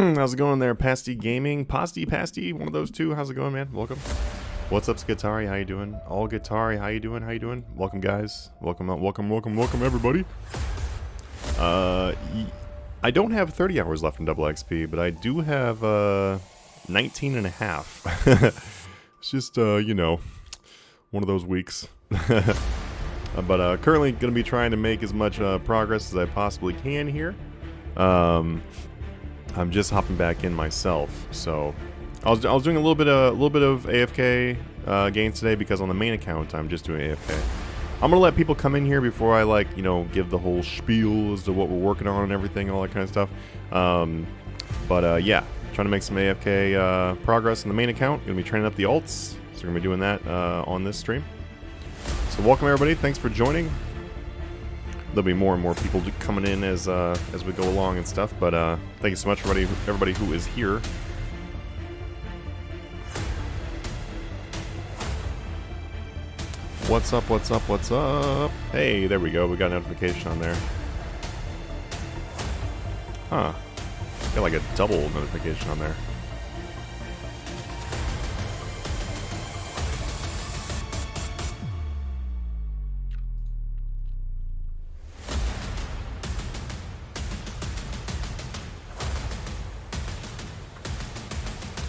How's it going there, Pasty Gaming? Pasty, one of those two. How's it going, man? Welcome. What's up, Skitari? How you doing? All Guitari, how you doing? How you doing? Welcome, guys. Welcome, everybody. I don't have 30 hours left in double XP, but I do have 19 and a half. It's just, you know, one of those weeks. But currently going to be trying to make as much progress as I possibly can here. I'm just hopping back in myself, so I was doing a little bit of AFK gains today because on the main account I'm just doing AFK. I'm gonna let people come in here before I, like, you know, give the whole spiel as to what we're working on and everything, all that kind of stuff. Yeah, trying to make some AFK progress in the main account. Gonna be training up the alts, so we're gonna be doing that on this stream. So welcome everybody, thanks for joining. There'll be more and more people coming in as we go along and stuff, but thank you so much for everybody who is here. What's up, what's up, what's up? Hey, there we go, we got a notification on there. Huh. Got like a double notification on there.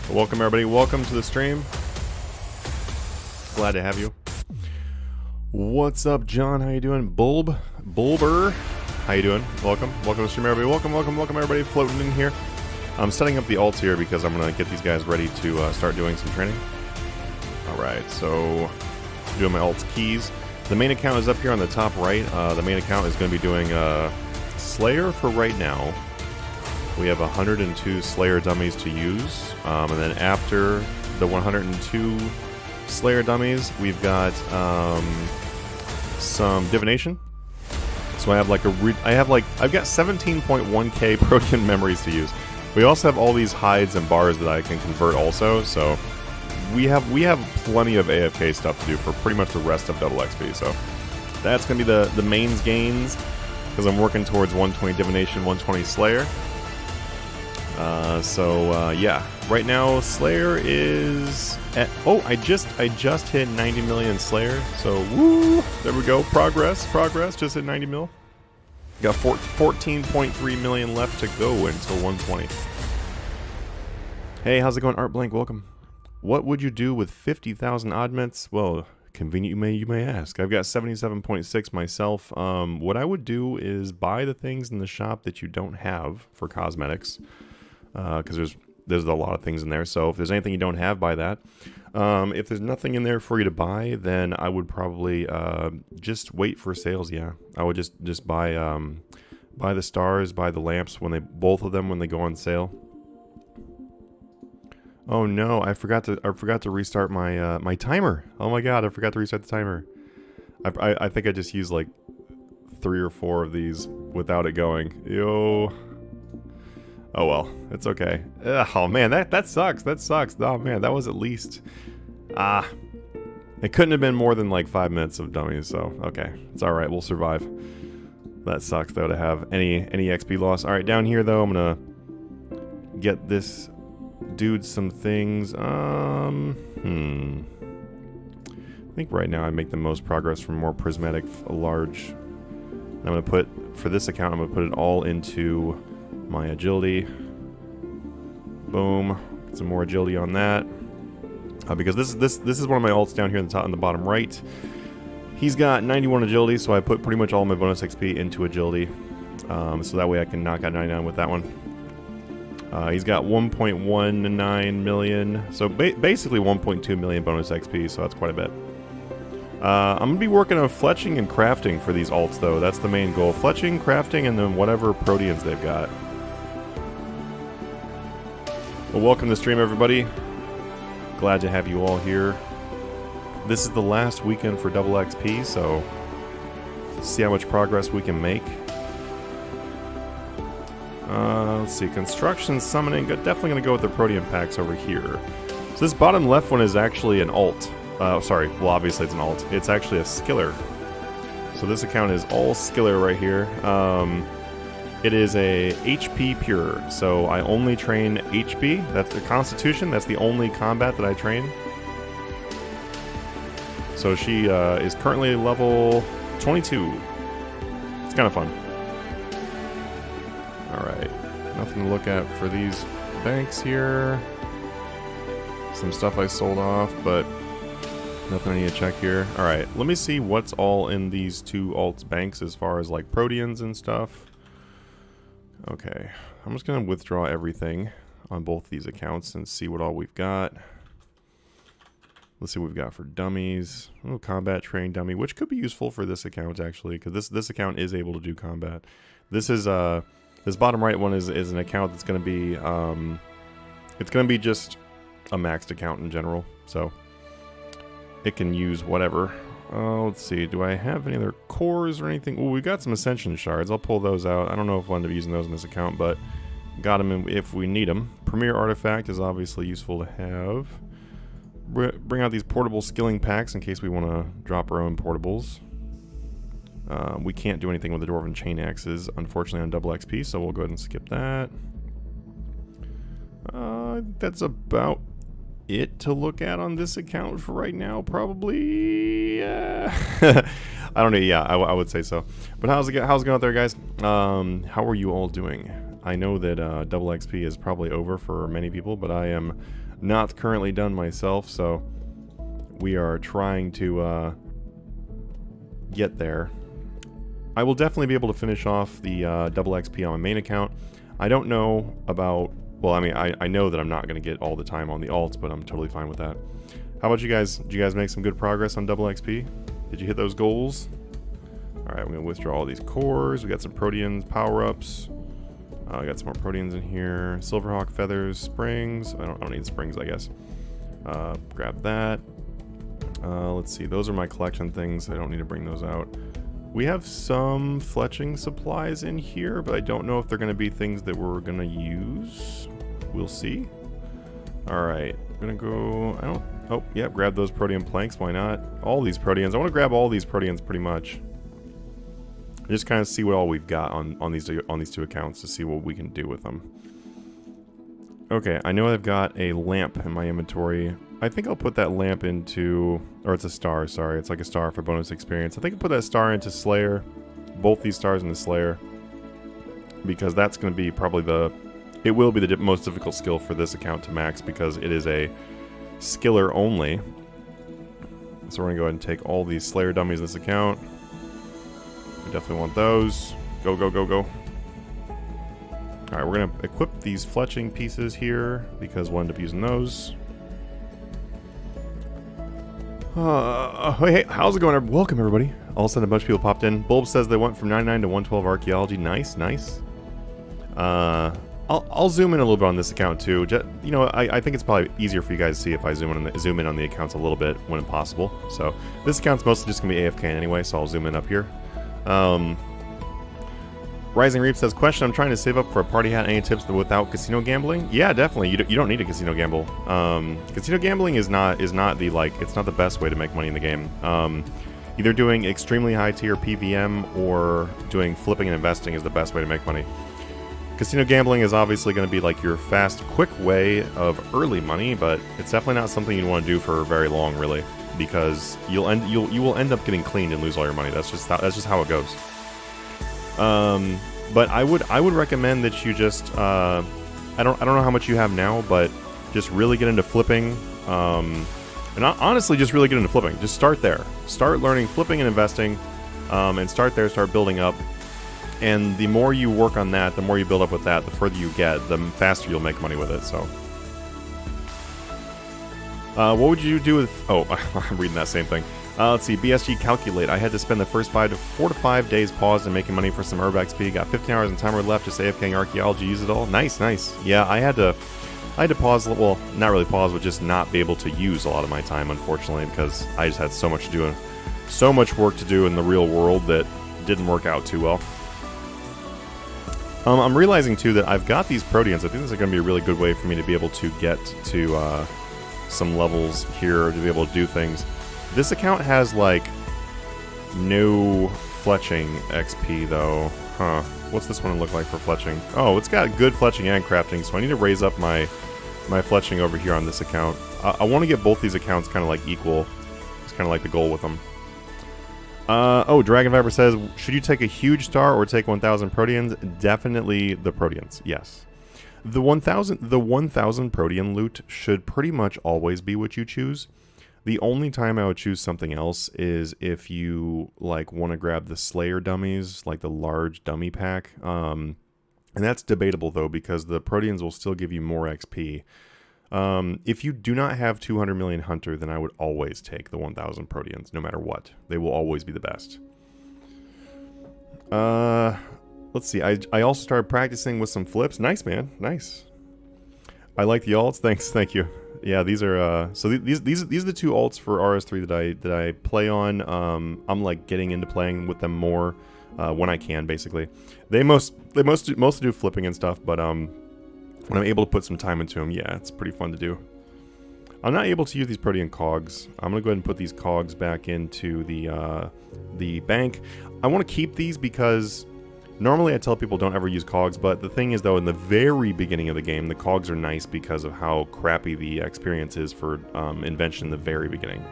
Welcome everybody, welcome to the stream. Glad to have you. What's up, John? How you doing? Bulber, how you doing? Welcome to the stream, everybody. Welcome everybody floating in here. I'm setting up the alts here because I'm gonna get these guys ready to start doing some training. All right, so doing my alts keys. The main account is up here on the top right. The main account is gonna be doing Slayer for right now. We have 102 Slayer dummies to use, and then after the 102 Slayer dummies, we've got some Divination. So I have like I've got 17.1k protein memories to use. We also have all these hides and bars that I can convert also. So we have plenty of AFK stuff to do for pretty much the rest of double XP. So that's gonna be the mains gains because I'm working towards 120 Divination, 120 Slayer. Yeah, right now Slayer is at, oh, I just hit 90 million Slayer, so woo, there we go, progress, just hit 90 mil. Got 14.3 million left to go until 120. Hey, how's it going, Art Blank? Welcome. What would you do with 50,000 oddments? Well, convenient you may ask. I've got 77.6 myself. What I would do is buy the things in the shop that you don't have for cosmetics. Because there's a lot of things in there, so if there's anything you don't have, buy that. If there's nothing in there for you to buy, then I would probably just wait for sales. Yeah, I would just buy the stars, buy the lamps both of them when they go on sale. Oh no, I forgot to restart my my timer. Oh my god, I forgot to reset the timer. I think I just used like 3 or 4 of these without it going. Yo. Oh well, it's okay. Ugh, oh man, that sucks. That sucks. Oh man, that was at least... it couldn't have been more than like 5 minutes of dummies, so okay. It's alright, we'll survive. That sucks though to have any XP loss. Alright, down here though, I'm gonna get this dude some things. I think right now I make the most progress from more prismatic large. I'm gonna put, for this account, I'm gonna put it all into my agility. Boom. Get some more agility on that. Because this is one of my alts down here in the top and the bottom right. He's got 91 agility, so I put pretty much all my bonus XP into agility. So that way I can knock out 99 with that one. He's got 1.19 million, so basically 1.2 million bonus XP, so that's quite a bit. I'm going to be working on fletching and crafting for these alts, though. That's the main goal. Fletching, crafting, and then whatever proteans they've got. Well, welcome to the stream, everybody. Glad to have you all here. This is the last weekend for double XP, so see how much progress we can make. Let's see, construction, summoning, definitely going to go with the protean packs over here. So this bottom left one is actually an alt. Sorry, well obviously it's an alt. It's actually a skiller. So this account is all skiller right here. It is a HP pure, so I only train HP. That's the Constitution. That's the only combat that I train. So she is currently level 22. It's kind of fun. Alright, nothing to look at for these banks here. Some stuff I sold off, but nothing I need to check here. Alright, let me see what's all in these two alts banks as far as like proteans and stuff. Okay, I'm just going to withdraw everything on both these accounts and see what all we've got. Let's see what we've got for dummies. Oh, combat train dummy, which could be useful for this account actually, because this account is able to do combat. This is this bottom right one is an account that's going to be it's going to be just a maxed account in general, so it can use whatever. Let's see, do I have any other cores or anything? Oh, we've got some Ascension shards. I'll pull those out. I don't know if I'll end up using those in this account, but got them if we need them. Premier Artifact is obviously useful to have. Bring out these portable skilling packs in case we want to drop our own portables. We can't do anything with the Dwarven Chain Axes, unfortunately, on double XP, so we'll go ahead and skip that. That's about it to look at on this account for right now, probably. I don't know. Yeah, I would say so. But how's it going out there, guys? How are you all doing? I know that double XP is probably over for many people, but I am not currently done myself, so we are trying to get there. I will definitely be able to finish off the double XP on my main account. I don't know about... Well, I mean, I know that I'm not going to get all the time on the alts, but I'm totally fine with that. How about you guys? Did you guys make some good progress on double XP? Did you hit those goals? Alright, I'm going to withdraw all these cores. We got some Proteans, power-ups. I got some more Proteans in here. Silverhawk feathers, springs. I don't need springs, I guess. Grab that. Let's see. Those are my collection things. I don't need to bring those out. We have some fletching supplies in here, but I don't know if they're going to be things that we're going to use. We'll see. Alright, I'm going to go... Oh, yeah, grab those Protean planks. Why not? All these Proteans. I want to grab all these Proteans pretty much. Just kind of see what all we've got on these two accounts to see what we can do with them. Okay, I know I've got a lamp in my inventory. I think I'll put that lamp into... Or it's a star, sorry. It's like a star for bonus experience. I think I'll put that star into Slayer. Both these stars into Slayer. Because that's going to be probably the... It will be the most difficult skill for this account to max because it is a skiller only. So we're going to go ahead and take all these Slayer dummies in this account. We definitely want those. Go, go, go, go. Alright, we're going to equip these fletching pieces here because we'll end up using those. Hey, how's it going? Welcome, everybody. All of a sudden, a bunch of people popped in. Bulb says they went from 99 to 112 archaeology. Nice, nice. I'll zoom in a little bit on this account, too. You know, I think it's probably easier for you guys to see if I zoom in on the accounts a little bit when possible. So, this account's mostly just going to be AFK anyway, so I'll zoom in up here. Rising Reap says, question, I'm trying to save up for a party hat. Any tips without casino gambling? Yeah, definitely. You don't need a casino gamble. Casino gambling is not the, like, it's not the best way to make money in the game. Either doing extremely high tier PVM or doing flipping and investing is the best way to make money. Casino gambling is obviously going to be like your fast, quick way of early money, but it's definitely not something you want to do for very long, really, because you will end up getting cleaned and lose all your money. That's just how it goes. But I would recommend that you just I don't know how much you have now, but just really get into flipping. And honestly, just really get into flipping. Just start there. Start learning flipping and investing, and start there. Start building up. And the more you work on that, the more you build up with that, the further you get, the faster you'll make money with it. So, what would you do with... Oh, I'm reading that same thing. Let's see, BSG Calculate. I had to spend the first 4 to 5 days paused and making money for some herb XP. Got 15 hours and timer left, just AFKing archaeology. Use it all. Nice, nice. Yeah, I had to pause, well, not really pause, but just not be able to use a lot of my time, unfortunately, because I just had so much to do, so much work to do in the real world that didn't work out too well. I'm realizing, too, that I've got these Proteans. I think this is going to be a really good way for me to be able to get to some levels here, to be able to do things. This account has, like, no fletching XP, though. Huh. What's this one look like for fletching? Oh, it's got good fletching and crafting, so I need to raise up my fletching over here on this account. I want to get both these accounts kind of like equal. It's kind of like the goal with them. Oh, Dragon Viper says, should you take a huge star or take 1,000 proteans? Definitely the proteans, yes. The 1,000 protean loot should pretty much always be what you choose. The only time I would choose something else is if you like want to grab the Slayer dummies, like the large dummy pack. And that's debatable though, because the proteans will still give you more XP. If you do not have 200 million hunter, then I would always take the 1,000 proteans, no matter what. They will always be the best. Let's see. I also started practicing with some flips. Nice, man. Nice. I like the alts. Thanks. Thank you. Yeah, these are so these are the two alts for RS3 that I play on. I'm like getting into playing with them more when I can. Basically, they mostly do flipping and stuff, but when I'm able to put some time into them, yeah, it's pretty fun to do. I'm not able to use these protean cogs. I'm gonna go ahead and put these cogs back into the bank. I want to keep these because normally I tell people don't ever use cogs, but the thing is though, in the very beginning of the game, the cogs are nice because of how crappy the experience is for invention in the very beginning.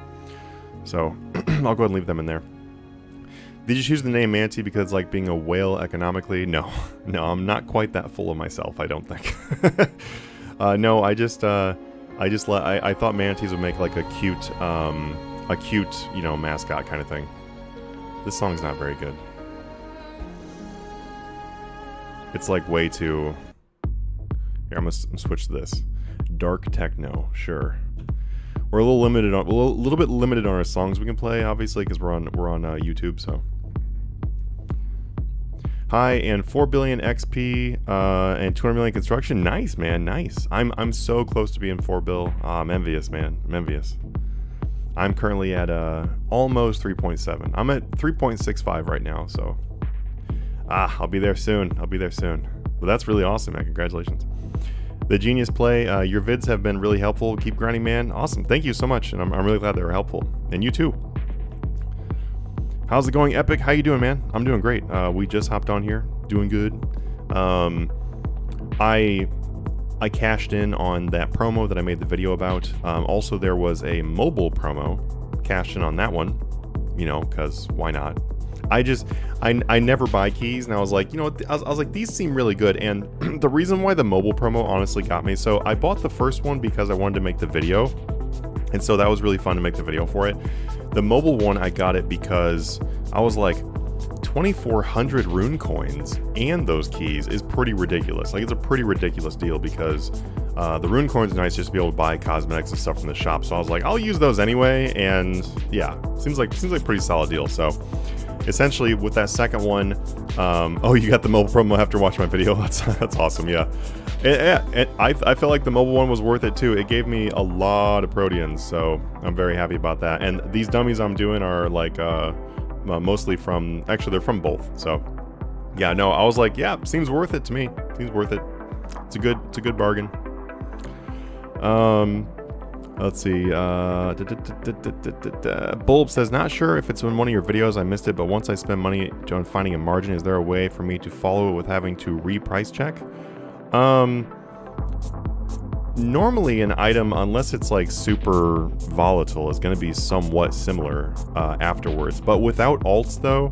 So I'll go ahead and leave them in there. Did you choose the name Manatee because it's like being a whale economically? No, no, I'm not quite that full of myself, I don't think. No, I thought manatees would make like a cute, you know, mascot kind of thing. This song's not very good. It's like way too... Here, I'm gonna switch to this. Dark techno, sure. We're a little limited on, a little bit limited on our songs we can play, obviously, because we're on YouTube. So, hi, and 4 billion XP and 200 million construction. Nice, man, nice. I'm so close to being 4 bill. I'm envious, man. I'm envious. I'm currently at almost 3.7. I'm at 3.65 right now. So, I'll be there soon. I'll be there soon. But that's really awesome, man. Congratulations. The Genius Play, your vids have been really helpful. Keep grinding, man. Awesome. Thank you so much. And I'm really glad they were helpful. And you too. How's it going, Epic? How you doing, man? I'm doing great. We just hopped on here. Doing good. I cashed in on that promo that I made the video about. Also, there was a mobile promo. Cashed in on that one. You know, because why not? I never buy keys, and I was like, you know what, I was like, these seem really good, and the reason why the mobile promo honestly got me, so I bought the first one because I wanted to make the video, and so that was really fun to make the video for it. The mobile one, I got it because I was like, 2,400 rune coins and those keys is pretty ridiculous. Like, it's a pretty ridiculous deal because the rune coins are nice just to be able to buy cosmetics and stuff from the shop, so I was like, I'll use those anyway, and yeah, seems like a pretty solid deal. So essentially, with that second one, oh, you got the mobile promo after watching my video. That's awesome. Yeah, I felt like the mobile one was worth it too. It gave me a lot of proteans, so I'm very happy about that. And these dummies I'm doing are like mostly from, actually they're from both. So yeah, no, I was like, yeah, seems worth it to me. Seems worth it. It's a good bargain. Let's see. Bulb says, not sure if it's in one of your videos, I missed it, but once I spend money on finding a margin, is there a way for me to follow it with having to reprice check? Normally an item, unless it's like super volatile, is going to be somewhat similar afterwards. But without alts though,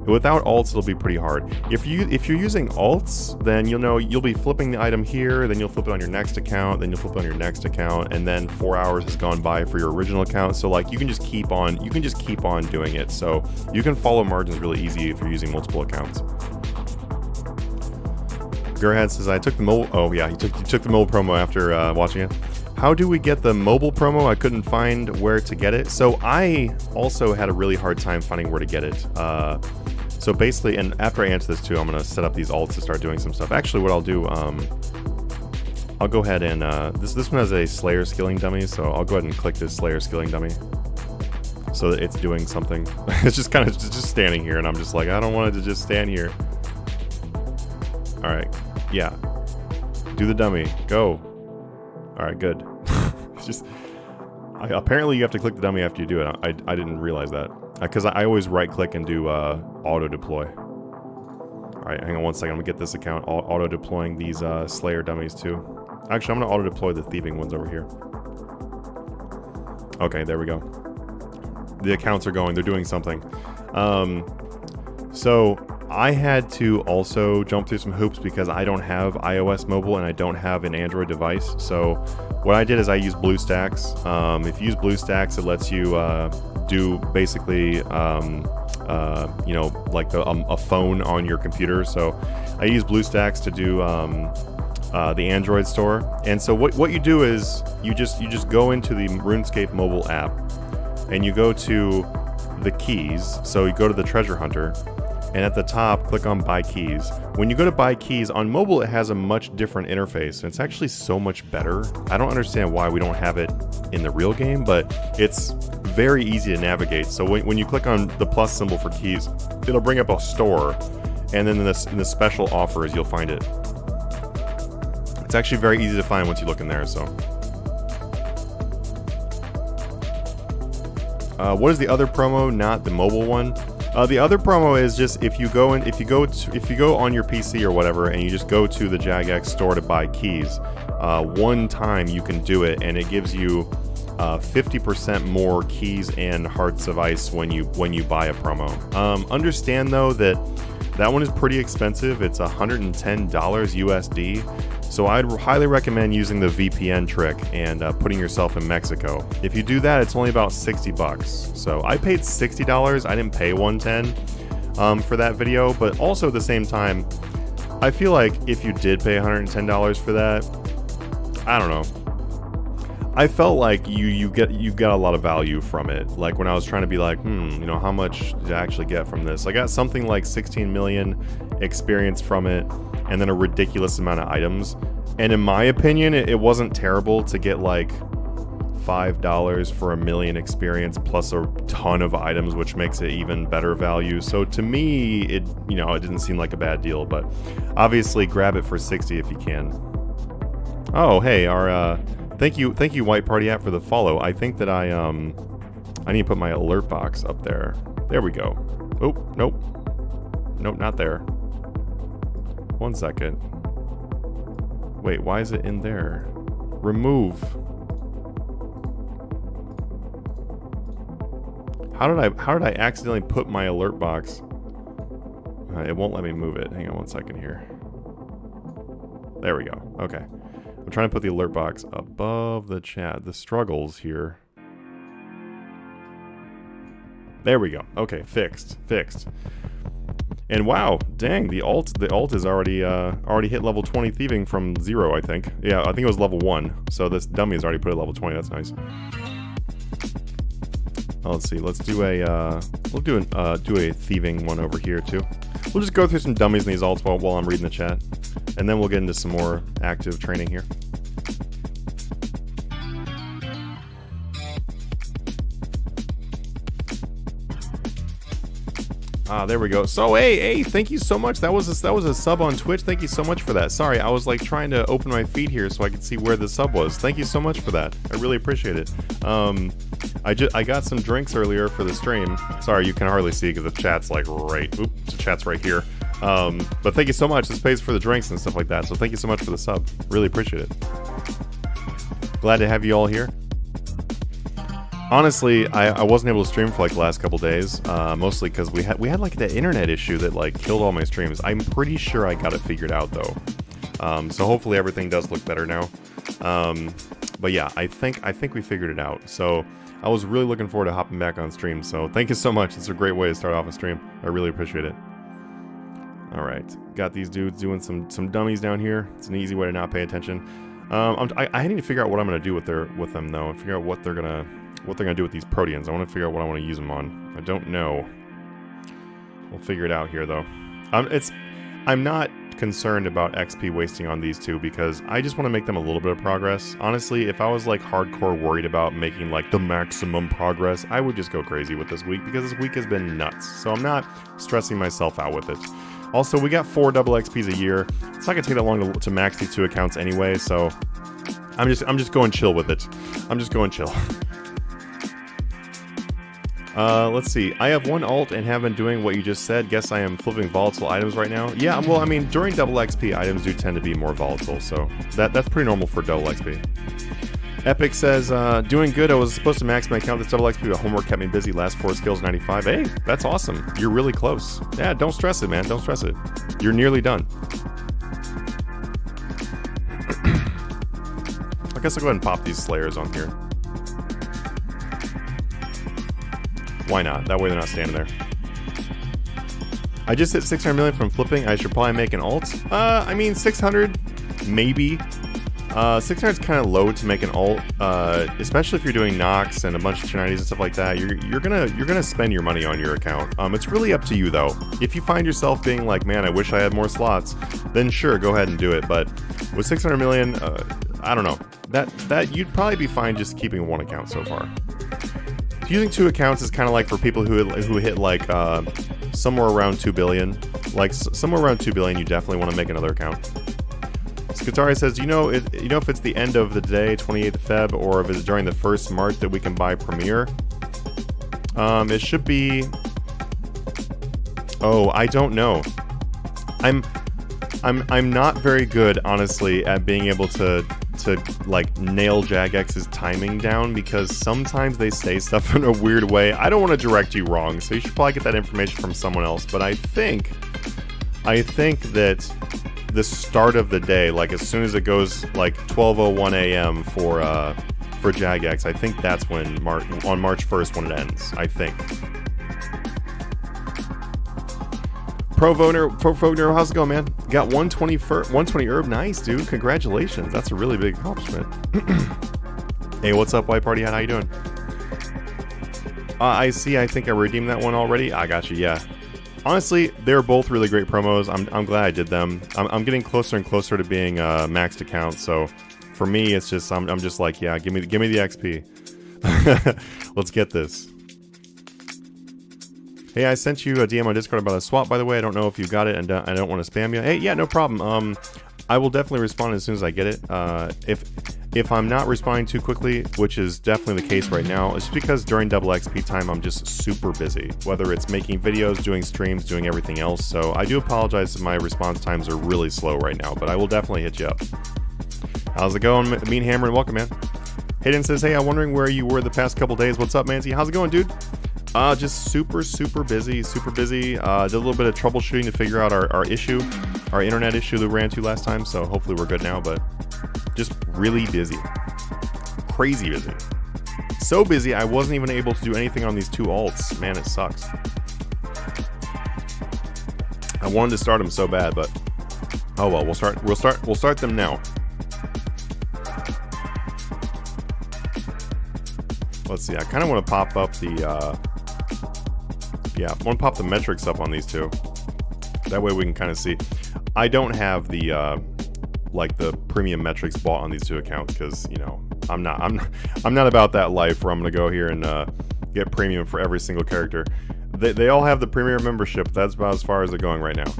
it'll be pretty hard. If you're using alts, then you'll be flipping the item here, then you'll flip it on your next account, then you'll flip it on your next account, and then 4 hours has gone by for your original account. So like you can just keep on doing it. So you can follow margins really easy if you're using multiple accounts. Gerhard says, I took the mobile... Oh, yeah, you took the mobile promo after watching it. How do we get the mobile promo? I couldn't find where to get it. So I also had a really hard time finding where to get it. So basically, and after I answer this too, I'm going to set up these alts to start doing some stuff. Actually, what I'll do... I'll go ahead and... This one has a Slayer skilling dummy, so I'll go ahead and click this Slayer skilling dummy. So that it's doing something. It's just kind of just standing here, and I'm just like, I don't want it to just stand here. Alright. Yeah. Do the dummy. Go. Alright, good. It's just... apparently you have to click the dummy after you do it. I didn't realize that. Because I always right-click and do auto-deploy. Alright, right, hang on one second. I'm gonna get this account auto-deploying these Slayer dummies too. Actually, I'm gonna auto-deploy the thieving ones over here. Okay, there we go. The accounts are going. They're doing something. So I had to also jump through some hoops because I don't have iOS mobile and I don't have an Android device. So what I did is I used BlueStacks. If you use BlueStacks, it lets you do basically, you know, like a phone on your computer. So I use BlueStacks to do the Android store. And so what you do is you just go into the RuneScape mobile app and you go to the keys. So you go to the treasure hunter. And at the top, click on Buy Keys. When you go to Buy Keys, on mobile it has a much different interface, and it's actually so much better. I don't understand why we don't have it in the real game, but it's very easy to navigate. So when you click on the plus symbol for keys, it'll bring up a store, and then in the special offers, you'll find it. It's actually very easy to find once you look in there, so. What is the other promo, not the mobile one? The other promo is just if you go on your PC or whatever and you just go to the Jagex store to buy keys, one time you can do it and it gives you 50% more keys and hearts of ice when you buy a promo. Understand though that one is pretty expensive. It's $110 USD. So I'd highly recommend using the VPN trick and putting yourself in Mexico. If you do that, it's only about $60. So I paid $60. I didn't pay $110 for that video. But also at the same time, I feel like if you did pay $110 for that, I don't know. I felt like you get a lot of value from it. Like when I was trying to be like, you know, how much did I actually get from this? I got something like 16 million experience from it, and then a ridiculous amount of items. And in my opinion, it wasn't terrible to get like $5 for 1 million experience plus a ton of items, which makes it even better value. So to me, it didn't seem like a bad deal, but obviously grab it for 60 if you can. Oh, hey, our thank you White Party app for the follow. I think that I need to put my alert box up there. There we go. Oh, nope, not there. One second. Wait, why is it in there? Remove. How did I accidentally put my alert box? It won't let me move it. Hang on one second here. There we go. Okay. I'm trying to put the alert box above the chat. The struggles here. There we go. Okay, fixed. And wow, dang, the alt is already hit level 20 thieving from 0, I think. Yeah, I think it was level 1. So this dummy has already put it level 20. That's nice. Oh, let's see. Let's do a do a thieving one over here too. We'll just go through some dummies in these alts while I'm reading the chat, and then we'll get into some more active training here. Ah, there we go. So, hey, thank you so much. That was a sub on Twitch. Thank you so much for that. Sorry, I was like trying to open my feed here so I could see where the sub was. Thank you so much for that. I really appreciate it. I got some drinks earlier for the stream. Sorry, you can hardly see because the chat's like the chat's right here. But thank you so much. This pays for the drinks and stuff like that. So thank you so much for the sub. Really appreciate it. Glad to have you all here. Honestly, I wasn't able to stream for like the last couple days, mostly because we had like that internet issue that like killed all my streams. I'm pretty sure I got it figured out though, so hopefully everything does look better now. But yeah, I think we figured it out. So I was really looking forward to hopping back on stream. So thank you so much. It's a great way to start off a stream. I really appreciate it. All right, got these dudes doing some dummies down here. It's an easy way to not pay attention. I need to figure out what I'm gonna do with them though, and figure out what they're gonna do with these proteans. I want to figure out what I want to use them on. I don't know. We'll figure it out here though. I'm not concerned about XP wasting on these two because I just want to make them a little bit of progress. Honestly, if I was like hardcore worried about making like the maximum progress, I would just go crazy with this week because this week has been nuts. So I'm not stressing myself out with it. Also, we got 4 double XPs a year. It's not gonna take that long to max these 2 accounts anyway, so I'm just going chill with it. I'm just going chill. Let's see. I have one alt and have been doing what you just said. Guess I am flipping volatile items right now. Yeah, well, I mean, during double XP, items do tend to be more volatile, so that's pretty normal for double XP. Epic says, doing good. I was supposed to max my account this double XP, but homework kept me busy. Last 4 skills, 95. Hey, that's awesome. You're really close. Yeah, don't stress it, man. Don't stress it. You're nearly done. I guess I'll go ahead and pop these Slayers on here. Why not? That way they're not standing there. I just hit 600 million from flipping. I should probably make an alt. I mean, 600, maybe. 600 is kind of low to make an alt, especially if you're doing Nox and a bunch of 290s and stuff like that. You're gonna spend your money on your account. It's really up to you though. If you find yourself being like, man, I wish I had more slots, then sure, go ahead and do it. But with 600 million, I don't know. That you'd probably be fine just keeping one account so far. Using 2 accounts is kind of like for people who hit like somewhere around 2 billion. Like somewhere around 2 billion, you definitely want to make another account. Skatari says, you know if it's the end of the day, 28th of Feb, or if it's during the 1st March that we can buy Premiere? It should be. Oh, I don't know. I'm not very good, honestly, at being able to like nail Jagex's timing down, because sometimes they say stuff in a weird way. I don't want to direct you wrong, so you should probably get that information from someone else. But I think that the start of the day, like as soon as it goes like 12:01 a.m. for Jagex, I think that's when on March 1st when it ends. I think. Pro Vogner, how's it going, man? Got 120 herb. Nice, dude. Congratulations. That's a really big accomplishment. Hey, what's up, White Party Hat? How you doing? I see. I think I redeemed that one already. I got you. Yeah. Honestly, they're both really great promos. I'm glad I did them. I'm getting closer and closer to being maxed account. So for me, it's just I'm just like, yeah, give me the XP. Let's get this. Hey, I sent you a DM on Discord about a swap, by the way. I don't know if you got it, and I don't want to spam you. Hey, yeah, no problem. I will definitely respond as soon as I get it. If I'm not responding too quickly, which is definitely the case right now, it's because during double XP time, I'm just super busy. Whether it's making videos, doing streams, doing everything else. So I do apologize if my response times are really slow right now, but I will definitely hit you up. How's it going, Mean Hammer, and welcome, man. Hayden says, hey, I'm wondering where you were the past couple days. What's up, Manatee? How's it going, dude? Just super busy. Did a little bit of troubleshooting to figure out our issue, our internet issue that we ran into last time, so hopefully we're good now, but just really busy. Crazy busy. So busy, I wasn't even able to do anything on these 2 alts. Man, it sucks. I wanted to start them so bad, but oh well, we'll start them now. Let's see, I kind of want to pop up the yeah, I want to pop the metrics up on these 2. That way we can kind of see. I don't have the like the premium metrics bought on these 2 accounts because, you know, I'm not about that life where I'm gonna go here and get premium for every single character. They all have the premium membership. That's about as far as they're going right now.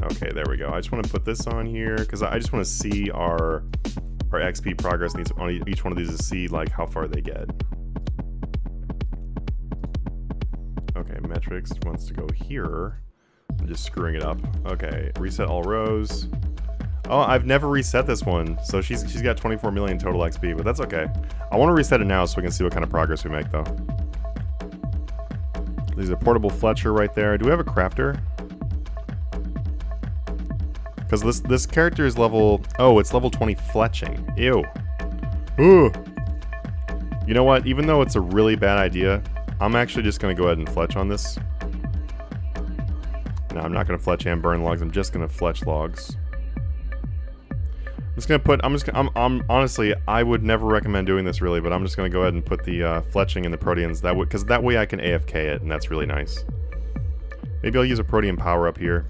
Okay, there we go. I just want to put this on here because I just want to see our XP progress on each one of these to see like how far they get. Okay, metrics wants to go here. I'm just screwing it up. Okay, reset all rows. Oh, I've never reset this one, so she's got 24 million total XP, but that's okay. I want to reset it now so we can see what kind of progress we make, though. There's a portable Fletcher right there. Do we have a crafter? Because this character is level... Oh, it's level 20 Fletching. Ew. Ooh. You know what? Even though it's a really bad idea, I'm actually just going to go ahead and Fletch on this. No, I'm not going to Fletch and burn logs. I'm just going to Fletch logs. Honestly, I would never recommend doing this really, but I'm just going to go ahead and put the Fletching in the Proteans. Because that way I can AFK it, and that's really nice. Maybe I'll use a Protean power-up here.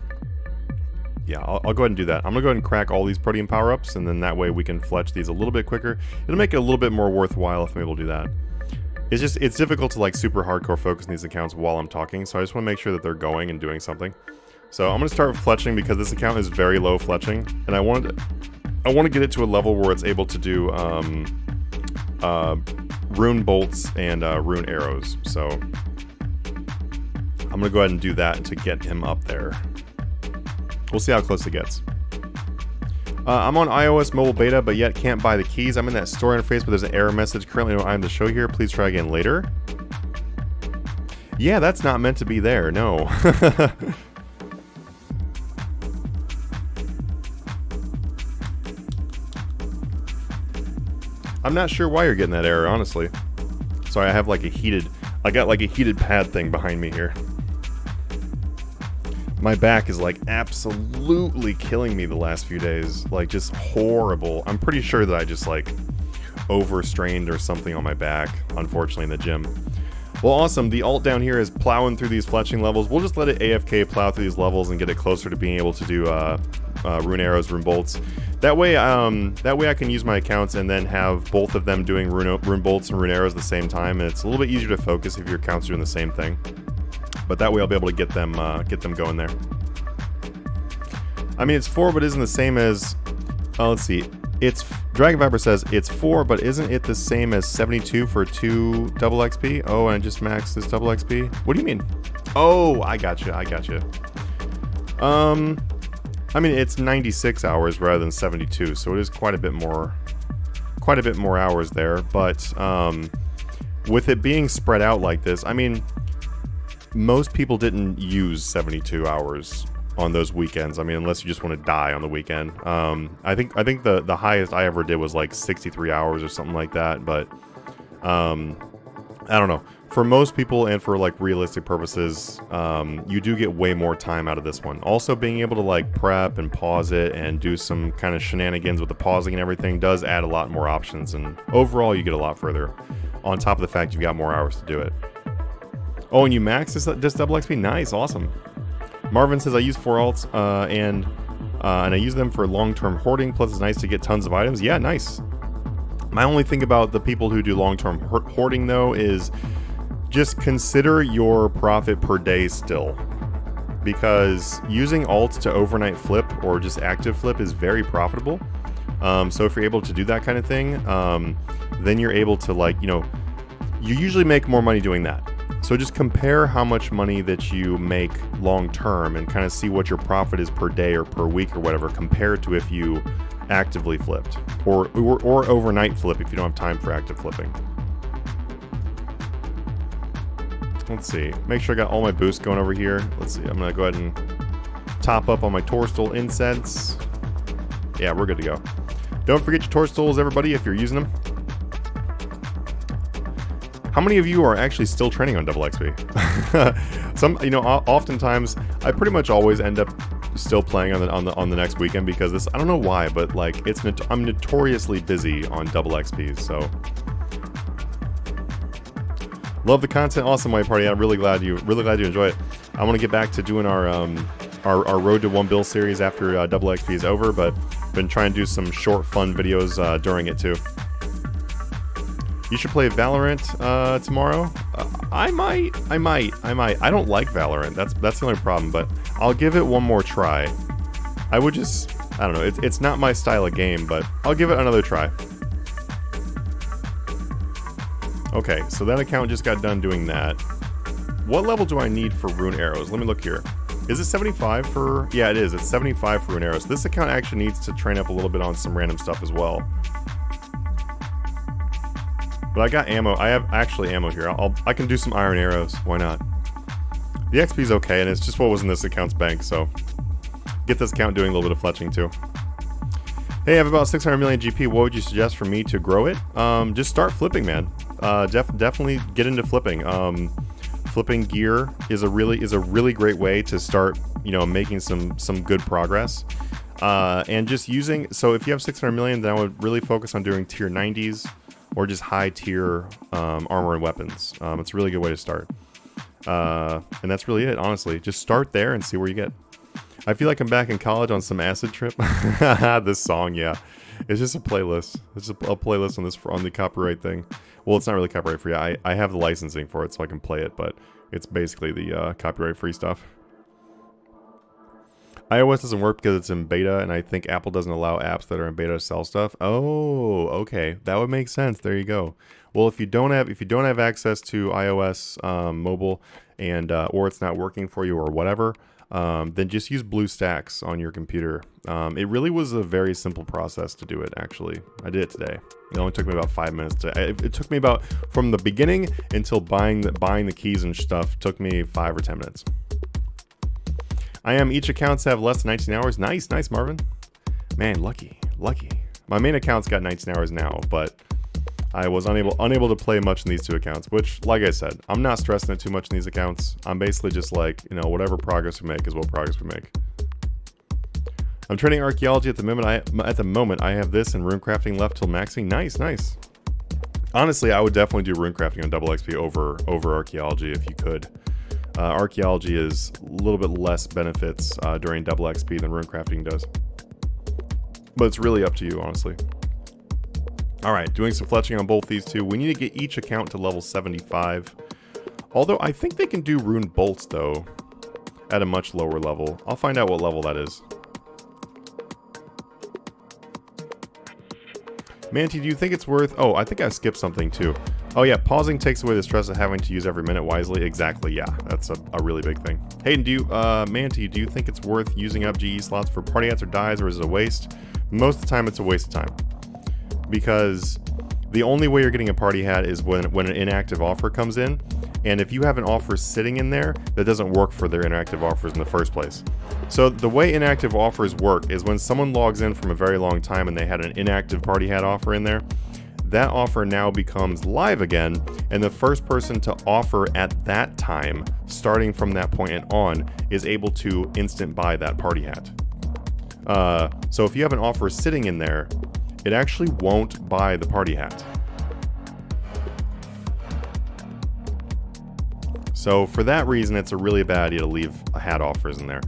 Yeah, I'll go ahead and do that. I'm going to go ahead and crack all these Protean power-ups, and then that way we can Fletch these a little bit quicker. It'll make it a little bit more worthwhile if I'm able to do that. It's difficult to like super hardcore focus on these accounts while I'm talking, so I just want to make sure that they're going and doing something. So I'm going to start with Fletching because this account is very low Fletching, and I want to get it to a level where it's able to do rune bolts and rune arrows. So I'm gonna go ahead and do that to get him up there. We'll see how close it gets. I'm on iOS mobile beta, but yet can't buy the keys. I'm in that store interface, but there's an error message. Currently no item to show here. Please try again later. Yeah, that's not meant to be there, no. I'm not sure why you're getting that error, honestly. Sorry, I have like I got like a heated pad thing behind me here. My back is like absolutely killing me the last few days. Like just horrible. I'm pretty sure that I just like overstrained or something on my back, unfortunately, in the gym. Well, awesome. The alt down here is plowing through these fletching levels. We'll just let it AFK plow through these levels and get it closer to being able to do rune arrows, rune bolts. That way I can use my accounts and then have both of them doing rune bolts and rune arrows at the same time. And it's a little bit easier to focus if your accounts are doing the same thing. But that way I'll be able to get them going there. I mean, it's 4, but isn't the same as... let's see. It's Dragon Viper says it's 4, but isn't it the same as 72 for 2 double XP? Oh, and I just maxed this double XP. What do you mean? Oh, I gotcha. I mean, it's 96 hours rather than 72, so it is quite a bit more hours there. But with it being spread out like this, I mean, most people didn't use 72 hours on those weekends. I mean, unless you just want to die on the weekend. I think the highest I ever did was like 63 hours or something like that. But I don't know. For most people and for like realistic purposes, you do get way more time out of this one. Also, being able to like prep and pause it and do some kind of shenanigans with the pausing and everything does add a lot more options. And overall, you get a lot further. On top of the fact you've got more hours to do it. Oh, and you max this double XP? Nice, awesome. Marvin says I use 4 alts and I use them for long-term hoarding. Plus, it's nice to get tons of items. Yeah, nice. My only thing about the people who do long-term hoarding, though, is just consider your profit per day still. Because using alts to overnight flip or just active flip is very profitable. So if you're able to do that kind of thing, then you're able to, like, you know, you usually make more money doing that. So just compare how much money that you make long term and kind of see what your profit is per day or per week or whatever compared to if you actively flipped or overnight flip if you don't have time for active flipping. Let's see. Make sure I got all my boosts going over here. Let's see. I'm going to go ahead and top up on my Torstol incense. Yeah, we're good to go. Don't forget your Torstols, everybody, if you're using them. How many of you are actually still training on double XP? Some, you know, oftentimes I pretty much always end up still playing on the next weekend because this, I don't know why, but like I'm notoriously busy on double XPs. So love the content, awesome White Party. I'm really glad you enjoy it. I want to get back to doing our Road to 1 bill series after double XP is over, but been trying to do some short fun videos during it too. You should play Valorant tomorrow. I might. I don't like Valorant. That's the only problem. But I'll give it one more try. I don't know. It's not my style of game, but I'll give it another try. Okay, so that account just got done doing that. What level do I need for rune arrows? Let me look here. Is it 75 for? Yeah, it is. It's 75 for rune arrows. This account actually needs to train up a little bit on some random stuff as well. But I got ammo. I have actually ammo here. I can do some iron arrows. Why not? The XP is okay, and it's just what was in this account's bank, so get this account doing a little bit of fletching too. Hey, I have about 600 million GP. What would you suggest for me to grow it? Just start flipping, man. Definitely get into flipping. Flipping gear is a really great way to start, you know, making some good progress. And just using, so if you have 600 million, then I would really focus on doing tier 90s. Or just high tier armor and weapons. It's a really good way to start. And that's really it, honestly. Just start there and see where you get. I feel like I'm back in college on some acid trip. This song, yeah. It's just a playlist. It's just a playlist on the copyright thing. Well, it's not really copyright free. I have the licensing for it so I can play it, but it's basically the copyright free stuff. iOS doesn't work because it's in beta, and I think Apple doesn't allow apps that are in beta to sell stuff. Oh, okay. That would make sense. There you go. Well, if you don't have access to iOS mobile and or it's not working for you or whatever, then just use BlueStacks on your computer. It really was a very simple process to do it. Actually, I did it today. It only took me about 5 minutes. It took me about from the beginning until buying the keys and stuff. Took me 5 or 10 minutes. Each accounts have less than 19 hours. Nice, Marvin. Man, lucky. My main account's got 19 hours now, but I was unable to play much in these 2 accounts, which, like I said, I'm not stressing it too much in these accounts. I'm basically just like, whatever progress we make is what progress we make. I'm trading archaeology at the moment. I have this and runecrafting left till maxing. Nice. Honestly, I would definitely do runecrafting on double XP over archaeology if you could. Archaeology is a little bit less benefits during double XP than runecrafting does. But it's really up to you, honestly. Alright, doing some fletching on both these 2. We need to get each account to level 75. Although, I think they can do rune bolts, though, at a much lower level. I'll find out what level that is. Manatee, do you think it's worth... Oh, I think I skipped something, too. Oh, yeah, pausing takes away the stress of having to use every minute wisely. Exactly, yeah. That's a really big thing. Hayden, Manatee, do you think it's worth using up GE slots for party hats or dies, or is it a waste? Most of the time, it's a waste of time. Because the only way you're getting a party hat is when an inactive offer comes in, and if you have an offer sitting in there, that doesn't work for their inactive offers in the first place. So the way inactive offers work is when someone logs in from a very long time and they had an inactive party hat offer in there, that offer now becomes live again, and the first person to offer at that time, starting from that point and on, is able to instant buy that party hat. So if you have an offer sitting in there, it actually won't buy the party hat. So for that reason, it's a really bad idea to leave hat offers in there.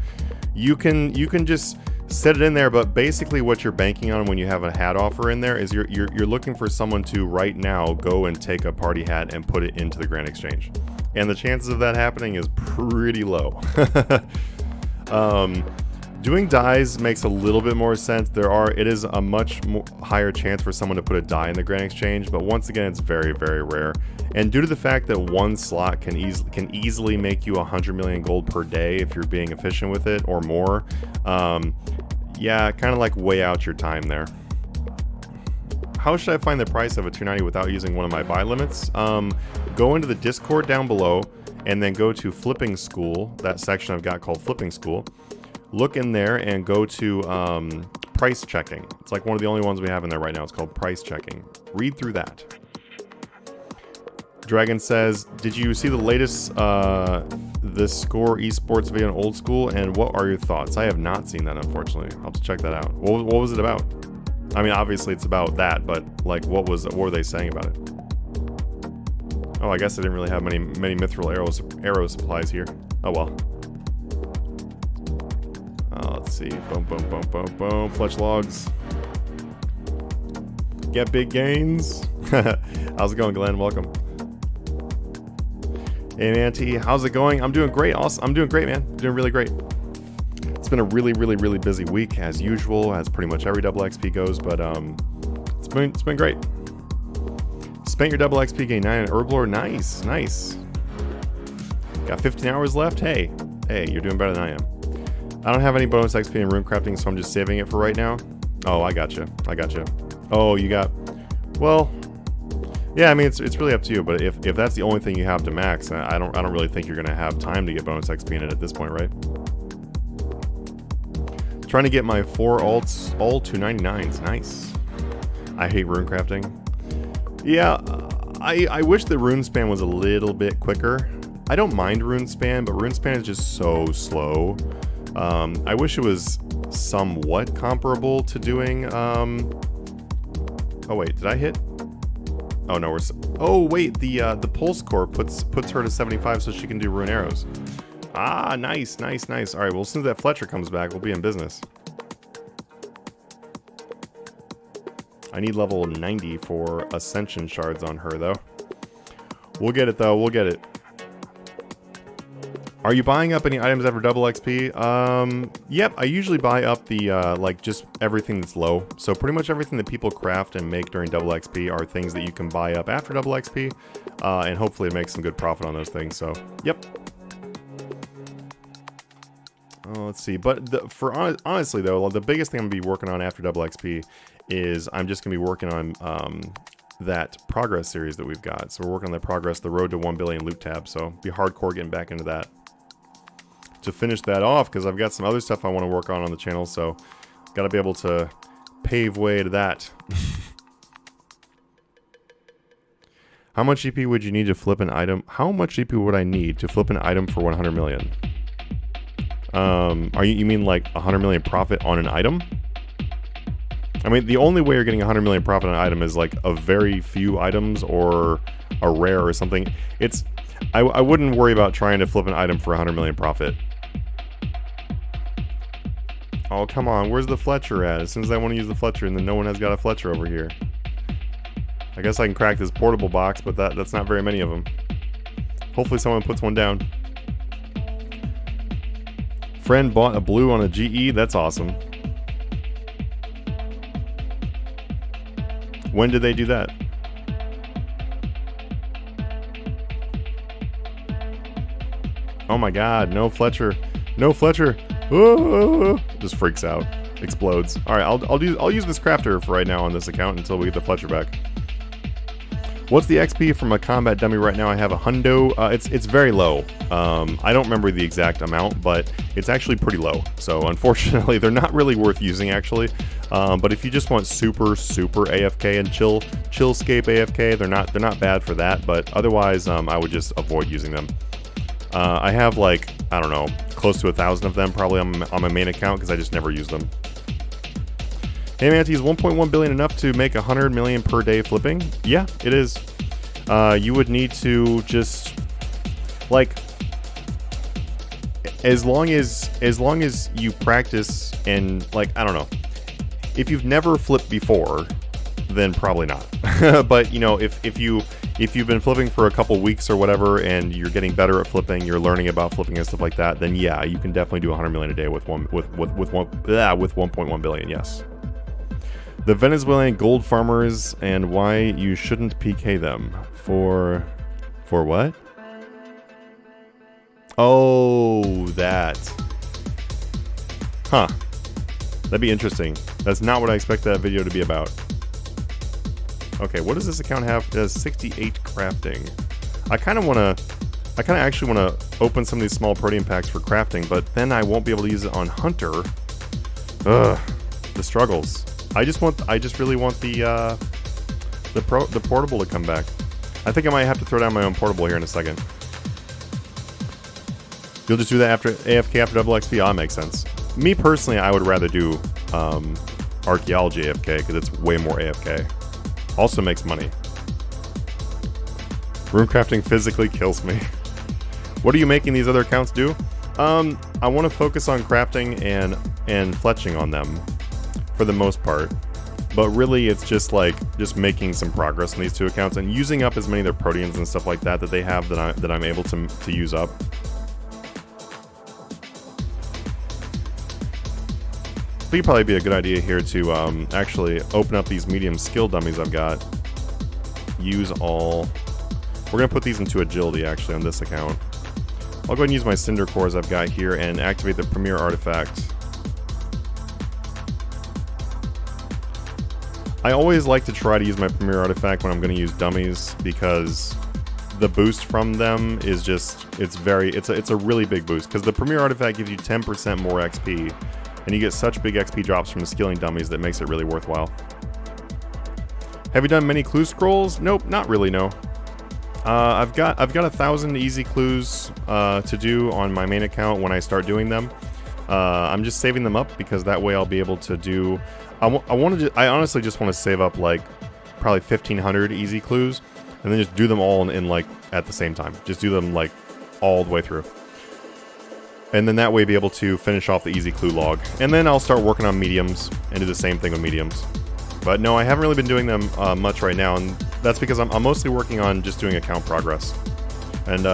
You can just set it in there, but basically what you're banking on when you have a hat offer in there is you're looking for someone to right now go and take a party hat and put it into the Grand Exchange. And the chances of that happening is pretty low. Doing dies makes a little bit more sense. It is a much higher chance for someone to put a die in the Grand Exchange, but once again, it's very, very rare. And due to the fact that one slot can easily make you 100 million gold per day if you're being efficient with it or more, yeah, kind of like weigh out your time there. How should I find the price of a 290 without using one of my buy limits? Go into the Discord down below and then go to Flipping School, that section I've got called Flipping School. Look in there and go to price checking. It's like one of the only ones we have in there right now. It's called price checking. Read through that. Dragon says, did you see the latest the Score Esports video on Old School, and what are your thoughts? I have not seen that, unfortunately. I'll have to check that out. What was it about? I mean, obviously it's about that, but like, what were they saying about it? Oh, I guess I didn't really have many mithril arrow supplies here. Oh well. Let's see. Boom. Fletch logs. Get big gains. How's it going, Glenn? Welcome. Hey, Manatee. How's it going? I'm doing great. Awesome. I'm doing great, man. I'm doing really great. It's been a really busy week, as usual, as pretty much every double XP goes, but it's been great. Spent your double XP gain 9 in Herblore. Nice. Got 15 hours left. Hey, you're doing better than I am. I don't have any bonus XP in runecrafting, so I'm just saving it for right now. Oh, I gotcha. Oh, you got... Well, yeah, I mean, it's really up to you, but if that's the only thing you have to max, I don't really think you're going to have time to get bonus XP in it at this point, right? Trying to get my 4 alts, all 299s. Nice. I hate runecrafting. Yeah, I wish the rune span was a little bit quicker. I don't mind rune span, but rune span is just so slow. I wish it was somewhat comparable to doing, oh wait, did I hit? Oh no, oh wait, the pulse core puts her to 75 so she can do rune arrows. Ah, nice. Alright, well, as soon as that Fletcher comes back, we'll be in business. I need level 90 for Ascension shards on her, though. We'll get it, though. We'll get it. Are you buying up any items after double XP? Yep, I usually buy up the, like, just everything that's low. So pretty much everything that people craft and make during double XP are things that you can buy up after double XP. And hopefully make some good profit on those things, so, yep. Let's see, but honestly though, the biggest thing I'm going to be working on after double XP is I'm just going to be working on, that progress series that we've got. So we're working on the progress, the road to 1 billion loot tab, so be hardcore getting back into that. To finish that off, because I've got some other stuff I want to work on the channel, so got to be able to pave way to that. How much GP would you need to flip an item? How much GP would I need to flip an item for 100 million? You mean like 100 million profit on an item? I mean, the only way you're getting 100 million profit on an item is like a very few items or a rare or something. I wouldn't worry about trying to flip an item for 100 million profit. Oh, come on. Where's the Fletcher at? As soon as I want to use the Fletcher, and then no one has got a Fletcher over here. I guess I can crack this portable box, but that's not very many of them. Hopefully someone puts one down. Friend bought a blue on a GE. That's awesome. When did they do that? Oh my god, no Fletcher. No Fletcher. Oh, just freaks out. Explodes. Alright, I'll use this crafter for right now on this account until we get the Fletcher back. What's the XP from a combat dummy right now? I have a hundo. It's very low. I don't remember the exact amount, but it's actually pretty low. So unfortunately, they're not really worth using actually. But if you just want super AFK and chillscape AFK, they're not bad for that. But otherwise, I would just avoid using them. I have like, I don't know, close to 1,000 of them probably on my main account because I just never use them. Hey Manatee, is 1.1 billion enough to make 100 million per day flipping? Yeah, it is. You would need to just, like, as long as you practice and, like, I don't know. If you've never flipped before, then probably not. But, you know, if you've been flipping for a couple weeks or whatever and you're getting better at flipping, you're learning about flipping and stuff like that, then yeah, you can definitely do 100 million a day with 1.1 billion, yes. The Venezuelan gold farmers and why you shouldn't PK them. For what? Oh, that. Huh. That'd be interesting. That's not what I expect that video to be about. Okay, what does this account have? It has 68 crafting. I kind of actually want to open some of these small protein packs for crafting, but then I won't be able to use it on Hunter. Ugh, the struggles. I just really want the portable to come back. I think I might have to throw down my own portable here in a second. You'll just do that after AFK after double XP? Ah, makes sense. Me personally, I would rather do archaeology AFK because it's way more AFK. Also makes money. Rune crafting physically kills me. What are you making these other accounts do? I want to focus on crafting and fletching on them for the most part. But really it's just making some progress on these two accounts and using up as many of their proteins and stuff like that they have that I'm able to use up. I think it'd probably be a good idea here to actually open up these medium skill dummies I've got. Use all. We're going to put these into agility actually on this account. I'll go ahead and use my cinder cores I've got here and activate the premier artifact. I always like to try to use my premier artifact when I'm going to use dummies because the boost from them is just, it's a really big boost because the premier artifact gives you 10% more XP. And you get such big XP drops from the skilling dummies that makes it really worthwhile. Have you done many clue scrolls? Nope, not really, no. I've got 1,000 easy clues to do on my main account when I start doing them. I'm just saving them up because that way I'll be able to do. I honestly just want to save up like probably 1,500 easy clues, and then just do them all in like at the same time. Just do them like all the way through. And then that way be able to finish off the easy clue log. And then I'll start working on mediums and do the same thing with mediums. But no, I haven't really been doing them much right now, and that's because I'm mostly working on just doing account progress. And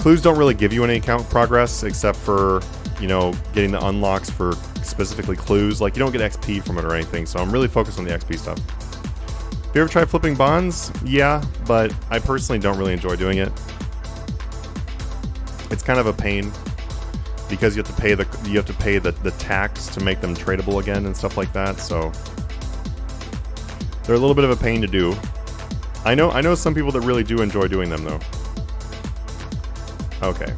Clues don't really give you any account progress except for, you know, getting the unlocks for specifically clues. Like, you don't get XP from it or anything, so I'm really focused on the XP stuff. Have you ever tried flipping bonds? Yeah, but I personally don't really enjoy doing it. It's kind of a pain because you have to pay the tax to make them tradable again and stuff like that, so they're a little bit of a pain to do. I know some people that really do enjoy doing them though. Okay.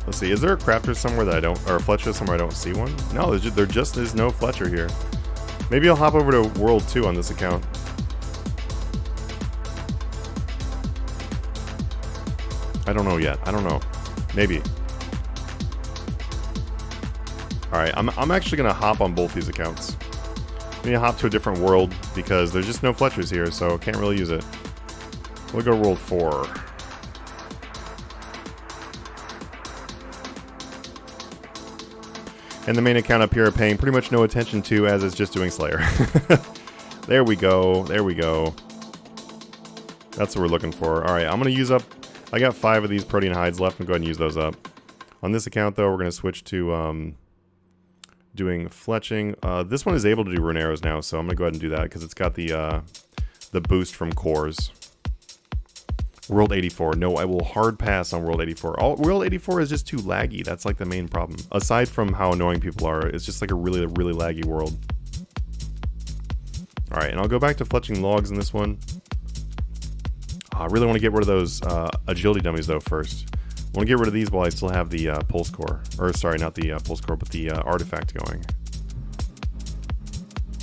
Let's see, is there a crafter somewhere that I don't, or a Fletcher somewhere I don't see one? No, there just is no Fletcher here. Maybe I'll hop over to World 2 on this account. I don't know yet. I don't know. Maybe. Alright, I'm actually going to hop on both these accounts. I'm going to hop to a different world because there's just no Fletchers here, so can't really use it. We'll go World 4. And the main account up here are paying pretty much no attention to, as it's just doing Slayer. There we go. There we go. That's what we're looking for. Alright, I'm going to use up... I got 5 of these protein hides left. I'm going to go ahead and use those up. On this account, though, we're going to switch to doing fletching. This one is able to do rune arrows now, so I'm going to go ahead and do that because it's got the boost from cores. World 84. No, I will hard pass on World 84. World 84 is just too laggy. That's like the main problem. Aside from how annoying people are, it's just like a really, really laggy world. Alright, and I'll go back to fletching logs in this one. I really want to get rid of those agility dummies though first. I want to get rid of these while I still have the pulse core. Or sorry, not the pulse core, but the artifact going.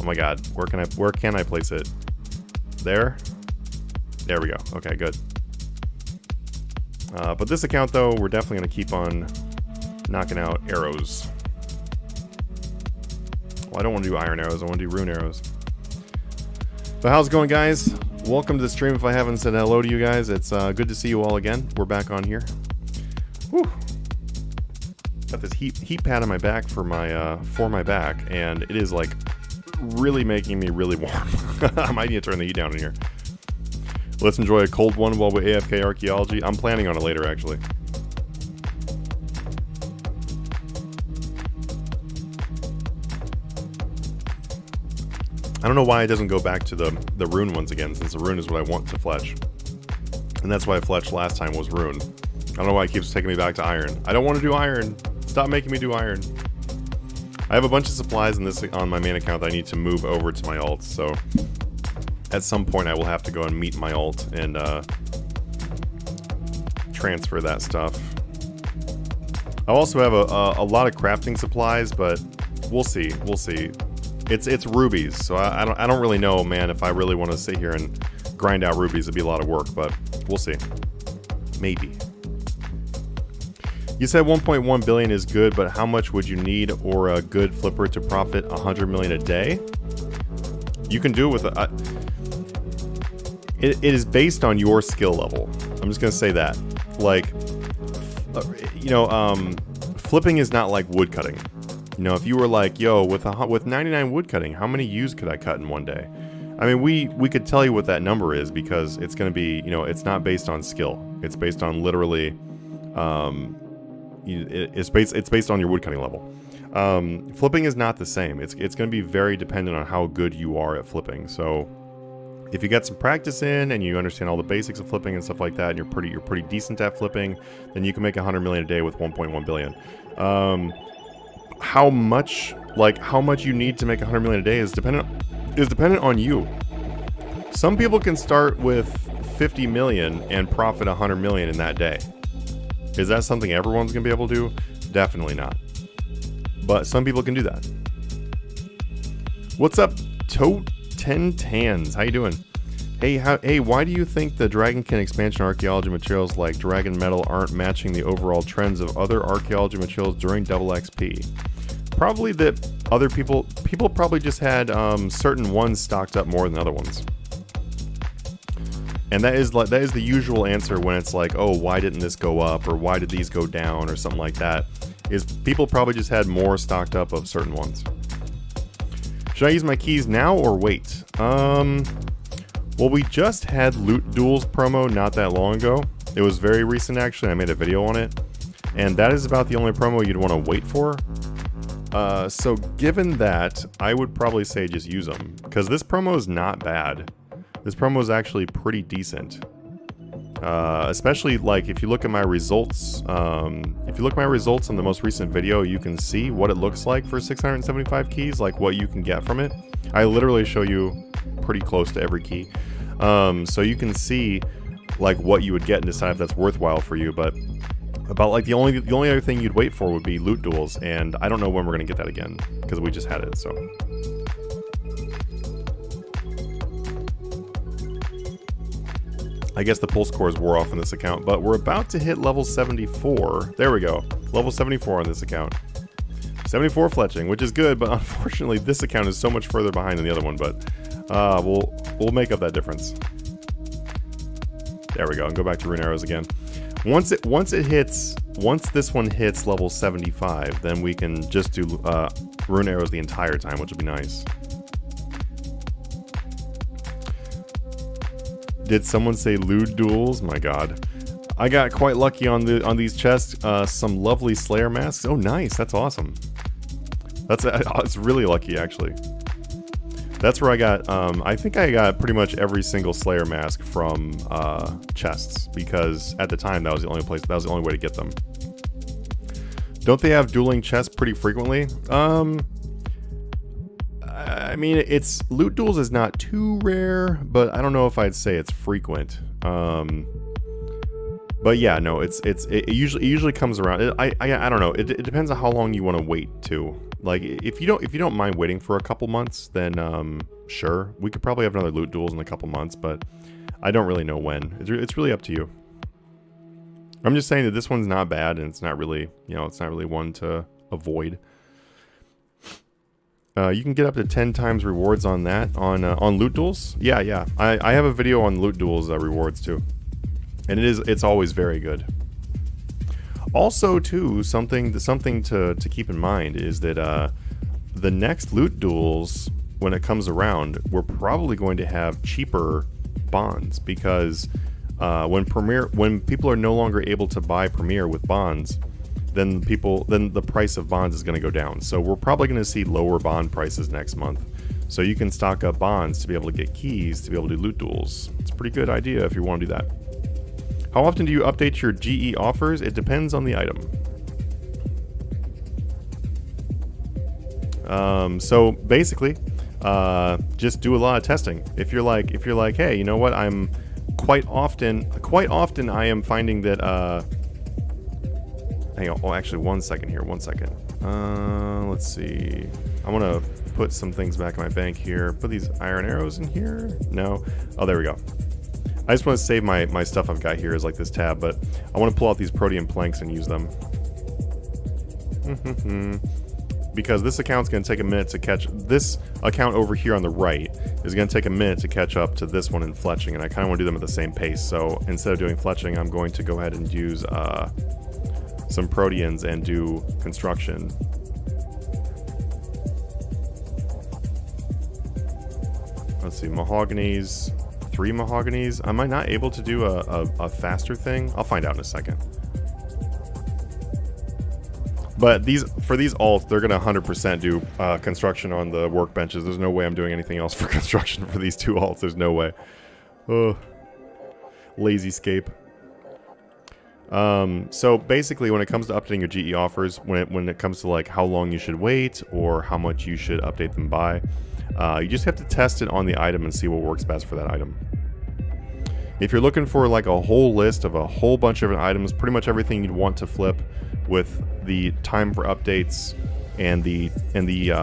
Oh my god, where can I place it? There? There we go. Okay, good. But this account, though, we're definitely going to keep on knocking out arrows. Well, I don't want to do iron arrows. I want to do rune arrows. So how's it going, guys? Welcome to the stream. If I haven't said hello to you guys, it's good to see you all again. We're back on here. Whew. Got this heat pad on my back for my back, and it is like really making me really warm. I might need to turn the heat down in here. Let's enjoy a cold one while we AFK archaeology. I'm planning on it later, actually. I don't know why it doesn't go back to the rune ones again, since the rune is what I want to fletch. And that's why I fletched last time was rune. I don't know why it keeps taking me back to iron. I don't want to do iron. Stop making me do iron. I have a bunch of supplies on my main account that I need to move over to my alt, so at some point I will have to go and meet my alt and transfer that stuff. I also have a lot of crafting supplies, but we'll see. We'll see. It's rubies, so I don't really know, man, if I really want to sit here and grind out rubies. It'd be a lot of work, but we'll see. Maybe. You said 1.1 billion is good, but how much would you need or a good flipper to profit 100 million a day? You can do it with it is based on your skill level. I'm just gonna say that. Like, you know, flipping is not like woodcutting. You know, if you were like, yo, with 99 woodcutting, how many U's could I cut in one day? I mean, we could tell you what that number is because it's gonna be, you know, it's not based on skill. It's based on literally, it's based on your woodcutting level. Flipping is not the same. It's going to be very dependent on how good you are at flipping. So if you get some practice in and you understand all the basics of flipping and stuff like that, and you're pretty decent at flipping, then you can make 100 million a day with 1.1 billion. How much you need to make 100 million a day is dependent on you. Some people can start with 50 million and profit 100 million in that day. Is that something everyone's gonna be able to do? Definitely not. But some people can do that. What's up, Tote 10 Tans? How you doing? Hey, why do you think the Dragonkin expansion archaeology materials like Dragon Metal aren't matching the overall trends of other archaeology materials during double XP? Probably that other people probably just had certain ones stocked up more than other ones. And that is the usual answer when it's like, oh, why didn't this go up, or why did these go down, or something like that, is people probably just had more stocked up of certain ones. Should I use my keys now or wait? Well, we just had Loot Duels promo not that long ago. It was very recent, actually. I made a video on it. And that is about the only promo you'd want to wait for. So given that, I would probably say just use them. Because this promo is not bad. This promo is actually pretty decent. Especially, like, if you look at my results. If you look at my results in the most recent video, you can see what it looks like for 675 keys. Like, what you can get from it. I literally show you pretty close to every key. So you can see, like, what you would get and decide if that's worthwhile for you. But about, like, the only other thing you'd wait for would be Loot Duels, and I don't know when we're gonna get that again because we just had it. So I guess the pulse cores wore off on this account, but we're about to hit level 74. There we go, level 74 on this account. 74 Fletching, which is good, but unfortunately this account is so much further behind than the other one. But we'll make up that difference. There we go, and go back to Rune Arrows again. Once this one hits level 75, then we can just do Rune Arrows the entire time, which would be nice. Did someone say Loot Duels? My god. I got quite lucky on these chests. Some lovely Slayer masks. Oh nice, that's awesome. It's really lucky actually. That's where I got, I think I got pretty much every single Slayer mask from chests, because at the time that was the only place, that was the only way to get them. Don't they have dueling chests pretty frequently? I mean, Loot Duels is not too rare, but I don't know if I'd say it's frequent. But yeah, no, it usually comes around. I don't know. It depends on how long you want to wait too. Like if you don't mind waiting for a couple months, then sure, we could probably have another Loot Duels in a couple months, but I don't really know when. It's really up to you. I'm just saying that this one's not bad, and it's not really, it's not really one to avoid. You can get up to 10 times rewards on that on Loot Duels. Yeah. I have a video on Loot Duels rewards too, and it's always very good. Also, too, something to keep in mind is that the next Loot Duels, when it comes around, we're probably going to have cheaper bonds, because when people are no longer able to buy Premier with bonds, then the price of bonds is going to go down. So we're probably going to see lower bond prices next month. So you can stock up bonds to be able to get keys to be able to do Loot Duels. It's a pretty good idea if you want to do that. How often do you update your GE offers? It depends on the item. So basically, just do a lot of testing. If you're like, hey, you know what? I'm quite often I am finding that. Hang on. Oh, actually, 1 second here. 1 second. Let's see. I want to put some things back in my bank here. Put these iron arrows in here. No. Oh, there we go. I just want to save my stuff I've got here as like this tab, but I want to pull out these protean planks and use them. Because this account's going to take a minute to catch... This account over here on the right is going to take a minute to catch up to this one in Fletching, and I kind of want to do them at the same pace. So instead of doing Fletching, I'm going to go ahead and use some proteans and do construction. Let's see, mahoganies... 3 mahoganies. Am I not able to do a faster thing? I'll find out in a second. But for these alts, they're gonna 100% do construction on the workbenches. There's no way I'm doing anything else for construction for these 2 alts. There's no way. Oh, lazy-scape. So basically, when it comes to updating your GE offers, when it comes to like how long you should wait or how much you should update them by, you just have to test it on the item and see what works best for that item. If you're looking for like a whole list of a whole bunch of different items, pretty much everything you'd want to flip with the time for updates and the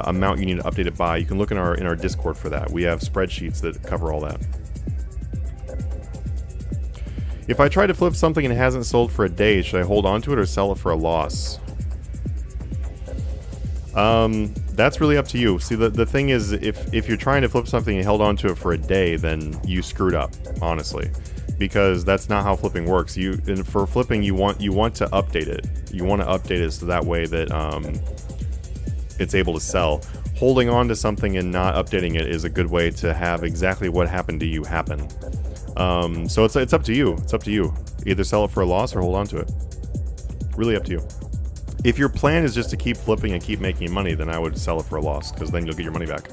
amount you need to update it by, you can look in our Discord for that. We have spreadsheets that cover all that. If I try to flip something and it hasn't sold for a day, should I hold on to it or sell it for a loss? That's really up to you. See, the thing is, if you're trying to flip something and held on to it for a day, then you screwed up, honestly, because that's not how flipping works. And for flipping, you want to update it. You want to update it so that way that it's able to sell. holding on to something and not updating it is a good way to have exactly what happened to you happen. So it's up to you. It's up to you. Either sell it for a loss or hold on to it. Really up to you. If your plan is just to keep flipping and keep making money, then I would sell it for a loss, because then you'll get your money back.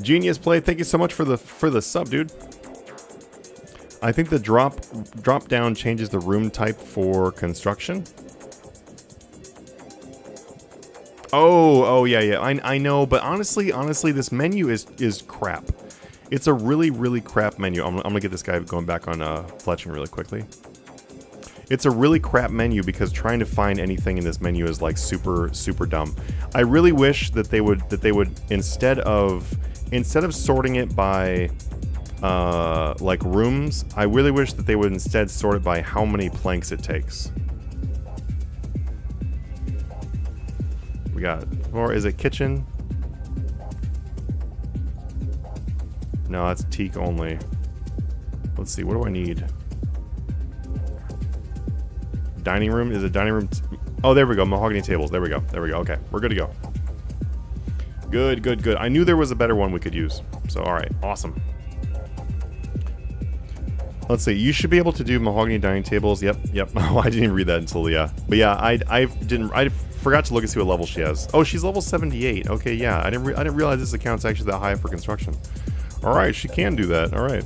Genius Play, thank you so much for the sub, dude. I think the drop down changes the room type for construction. Oh yeah. I know, but honestly, this menu is crap. It's a really crap menu. I'm gonna get this guy going back on Fletching really quickly. It's a really crap menu because trying to find anything in this menu is like super dumb. I really wish that they would instead of sorting it by like rooms, I really wish that they would instead sort it by how many planks it takes. We got, or is it kitchen? No, that's teak only. Let's see, what do I need? Dining room? Is it dining room? Oh, there we go. Mahogany tables. There we go. Okay, we're good to go. Good. I knew there was a better one we could use. So, alright. Awesome. Let's see. You should be able to do mahogany dining tables. Yep. Oh, I didn't even read that until, yeah. But yeah, I forgot to look and see what level she has. Oh, she's level 78. Okay, yeah. I didn't realize this account's actually that high for construction. Alright, she can do that. Alright.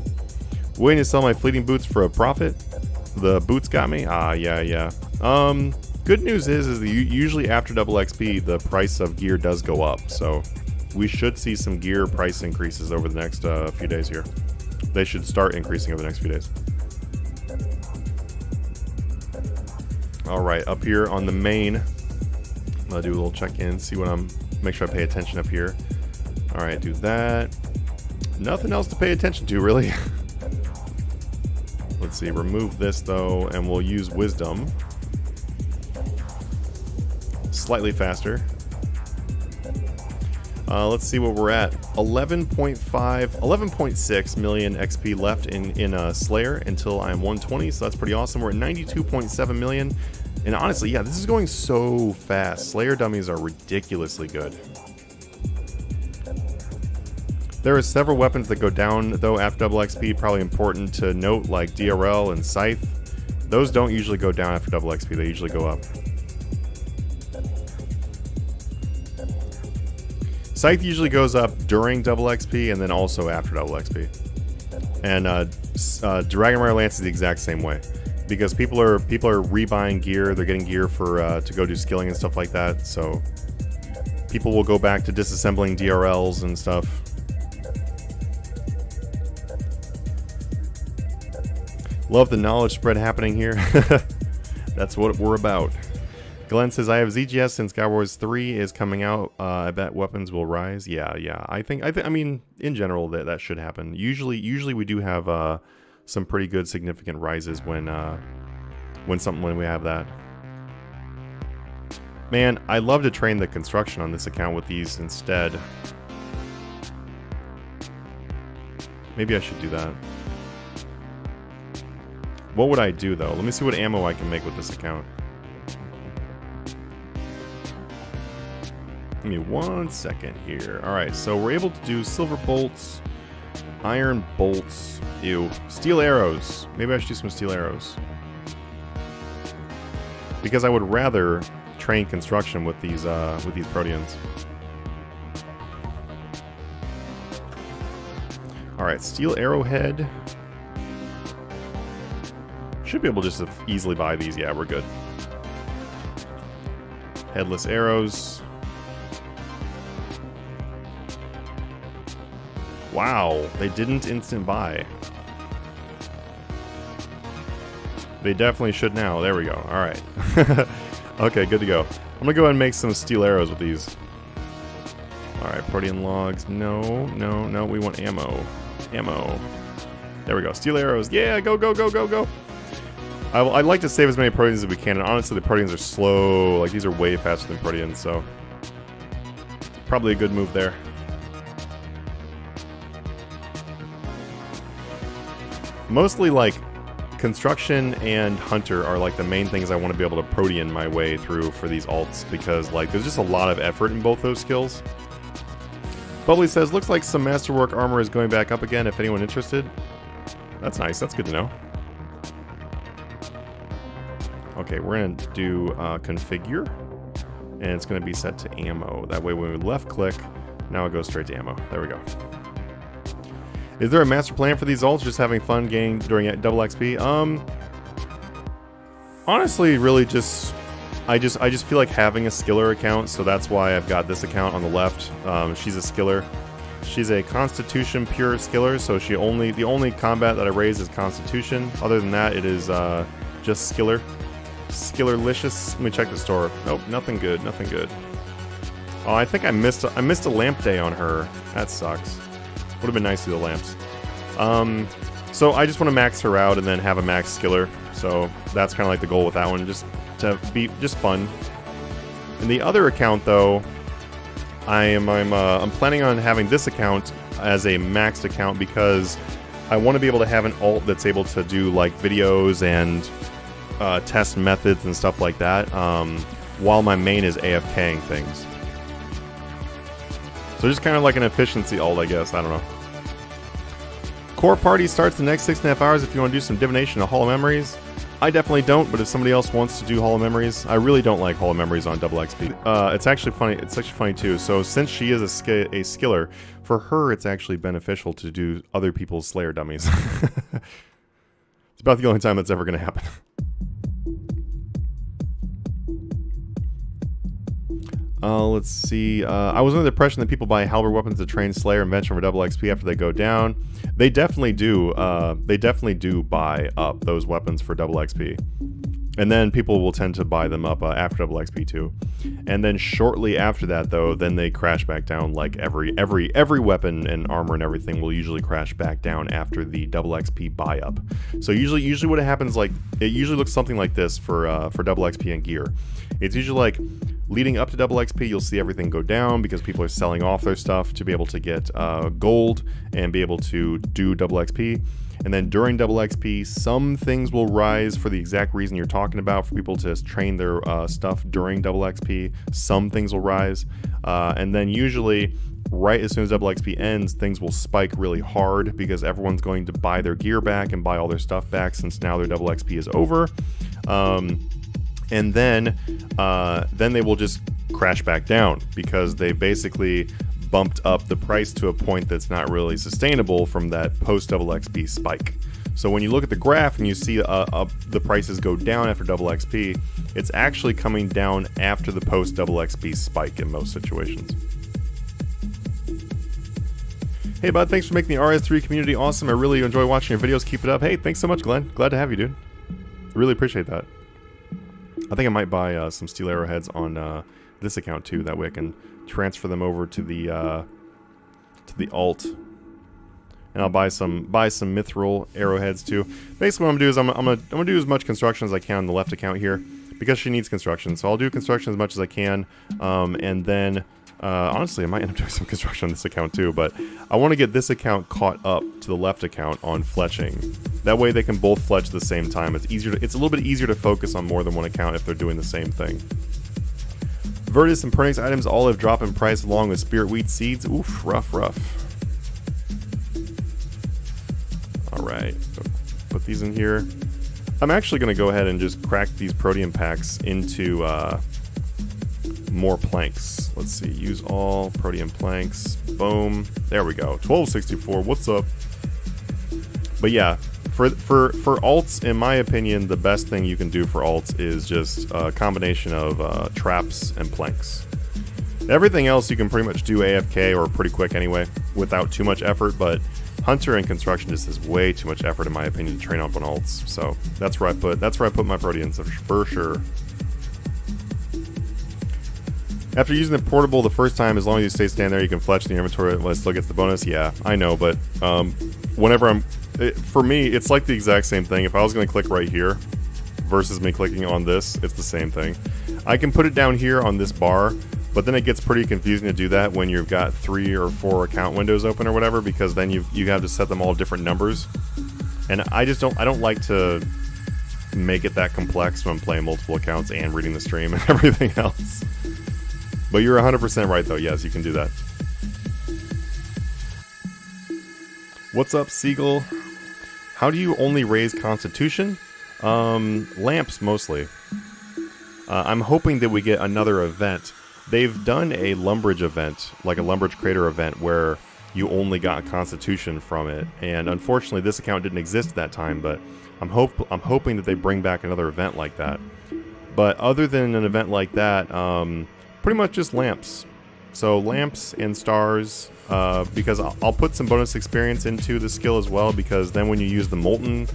Waiting to sell my fleeting boots for a profit. The boots got me? Ah, yeah. Good news is that usually after double XP, the price of gear does go up. So we should see some gear price increases over the next few days here. They should start increasing over the next few days. Alright, up here on the main, I'm gonna do a little check-in, see what make sure I pay attention up here. Alright, do that. Nothing else to pay attention to, really. Let's see, remove this though, and we'll use wisdom. Slightly faster. Let's see what we're at. 11.6 million XP left in Slayer until I'm 120, so that's pretty awesome. We're at 92.7 million. And honestly, yeah, this is going so fast. Slayer dummies are ridiculously good. There are several weapons that go down, though, after double XP. Probably important to note, like DRL and Scythe. Those don't usually go down after double XP. They usually go up. Scythe usually goes up during double XP and then also after double XP. And Dragonmire Lance is the exact same way. Because people are rebuying gear. They're getting gear for to go do skilling and stuff like that. So people will go back to disassembling DRLs and stuff. Love the knowledge spread happening here. That's what we're about. Glenn says, I have ZGS since God Wars 3 is coming out. I bet weapons will rise. Yeah. I mean, in general, that should happen. Usually we do have some pretty good significant rises when we have that. Man, I love to train the construction on this account with these instead. Maybe I should do that. What would I do, though? Let me see what ammo I can make with this account. Give me 1 second here. Alright, so we're able to do silver bolts, iron bolts, steel arrows. Maybe I should do some steel arrows. Because I would rather train construction with these proteans. Alright, steel arrowhead. Should be able just to easily buy these. Yeah, we're good. Headless arrows. Wow, they didn't instant buy. They definitely should now. There we go. Alright. Okay, good to go. I'm gonna go ahead and make some steel arrows with these. Alright, protean logs. No. We want ammo. Ammo. There we go. Steel arrows. Yeah, go. I'd like to save as many proteans as we can, and honestly, the proteans are slow. Like, these are way faster than proteans, so probably a good move there. Mostly, like, construction and hunter are, like, the main things I want to be able to protean my way through for these alts, because, like, there's just a lot of effort in both those skills. Bubbly says, looks like some Masterwork armor is going back up again if anyone interested. That's nice. That's good to know. Okay, we're going to do configure. And it's going to be set to ammo. That way when we left click, now it goes straight to ammo. There we go. Is there a master plan for these ults? Just having fun gaining during double XP? Honestly, really just... I just feel like having a skiller account, so that's why I've got this account on the left. She's a skiller. She's a Constitution pure skiller, so the only combat that I raise is Constitution. Other than that, it is just skiller. Skillerlicious. Let me check the store. Nope, nothing good. Nothing good. Oh, I think I missed a lamp day on her. That sucks. Would have been nice to do the lamps. So I just want to max her out and then have a max skiller. So that's kind of like the goal with that one. Just to be just fun. In the other account though, I'm planning on having this account as a maxed account because I want to be able to have an alt that's able to do like videos and test methods and stuff like that while my main is AFKing things. So just kind of like an efficiency alt, I guess. I don't know. Core party starts the next 6.5 hours if you want to do some divination of Hall of Memories. I definitely don't, but if somebody else wants to do Hall of Memories, I really don't like Hall of Memories on double XP. It's actually funny. It's actually funny too. So since she is a skiller, for her it's actually beneficial to do other people's Slayer dummies. It's about the only time that's ever going to happen. Let's see. I was under the impression that people buy halberd weapons to train Slayer and Venture for double XP after they go down. They definitely do. They definitely do buy up those weapons for double XP, and then people will tend to buy them up after double XP too. And then shortly after that, though, then they crash back down. Like every weapon and armor and everything will usually crash back down after the double XP buy up. So usually what happens, like it usually looks something like this for double XP and gear. It's usually like leading up to double XP, you'll see everything go down because people are selling off their stuff to be able to get gold and be able to do double XP. And then during double XP, some things will rise for the exact reason you're talking about, for people to train their stuff during double XP. Some things will rise. And then usually, right as soon as double XP ends, things will spike really hard because everyone's going to buy their gear back and buy all their stuff back since now their double XP is over. And then they will just crash back down because they basically bumped up the price to a point that's not really sustainable from that post double XP spike. So when you look at the graph and you see the prices go down after double XP, it's actually coming down after the post double XP spike in most situations. Hey bud, thanks for making the RS3 community awesome. I really enjoy watching your videos. Keep it up. Hey, thanks so much, Glenn. Glad to have you, dude. Really appreciate that. I think I might buy some steel arrowheads on this account too. That way I can transfer them over to the alt, and I'll buy some mithril arrowheads too. Basically, what I'm gonna do is I'm gonna do as much construction as I can on the left account here because she needs construction. So I'll do construction as much as I can, and then honestly, I might end up doing some construction on this account too. But I want to get this account caught up to the left account on fletching. That way they can both fletch at the same time. It's a little bit easier to focus on more than one account if they're doing the same thing. Vertus and Pernix items all have dropped in price along with spirit wheat seeds. Oof, rough. Alright, so put these in here. I'm actually going to go ahead and just crack these protean packs into more planks. Let's see, use all protean planks. Boom. There we go. 1264. What's up? But yeah, for alts, in my opinion, the best thing you can do for alts is just a combination of traps and planks. Everything else you can pretty much do AFK or pretty quick anyway, without too much effort, but Hunter and Construction just is way too much effort in my opinion to train up on alts. So that's where I put my proteans for sure. After using the portable the first time, as long as you stay stand there, you can fletch the inventory and it still gets the bonus. Yeah, I know, but whenever for me, it's like the exact same thing. If I was going to click right here versus me clicking on this, it's the same thing. I can put it down here on this bar, but then it gets pretty confusing to do that when you've got 3 or 4 account windows open or whatever, because then you have to set them all different numbers. And I don't like to make it that complex when I'm playing multiple accounts and reading the stream and everything else. But you're 100% right though. Yes, you can do that. What's up, Seagull? How do you only raise Constitution? Lamps, mostly. I'm hoping that we get another event. They've done a Lumbridge event, like a Lumbridge Crater event, where you only got Constitution from it. And unfortunately, this account didn't exist at that time, but I'm hoping that they bring back another event like that. But other than an event like that, pretty much just lamps. So lamps and stars, because I'll put some bonus experience into the skill as well, because then when you use the molten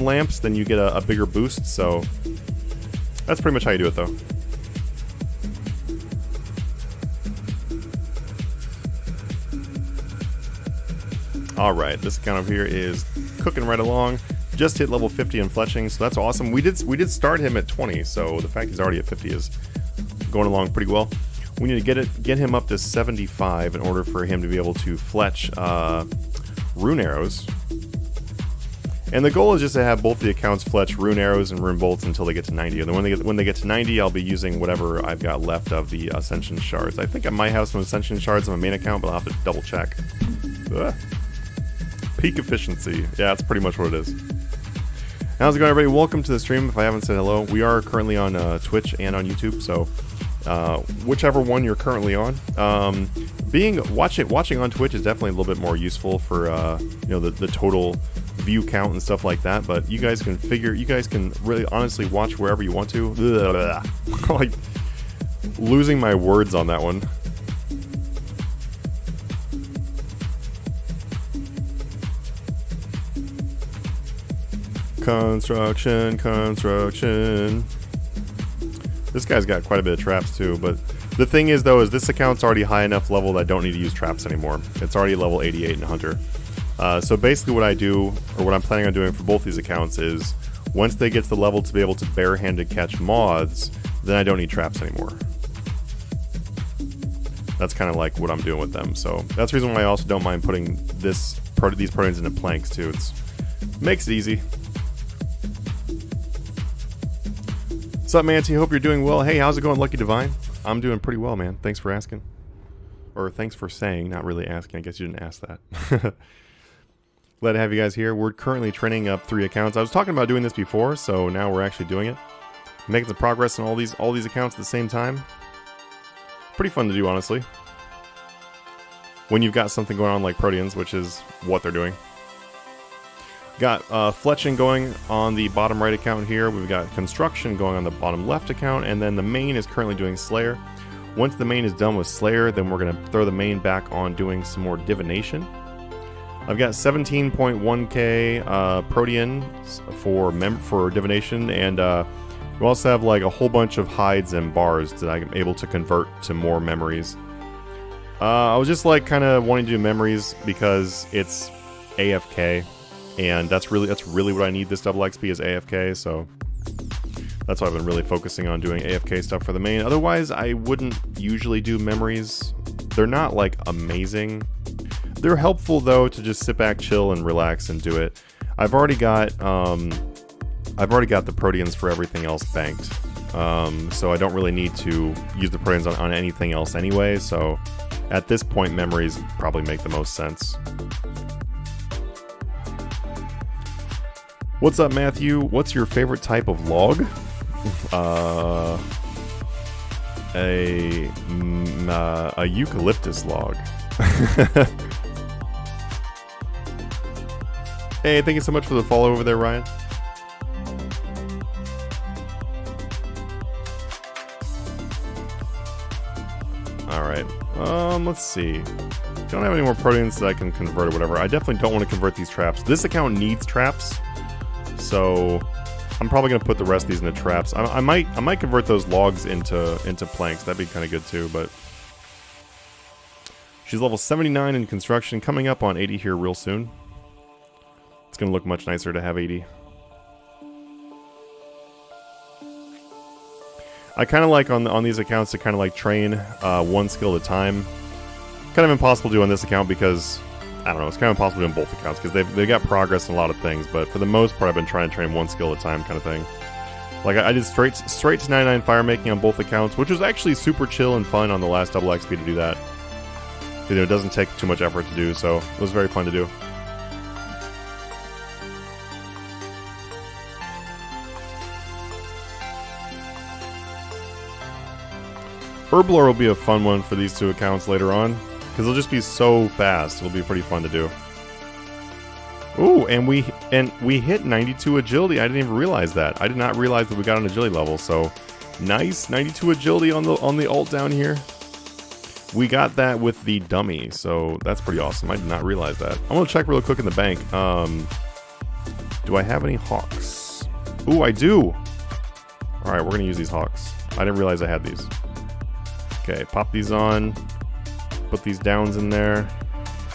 lamps, then you get a bigger boost. So that's pretty much how you do it, though. All right, this account over here is cooking right along. Just hit level 50 in Fletching, so that's awesome. We did start him at 20, so the fact he's already at 50 is going along pretty well. We need to get him up to 75 in order for him to be able to fletch rune arrows. And the goal is just to have both the accounts fletch rune arrows and rune bolts until they get to 90. And then when they get to 90, I'll be using whatever I've got left of the Ascension Shards. I think I might have some Ascension Shards on my main account, but I'll have to double check. Ugh. Peak efficiency. Yeah, that's pretty much what it is. How's it going, everybody? Welcome to the stream. If I haven't said hello, we are currently on Twitch and on YouTube, so whichever one you're currently on. Watching on Twitch is definitely a little bit more useful for the total view count and stuff like that. But you guys can really honestly watch wherever you want to. Like losing my words on that one. Construction. This guy's got quite a bit of traps too, but the thing is though, is this account's already high enough level that I don't need to use traps anymore. It's already level 88 in Hunter. So basically what I do, or what I'm planning on doing for both these accounts is, once they get to the level to be able to barehanded catch moths, then I don't need traps anymore. That's kind of like what I'm doing with them. So that's the reason why I also don't mind putting these proteins into planks too. Makes it easy. What's up, Manatee? Hope you're doing well. Hey, how's it going, Lucky Divine? I'm doing pretty well, man. Thanks for asking. Or thanks for saying, not really asking. I guess you didn't ask that. Glad to have you guys here. We're currently training up 3 accounts. I was talking about doing this before, so now we're actually doing it. Making some progress on all these accounts at the same time. Pretty fun to do, honestly. When you've got something going on like Proteans, which is what they're doing. Got Fletching going on the bottom right account here. We've got Construction going on the bottom left account, and then the main is currently doing Slayer. Once the main is done with Slayer, then we're going to throw the main back on doing some more Divination. I've got 17.1k Protean for Divination, and we also have like a whole bunch of hides and bars that I'm able to convert to more memories. I was just like kind of wanting to do memories because it's AFK. And that's really what I need this double XP is AFK, so that's why I've been really focusing on doing AFK stuff for the main. Otherwise, I wouldn't usually do memories. They're not like amazing. They're helpful though to just sit back, chill, and relax and do it. I've already got the Proteans for everything else banked, so I don't really need to use the Proteans on anything else anyway. So at this point, memories probably make the most sense. What's up, Matthew? What's your favorite type of log? A eucalyptus log. Hey, thank you so much for the follow over there, Ryan. Alright, let's see. Don't have any more proteins that I can convert or whatever. I definitely don't want to convert these traps. This account needs traps. So I'm probably gonna put the rest of these into traps. I might convert those logs into planks. That'd be kind of good too. But she's level 79 in construction, coming up on 80 here real soon. It's gonna look much nicer to have 80. I kind of like on these accounts to kind of like train one skill at a time. Kind of impossible to do on this account because I don't know, it's kind of impossible to do on both accounts because they've got progress in a lot of things, but for the most part I've been trying to train one skill at a time kind of thing. Like I did straight to 99 fire making on both accounts, which was actually super chill and fun on the last double XP to do that. You know, it doesn't take too much effort to do, so it was very fun to do. Herblore will be a fun one for these two accounts later on, because it'll just be so fast. It'll be pretty fun to do. Ooh, and we hit 92 agility. I didn't even realize that. I did not realize that we got an agility level. So nice, 92 agility on the alt down here. We got that with the dummy, so that's pretty awesome. I did not realize that. I'm gonna check real quick in the bank. Do I have any hawks? Ooh, I do. All right, we're gonna use these hawks. I didn't realize I had these. Okay, pop these on. Put these downs in there.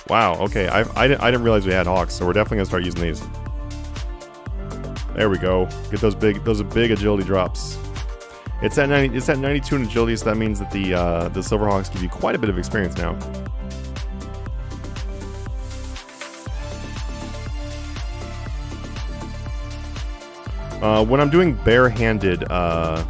Wow, okay, I didn't realize we had hawks, so we're definitely gonna start using these. There we go. Get those big agility drops. It's at 92 in agility, so that means that the Silverhawks give you quite a bit of experience now. When I'm doing barehanded, I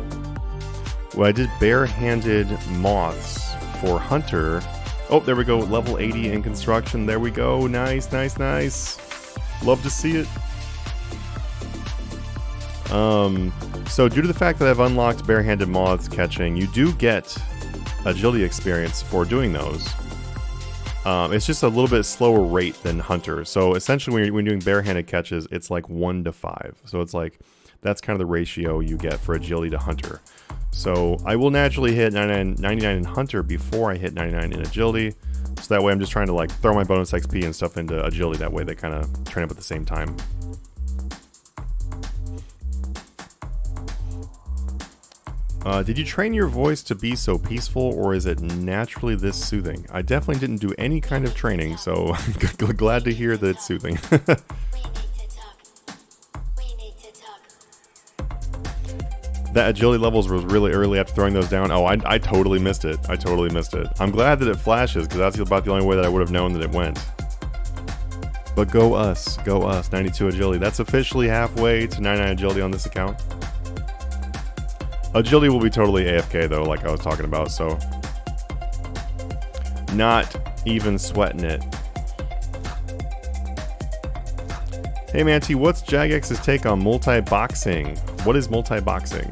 did barehanded moths for Hunter. Oh, there we go. Level 80 in construction. There we go. Nice, nice, nice. Love to see it. So due to the fact that I've unlocked barehanded moths catching, you do get agility experience for doing those. It's just a little bit slower rate than Hunter. So essentially when you're doing barehanded catches, it's like 1 to 5. So it's like, that's kind of the ratio you get for agility to Hunter. So I will naturally hit 99 in Hunter before I hit 99 in agility. So that way I'm just trying to like throw my bonus XP and stuff into agility. That way they kind of train up at the same time. Did you train your voice to be so peaceful, or is it naturally this soothing? I definitely didn't do any kind of training, so glad to hear that it's soothing. That agility levels was really early after throwing those down. Oh, I totally missed it. I totally missed it. I'm glad that it flashes, because that's about the only way that I would have known that it went. But go us, 92 agility. That's officially halfway to 99 agility on this account. Agility will be totally AFK though, like I was talking about, so not even sweating it. Hey Manatee, what's Jagex's take on multi-boxing? What is multi-boxing?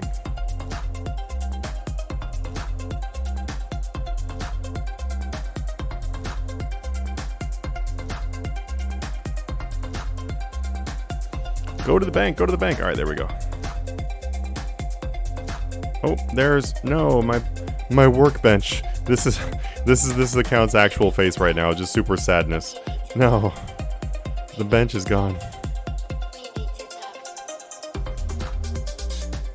Go to the bank, go to the bank. All right, there we go. Oh, there's no my workbench. This is the account's actual face right now. Just super sadness. No, the bench is gone.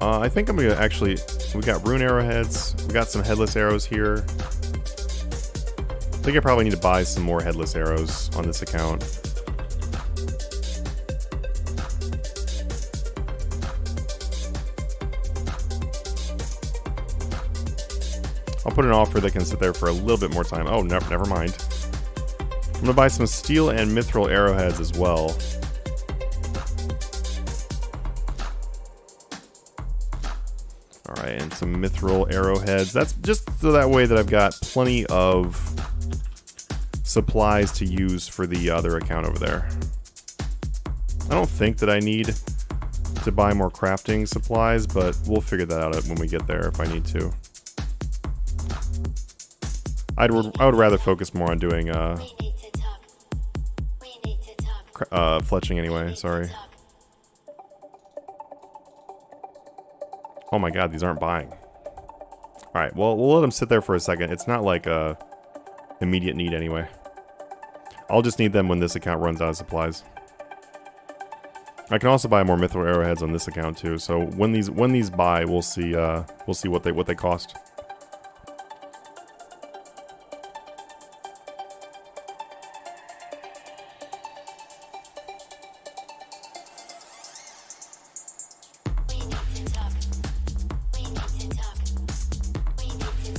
I think I'm gonna actually. We got rune arrowheads. We got some headless arrows here. I think I probably need to buy some more headless arrows on this account. I'll put an offer that can sit there for a little bit more time. Oh, no, never mind. I'm gonna buy some steel and mithril arrowheads as well. Alright, and some mithril arrowheads. That's just so that way that I've got plenty of supplies to use for the other account over there. I don't think that I need to buy more crafting supplies, but we'll figure that out when we get there if I need to. I would rather focus more on doing fletching anyway, sorry. Oh my god, these aren't buying. Alright, well, we'll let them sit there for a second. It's not like a immediate need anyway. I'll just need them when this account runs out of supplies. I can also buy more mithril arrowheads on this account too, so when these buy, we'll see what they cost.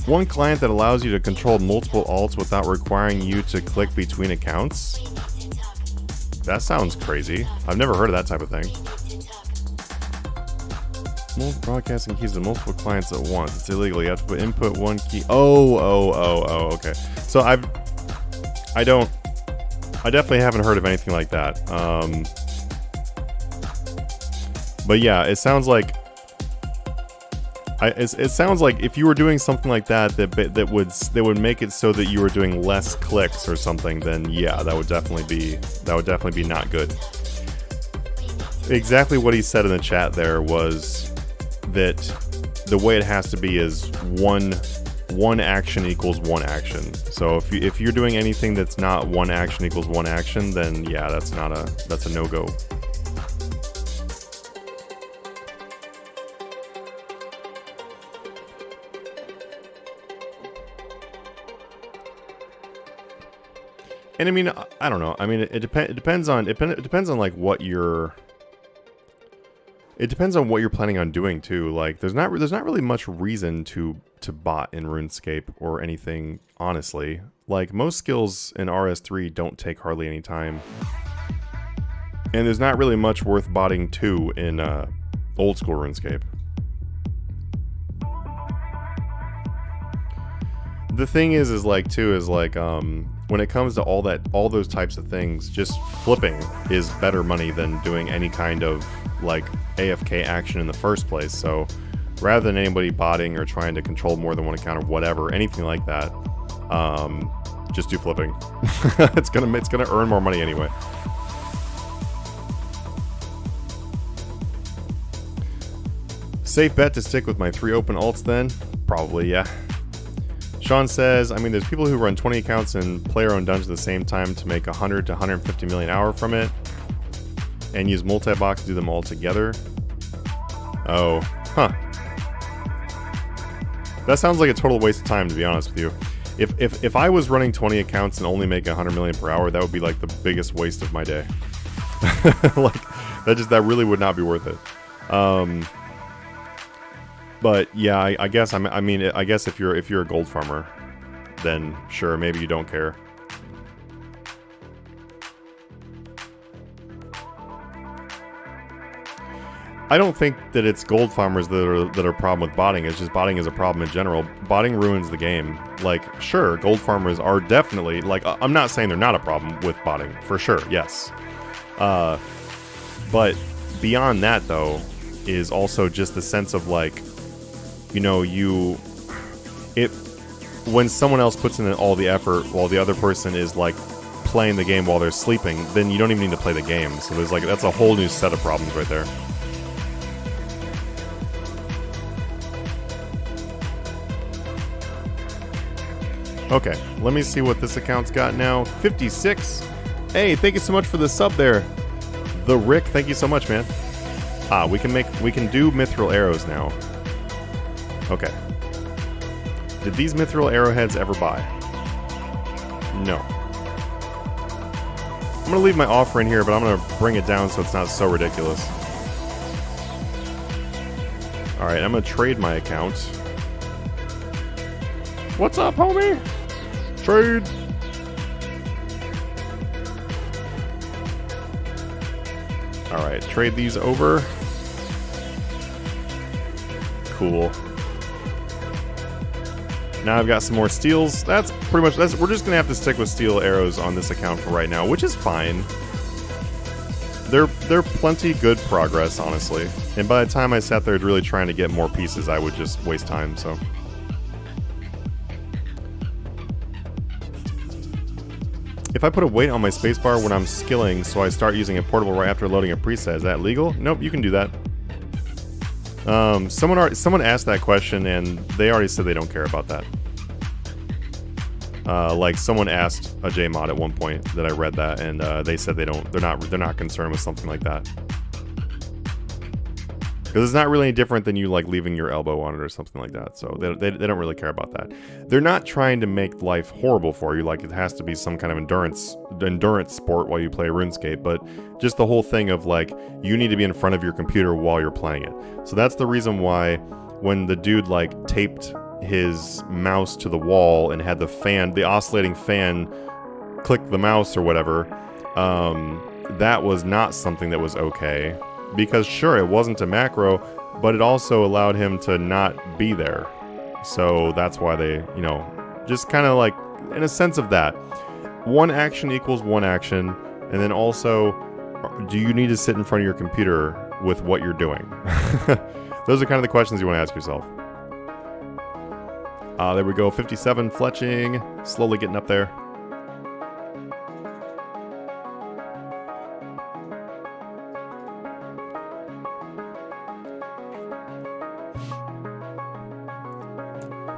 One client that allows you to control multiple alts without requiring you to click between accounts? That sounds crazy. I've never heard of that type of thing. Broadcasting keys to multiple clients at once. It's illegal. You have to put input one key. Oh, okay. So I definitely haven't heard of anything like that. But yeah, it sounds like It sounds like if you were doing something like that would make it so that you were doing less clicks or something, then yeah, that would definitely be not good. Exactly what he said in the chat there was that the way it has to be is one action equals one action. So if you're doing anything that's not one action equals one action, then yeah, that's a no-go. And I mean, I don't know. I mean, it depends on like what you're. It depends on what you're planning on doing too. Like, there's not really much reason to bot in RuneScape or anything. Honestly, like most skills in RS3 don't take hardly any time, and there's not really much worth botting to in old school RuneScape. The thing is like when it comes to all those types of things, just flipping is better money than doing any kind of like AFK action in the first place. So rather than anybody botting or trying to control more than one account or whatever, anything like that, just do flipping. it's gonna earn more money anyway. Safe bet to stick with my 3 open alts then? Probably, yeah. Sean says, I mean, there's people who run 20 accounts and play our own dungeon at the same time to make 100 to 150 million an hour from it, and use multi-box to do them all together. Oh, huh. That sounds like a total waste of time, to be honest with you. If I was running 20 accounts and only making 100 million per hour, that would be like the biggest waste of my day. Like that really would not be worth it. But yeah, I guess I guess if you're a gold farmer, then sure, maybe you don't care. I don't think that it's gold farmers that are a problem with botting. It's just botting is a problem in general. Botting ruins the game. Like, sure, gold farmers are definitely, like, I'm not saying they're not a problem with botting, for sure, yes. But beyond that, though, is also just the sense of, like, you know, when someone else puts in all the effort while the other person is, like, playing the game while they're sleeping, then you don't even need to play the game. So there's, like, that's a whole new set of problems right there. Okay, let me see what this account's got now. 56. Hey, thank you so much for the sub there. The Rick, thank you so much, man. We can do mithril arrows now. Okay. Did these mithril arrowheads ever buy? No. I'm gonna leave my offer in here, but I'm gonna bring it down so it's not so ridiculous. Alright, I'm gonna trade my account. What's up, homie? Trade. Alright, trade these over. Cool. Now I've got some more steels. That's pretty much, we're just gonna have to stick with steel arrows on this account for right now, which is fine. They're plenty good progress, honestly. And by the time I sat there really trying to get more pieces, I would just waste time, so. If I put a weight on my spacebar when I'm skilling, so I start using a portable right after loading a preset, is that legal? Nope, you can do that. Someone asked that question, and they already said they don't care about that. Like someone asked a JMod at one point that I read that, and they said they're not concerned with something like that. Because it's not really any different than you like leaving your elbow on it or something like that. So they don't really care about that. They're not trying to make life horrible for you, like it has to be some kind of endurance sport while you play RuneScape, but just the whole thing of like you need to be in front of your computer while you're playing it. So that's the reason why when the dude like taped his mouse to the wall and had the oscillating fan click the mouse or whatever, that was not something that was okay. Because sure, it wasn't a macro, but it also allowed him to not be there. So that's why they, you know, just kind of like, in a sense of that. One action equals one action, and then also, do you need to sit in front of your computer with what you're doing? Those are kind of the questions you want to ask yourself. There we go, 57 Fletching. Slowly getting up there.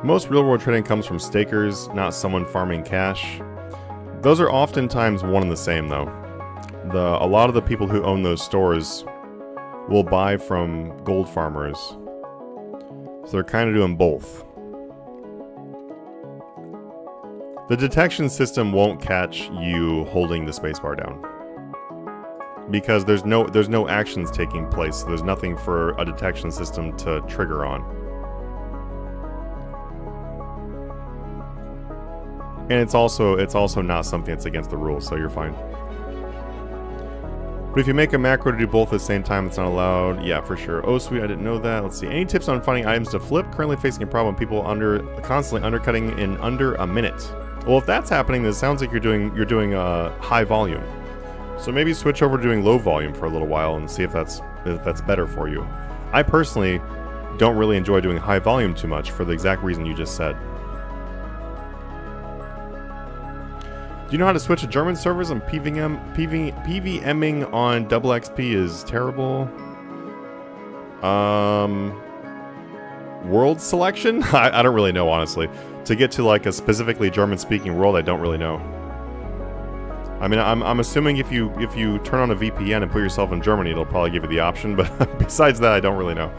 Most real-world trading comes from stakers, not someone farming cash. Those are oftentimes one and the same, though. A lot of the people who own those stores will buy from gold farmers. So they're kind of doing both. The detection system won't catch you holding the spacebar down. Because there's no actions taking place, so there's nothing for a detection system to trigger on. And it's also not something that's against the rules, so you're fine. But if you make a macro to do both at the same time, it's not allowed. Yeah, for sure. Oh, sweet, I didn't know that. Let's see. Any tips on finding items to flip? Currently facing a problem. People constantly undercutting in under a minute. Well, if that's happening, then it sounds like you're doing high volume. So maybe switch over to doing low volume for a little while and see if that's better for you. I personally don't really enjoy doing high volume too much for the exact reason you just said. Do you know how to switch to German servers and PVMing on double XP is terrible? World selection? I don't really know, honestly. To get to like a specifically German-speaking world, I don't really know. I mean, I'm assuming if you turn on a VPN and put yourself in Germany, it'll probably give you the option, but besides that, I don't really know.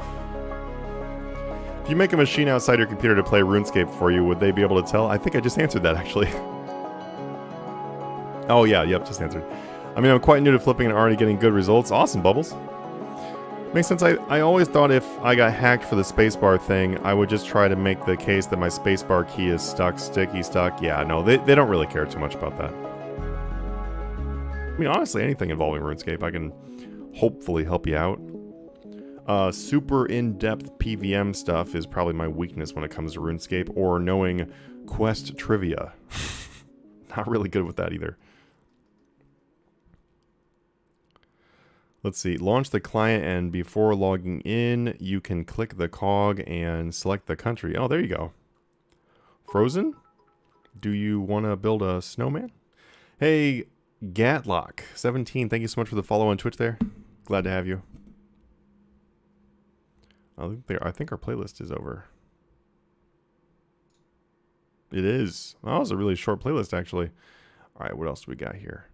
If you make a machine outside your computer to play RuneScape for you, would they be able to tell? I think I just answered that, actually. Oh yeah, yep, just answered. I mean, I'm quite new to flipping and already getting good results. Awesome, Bubbles. Makes sense. I always thought if I got hacked for the spacebar thing, I would just try to make the case that my spacebar key is sticky stuck. Yeah, no, they don't really care too much about that. I mean, honestly, anything involving RuneScape, I can hopefully help you out. Super in-depth PVM stuff is probably my weakness when it comes to RuneScape, or knowing quest trivia. Not really good with that either. Let's see, launch the client, and before logging in, you can click the cog and select the country. Oh, there you go. Frozen? Do you want to build a snowman? Hey, Gatlock17, thank you so much for the follow on Twitch there. Glad to have you. I think our playlist is over. It is. Oh, it was a really short playlist, actually. All right, what else do we got here?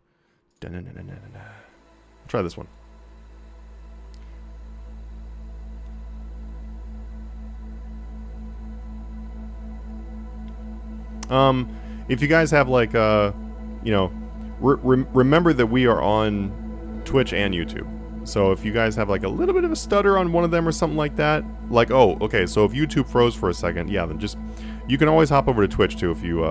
Try this one. If you guys have like, you know, remember that we are on Twitch and YouTube. So if you guys have like a little bit of a stutter on one of them or something like that, like, oh, okay, so if YouTube froze for a second, yeah, then just, you can always hop over to Twitch too if you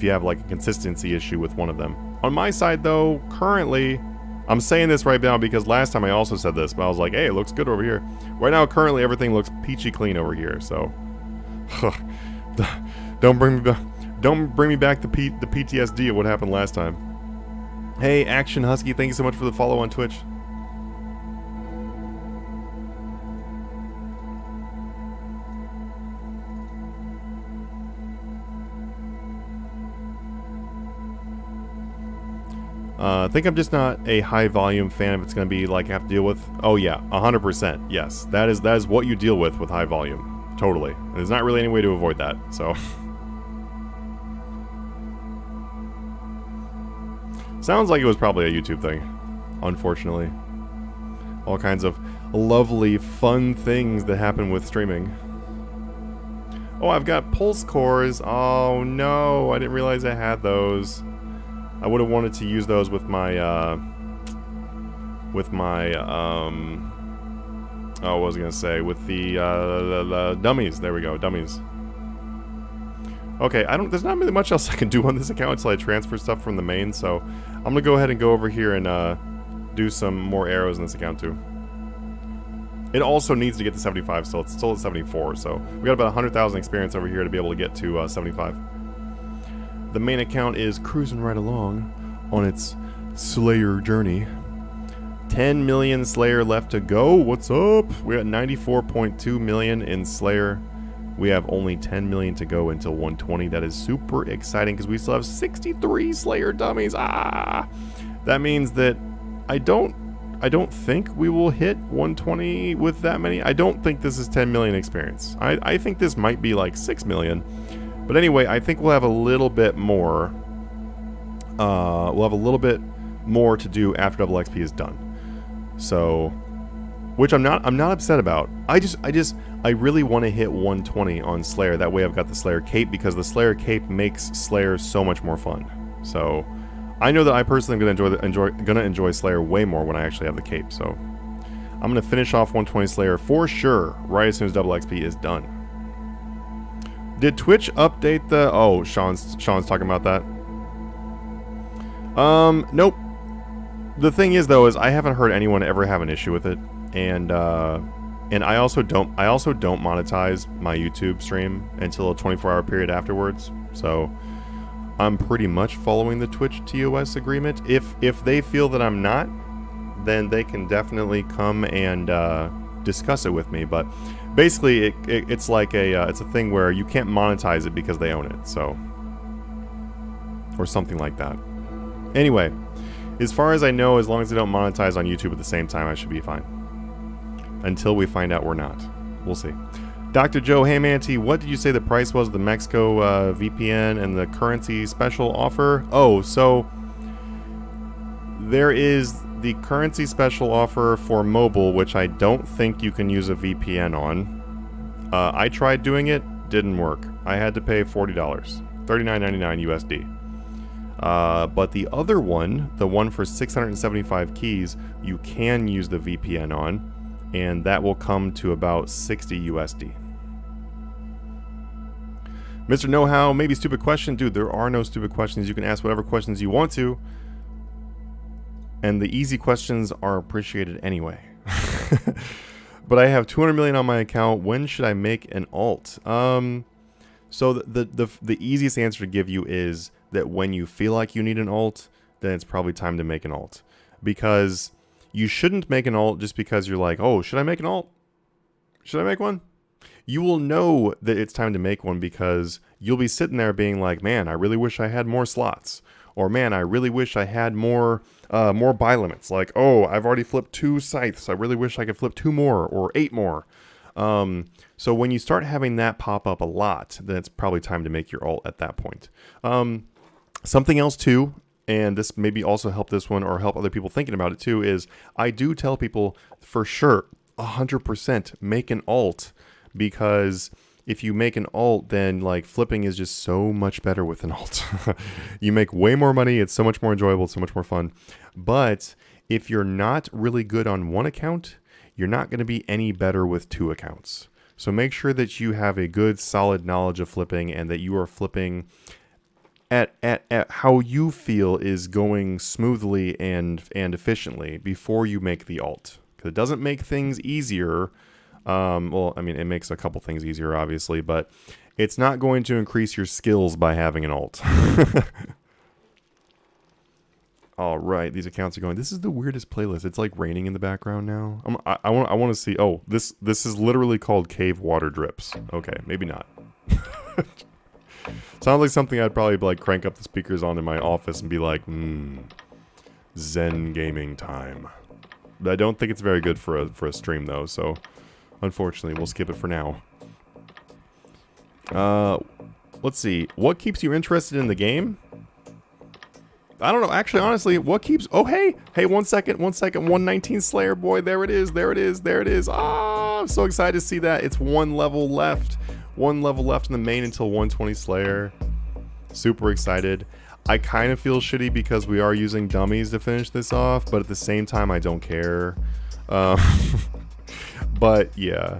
have like a consistency issue with one of them. On my side though, currently, I'm saying this right now because last time I also said this, but I was like, hey, it looks good over here. Right now, currently, everything looks peachy clean over here, so. Don't bring me back the PTSD of what happened last time. Hey, Action Husky, thank you so much for the follow on Twitch. I think I'm just not a high volume fan if it's going to be like I have to deal with. Oh yeah, 100%. Yes, that is what you deal with high volume. Totally. And there's not really any way to avoid that. So. Sounds like it was probably a YouTube thing, unfortunately. All kinds of lovely, fun things that happen with streaming. Oh, I've got pulse cores. Oh no, I didn't realize I had those. I would have wanted to use those with my, oh, what was I gonna say? With the dummies. There we go, dummies. Okay, there's not really much else I can do on this account until I transfer stuff from the main, so I'm gonna go ahead and go over here and do some more arrows in this account too. It also needs to get to 75 still. It's still at 74, so we got about 100,000 experience over here to be able to get to 75. The main account is cruising right along on its Slayer journey. 10 million Slayer left to go. What's up? We're at 94.2 million in Slayer. We have only 10 million to go until 120. That is super exciting because we still have 63 Slayer dummies. That means that I don't think we will hit 120 with that many. I don't think this is 10 million experience. I think this might be like 6 million. But anyway, I think we'll have a little bit more. We'll have a little bit more to do after double XP is done. So, which I'm not upset about. I really want to hit 120 on Slayer. That way I've got the Slayer cape, because the Slayer cape makes Slayer so much more fun. So, I know that I personally am gonna enjoy Slayer way more when I actually have the cape. So, I'm gonna finish off 120 Slayer for sure right as soon as double XP is done. Did Twitch update the? Oh, Sean's talking about that. Nope. The thing is, though, is I haven't heard anyone ever have an issue with it, and I also don't monetize my YouTube stream until a 24-hour period afterwards. So I'm pretty much following the Twitch TOS agreement. If they feel that I'm not, then they can definitely come and discuss it with me. But basically, it's like it's a thing where you can't monetize it because they own it. So, or something like that. Anyway, as far as I know, as long as they don't monetize on YouTube at the same time, I should be fine. Until we find out we're not. We'll see. Dr. Joe, hey Manatee, what did you say the price was of the Mexico VPN and the currency special offer? Oh, so there is the currency special offer for mobile, which I don't think you can use a VPN on. I tried doing it, didn't work. I had to pay $40, $39.99 USD. But the other one, the one for 675 keys, you can use the VPN on, and that will come to about 60 USD. Mr. Know-How, maybe stupid question. Dude, there are no stupid questions. You can ask whatever questions you want to, and the easy questions are appreciated anyway. But I have 200 million on my account. When should I make an alt? So the easiest answer to give you is that when you feel like you need an alt, then it's probably time to make an alt. Because you shouldn't make an alt just because you're like, oh, should I make an alt? Should I make one? You will know that it's time to make one because you'll be sitting there being like, man, I really wish I had more slots. Or man, I really wish I had more bi-limits. Like, oh, I've already flipped 2 scythes. I really wish I could flip 2 more or 8 more. So when you start having that pop up a lot, then it's probably time to make your alt at that point. Something else too, and this maybe also help this one or help other people thinking about it too, is I do tell people for sure, 100% make an alt, because if you make an alt, then like flipping is just so much better with an alt. You make way more money. It's so much more enjoyable. It's so much more fun. But if you're not really good on one account, you're not going to be any better with 2 accounts. So make sure that you have a good, solid knowledge of flipping and that you are flipping at how you feel is going smoothly and efficiently before you make the alt. Because it doesn't make things easier. Well, I mean, it makes a couple things easier, obviously, but it's not going to increase your skills by having an alt. All right, these accounts are going. This is the weirdest playlist. It's like raining in the background now. I want to see. Oh, this is literally called Cave Water Drips. Okay, maybe not. Sounds like something I'd probably like crank up the speakers on in my office and be like, Zen gaming time. But I don't think it's very good for a stream though. So, unfortunately, we'll skip it for now. Let's see. What keeps you interested in the game? I don't know. Actually, honestly, what keeps... Oh, hey, 1 second. 119 Slayer, boy. There it is. Ah, I'm so excited to see that. It's 1 level left. 1 level left in the main until 120 Slayer. Super excited. I kind of feel shitty because we are using dummies to finish this off, but at the same time, I don't care. But, yeah.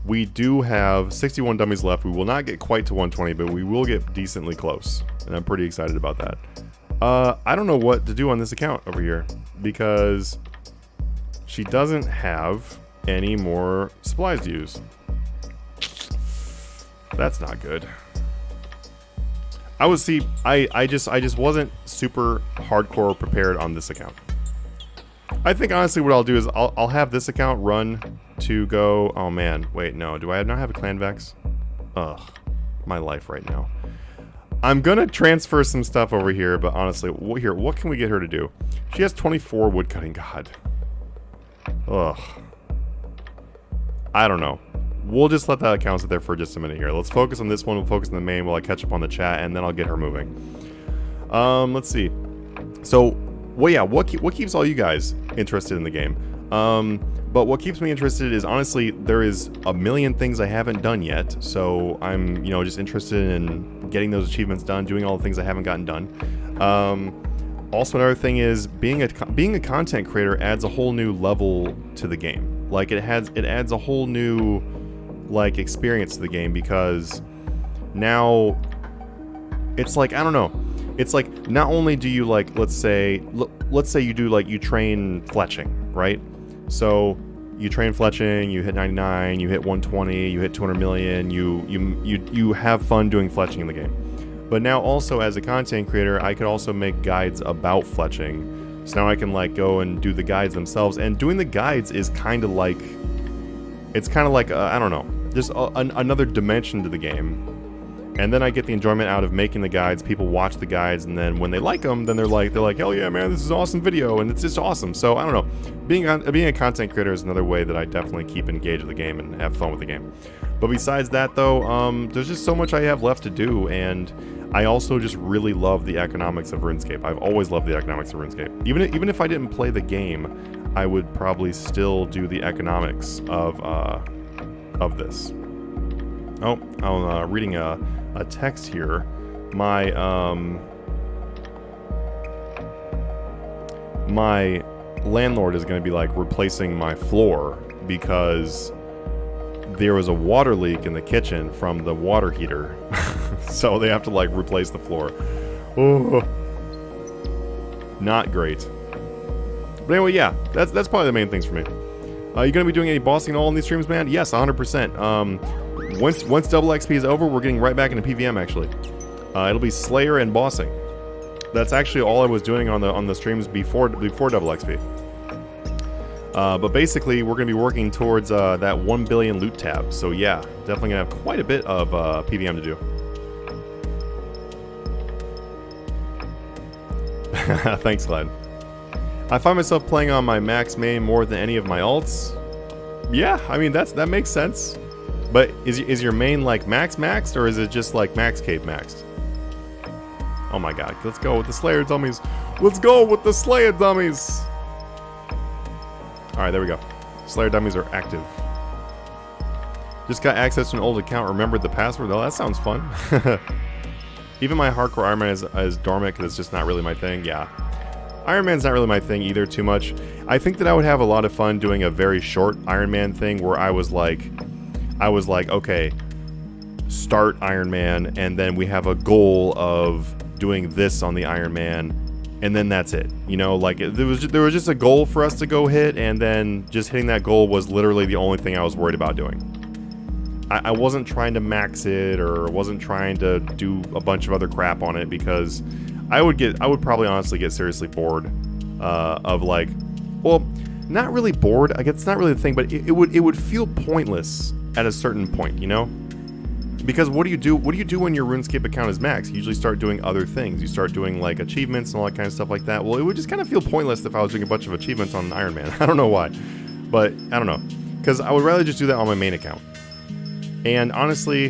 We do have 61 dummies left. We will not get quite to 120, but we will get decently close. And I'm pretty excited about that. I don't know what to do on this account over here, because she doesn't have any more supplies to use. That's not good. I just wasn't super hardcore prepared on this account. I think honestly what I'll do is I'll have this account run to go... Oh man, wait, no. Do I not have a clan vex? Ugh, my life right now. I'm gonna transfer some stuff over here, but honestly, here, what can we get her to do? She has 24 woodcutting. God. Ugh. I don't know. We'll just let that account sit there for just a minute here. Let's focus on this one. We'll focus on the main while I catch up on the chat, and then I'll get her moving. Let's see. So, well, yeah, what keeps all you guys interested in the game? But what keeps me interested is, honestly, there is a million things I haven't done yet. So I'm, you know, just interested in getting those achievements done, doing all the things I haven't gotten done. Also, another thing is being a content creator adds a whole new level to the game. Like it adds a whole new like experience to the game, because now it's like, I don't know. It's like, not only do you like, let's say you do like, you train fletching, right? So you train fletching, you hit 99, you hit 120, you hit 200 million, you have fun doing fletching in the game. But now also as a content creator, I could also make guides about fletching. So now I can like go and do the guides themselves, and doing the guides is kind of like, it's kind of like, I don't know, there's another dimension to the game. And then I get the enjoyment out of making the guides. People watch the guides, and then when they like them, then they're like, hell yeah, man, this is an awesome video, and it's just awesome. So I don't know, being a content creator is another way that I definitely keep engaged with the game and have fun with the game. But besides that, though, there's just so much I have left to do, and I also just really love the economics of RuneScape. I've always loved the economics of RuneScape. Even if I didn't play the game, I would probably still do the economics of this. Oh, I'm reading a text here. My my landlord is going to be like replacing my floor because there was a water leak in the kitchen from the water heater. So they have to like replace the floor. Oh, not great. But anyway, yeah, that's probably the main things for me. You gonna be doing any bossing at all in these streams, man? Yes, 100%. Once double XP is over, we're getting right back into PVM actually. It'll be Slayer and bossing. That's actually all I was doing on the streams before double XP. But basically, we're gonna be working towards that 1 billion loot tab. So yeah, definitely gonna have quite a bit of PVM to do. Thanks, Glenn. I find myself playing on my max main more than any of my alts. Yeah, I mean that makes sense. But is your main like maxed, or is it just like max cape maxed? Oh my god, let's go with the Slayer dummies. Let's go with the Slayer dummies. Alright, there we go. Slayer dummies are active. Just got access to an old account, remembered the password. Oh, that sounds fun. Even my hardcore Iron Man is dormant because it's just not really my thing. Yeah. Iron Man's not really my thing either too much. I think that I would have a lot of fun doing a very short Iron Man thing where I was like, okay, start Iron Man, and then we have a goal of doing this on the Iron Man, and then that's it. You know, like there was just a goal for us to go hit, and then just hitting that goal was literally the only thing I was worried about doing. I wasn't trying to max it, or wasn't trying to do a bunch of other crap on it, because I would probably honestly get seriously bored of like, well, not really bored. I guess it's not really the thing, but it would feel pointless at a certain point, you know? Because what do you do when your RuneScape account is maxed? You usually start doing other things. You start doing like achievements and all that kind of stuff like that. Well, it would just kind of feel pointless if I was doing a bunch of achievements on Iron Man. I don't know why, but I don't know, because I would rather just do that on my main account. And honestly,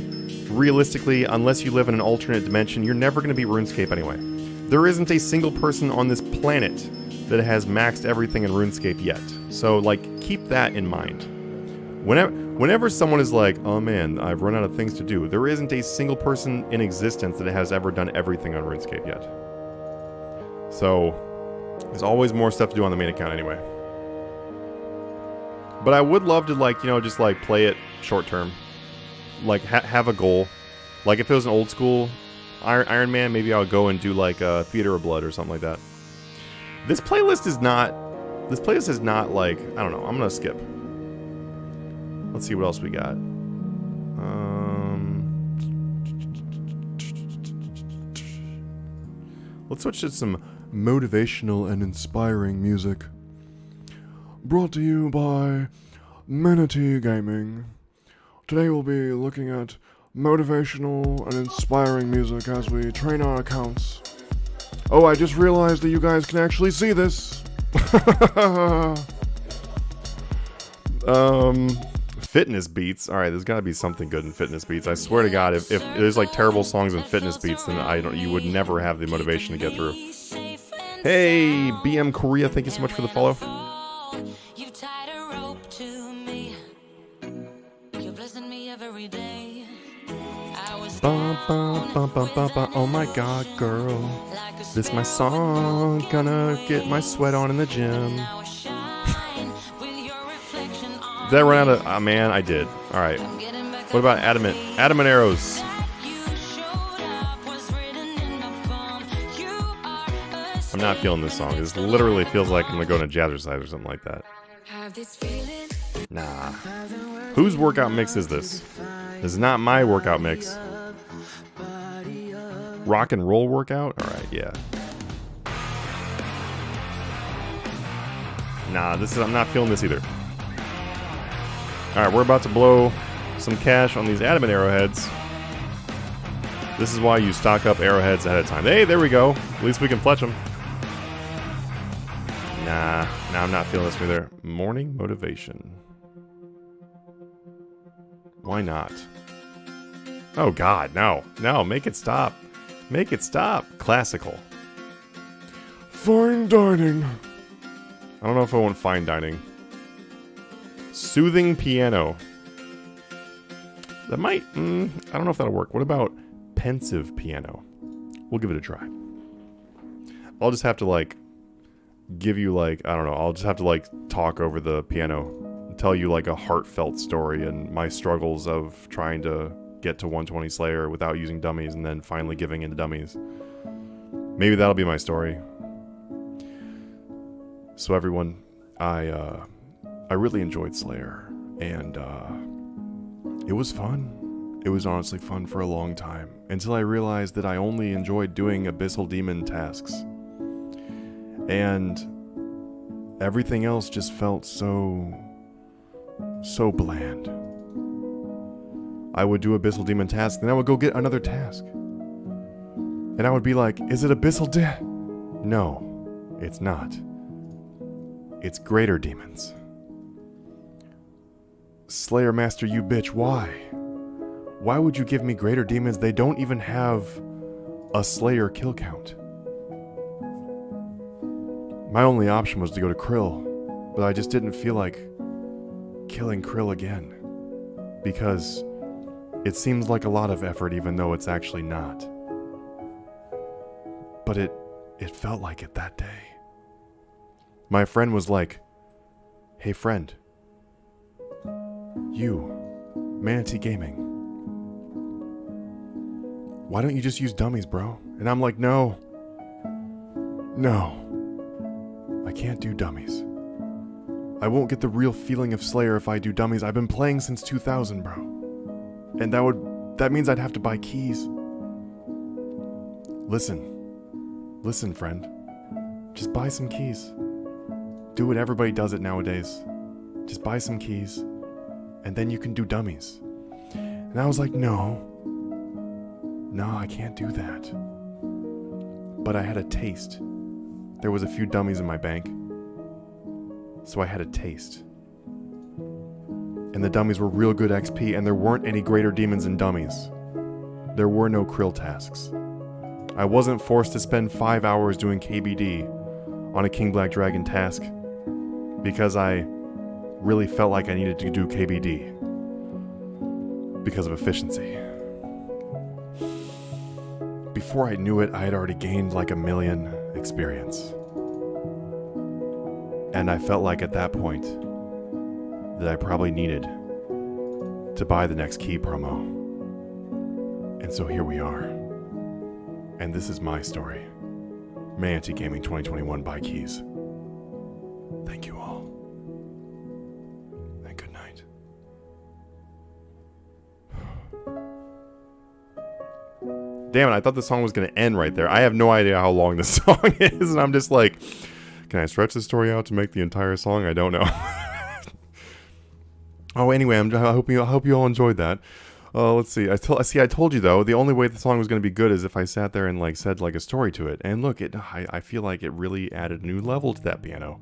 realistically, unless you live in an alternate dimension, you're never going to beat RuneScape anyway. There isn't a single person on this planet that has maxed everything in RuneScape yet. So, like, keep that in mind. Whenever someone is like, oh man, I've run out of things to do, there isn't a single person in existence that has ever done everything on RuneScape yet. So, there's always more stuff to do on the main account anyway. But I would love to, like, you know, just like play it short term. Like, have a goal. Like, if it was an old school Iron Man, maybe I would go and do like Theater of Blood or something like that. This playlist is not like, I don't know, I'm gonna skip. Let's see what else we got. Let's switch to some motivational and inspiring music. brought to you by Manatee Gaming. Today we'll be looking at motivational and inspiring music as we train our accounts. Oh, I just realized that you guys can actually see this. Fitness beats. All right, there's got to be something good in fitness beats. I swear to God, if there's like terrible songs in fitness beats, then you would never have the motivation to get through. Hey, BM Korea, thank you so much for the follow. Oh my God, girl, this my song, gonna get my sweat on in the gym. Did I run out of... Oh, man, I did. Alright. What about adamant? Adamant arrows. I'm not feeling this song. This literally feels like I'm gonna go to Jazzercise or something like that. Nah. Whose workout mix is this? This is not my workout mix. Rock and roll workout? Alright, yeah. Nah, I'm not feeling this either. Alright, we're about to blow some cash on these adamant arrowheads. This is why you stock up arrowheads ahead of time. Hey, there we go. At least we can fletch them. Nah, I'm not feeling this either. Morning motivation. Why not? Oh God, no. No, make it stop. Make it stop. Classical. Fine dining. I don't know if I want fine dining. Soothing piano. That might... I don't know if that'll work. What about pensive piano? We'll give it a try. I'll just have to, like, give you, like... I don't know. I'll just have to, like, talk over the piano. And tell you, like, a heartfelt story and my struggles of trying to get to 120 Slayer without using dummies and then finally giving into dummies. Maybe that'll be my story. So everyone, I really enjoyed Slayer, and it was fun. It was honestly fun for a long time, until I realized that I only enjoyed doing Abyssal Demon tasks. And everything else just felt so bland. I would do Abyssal Demon tasks, then I would go get another task. And I would be like, is it Abyssal No, it's not. It's Greater Demons. Slayer Master, you bitch, why? Why would you give me Greater Demons? They don't even have a Slayer kill count. My only option was to go to Krill, but I just didn't feel like killing Krill again. Because it seems like a lot of effort even though it's actually not. But it felt like it that day. My friend was like, hey friend, you, Manatee Gaming, why don't you just use dummies, bro? And I'm like, no, I can't do dummies. I won't get the real feeling of Slayer if I do dummies. I've been playing since 2000, bro. And that means I'd have to buy keys. Listen, friend, just buy some keys. Do what everybody does it nowadays. Just buy some keys, and then you can do dummies. And I was like, no, I can't do that. But I had a taste. There was a few dummies in my bank, so I had a taste. And the dummies were real good XP, and there weren't any Greater Demons in dummies. There were no Krill tasks. I wasn't forced to spend 5 hours doing KBD on a King Black Dragon task because I really felt like I needed to do KBD because of efficiency. Before I knew it, I had already gained like 1 million experience. And I felt like at that point that I probably needed to buy the next key promo. And so here we are. And this is my story. Manatee Gaming 2021 buy keys. Thank you all. And good night. Damn it, I thought the song was going to end right there. I have no idea how long this song is, and I'm just like Can I stretch the story out to make the entire song? I don't know. Oh, anyway, I hope you all enjoyed that. Let's see. I told you though, the only way the song was going to be good is if I sat there and like said like a story to it. And look, I feel like it really added a new level to that piano.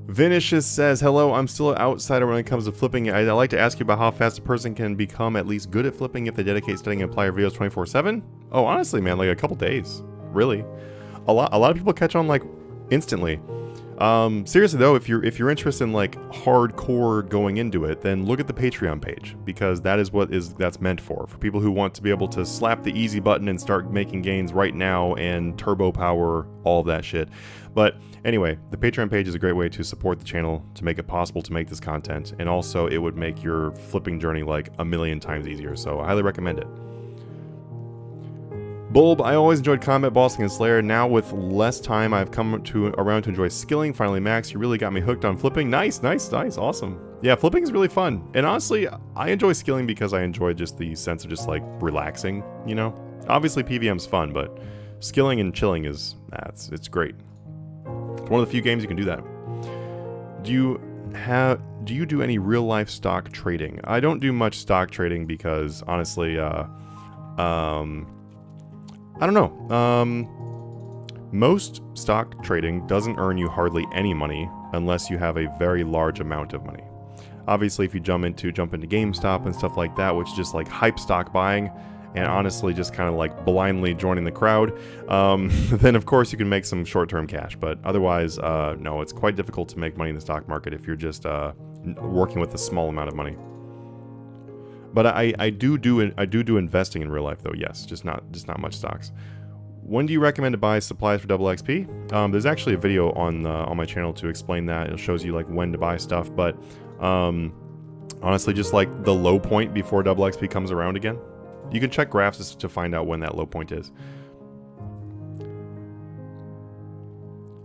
Vinicius says, hello, I'm still an outsider when it comes to flipping. I'd like to ask you about how fast a person can become at least good at flipping if they dedicate studying and apply your videos 24/7. Oh, honestly, man, like a couple days, really. A lot of people catch on like instantly. Seriously though, if you're interested in like hardcore going into it, then look at the Patreon page, because that is that's meant for people who want to be able to slap the easy button and start making gains right now and turbo power all of that shit. But anyway, the Patreon page is a great way to support the channel, to make it possible to make this content, and also it would make your flipping journey like a million times easier, so I highly recommend it. Bulb, I always enjoyed combat bossing and Slayer. Now with less time, I've come around to enjoy skilling. Finally, Max, you really got me hooked on flipping. Nice, awesome. Yeah, flipping is really fun. And honestly, I enjoy skilling because I enjoy just the sense of just like relaxing, you know? Obviously, PVM's fun, but skilling and chilling it's great. It's one of the few games you can do that. Do you do any real life stock trading? I don't do much stock trading because honestly, I don't know. Most stock trading doesn't earn you hardly any money unless you have a very large amount of money. Obviously, if you jump into GameStop and stuff like that, which is just like hype stock buying, and honestly just kind of like blindly joining the crowd, then of course you can make some short-term cash. But otherwise, no, it's quite difficult to make money in the stock market if you're just working with a small amount of money. But I do investing in real life though. Yes, just not much stocks. When do you recommend to buy supplies for double XP? There's actually a video on my channel to explain that. It shows you like when to buy stuff. But honestly, just like the low point before double XP comes around again. You can check graphs to find out when that low point is.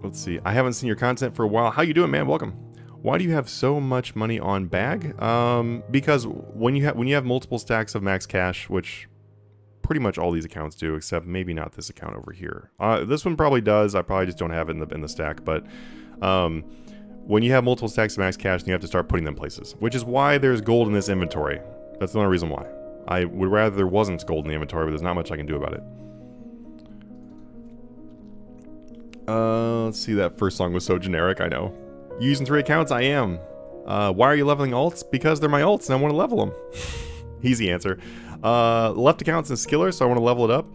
Let's see. I haven't seen your content for a while. How you doing, man? Welcome. Why do you have so much money on bag? Because when you have multiple stacks of max cash, which pretty much all these accounts do, except maybe not this account over here. This one probably does. I probably just don't have it in the stack. But when you have multiple stacks of max cash, then you have to start putting them places, which is why there's gold in this inventory. That's the only reason why. I would rather there wasn't gold in the inventory, but there's not much I can do about it. Let's see, that first song was so generic, I know. You using 3 accounts? I am. Why are you leveling alts? Because they're my alts and I want to level them. Easy answer. Left account's a skiller, so I want to level it up.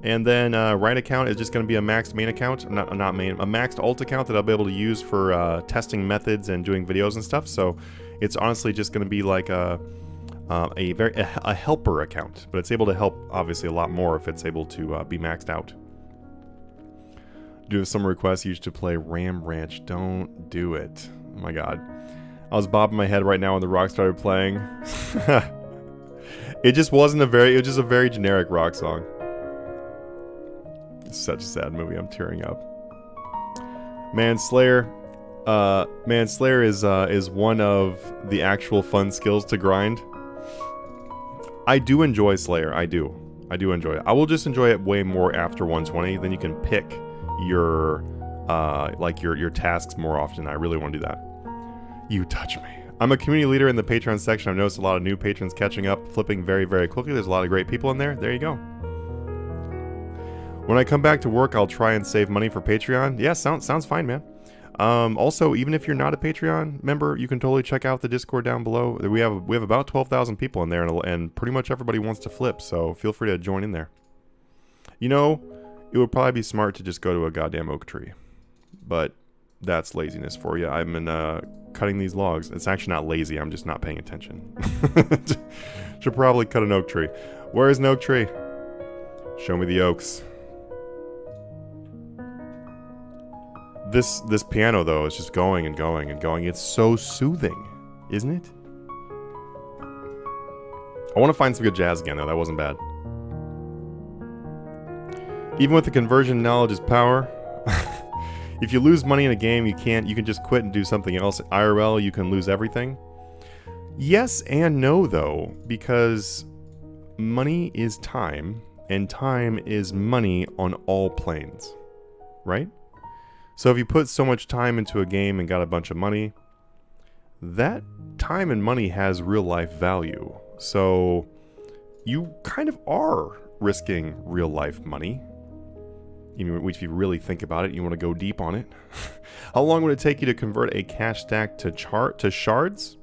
And then right account is just going to be a maxed main account, not main, a maxed alt account that I'll be able to use for testing methods and doing videos and stuff. So it's honestly just going to be like a helper account, but it's able to help obviously a lot more if it's able to be maxed out. Do some requests used to play Ram Ranch. Don't do it. Oh my god. I was bobbing my head right now when the rock started playing. It just wasn't it was just a very generic rock song. It's such a sad movie. I'm tearing up. Manslayer is one of the actual fun skills to grind. I do enjoy Slayer. I do enjoy it. I will just enjoy it way more after 120. Then you can pick your your tasks more often. I really want to do that. You touch me. I'm a community leader in the Patreon section. I've noticed a lot of new patrons catching up, flipping very, very quickly. There's a lot of great people in there. There you go. When I come back to work, I'll try and save money for Patreon. Yeah, sounds fine, man. Also, even if you're not a Patreon member, you can totally check out the Discord down below. We have about 12,000 people in there, and pretty much everybody wants to flip, so feel free to join in there. You know, it would probably be smart to just go to a goddamn oak tree, but that's laziness for you. I'm cutting these logs. It's actually not lazy, I'm just not paying attention. Should probably cut an oak tree. Where is an oak tree? Show me the oaks. This piano though is just going and going and going. It's so soothing, isn't it? I want to find some good jazz again though. That wasn't bad. Even with the conversion, knowledge is power. If you lose money in a game, you can just quit and do something else. IRL, you can lose everything. Yes and no though, because money is time, and time is money on all planes, right? So if you put so much time into a game and got a bunch of money, that time and money has real life value. So you kind of are risking real life money. Even if you really think about it, you want to go deep on it. How long would it take you to convert a cash stack to shards?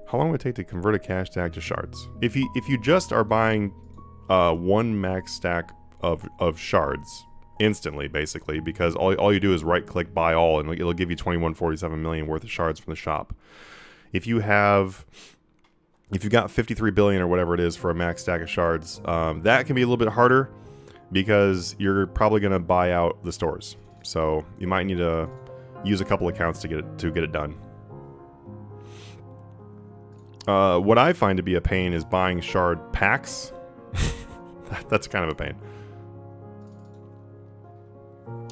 How long would it take to convert a cash stack to shards? If you just are buying one max stack of shards instantly, basically, because all you do is right click buy all, and it'll give you 2147 million worth of shards from the shop. If you've got 53 billion or whatever it is for a max stack of shards, that can be a little bit harder because you're probably going to buy out the stores. So you might need to use a couple accounts to get it done. What I find to be a pain is buying shard packs. That's kind of a pain.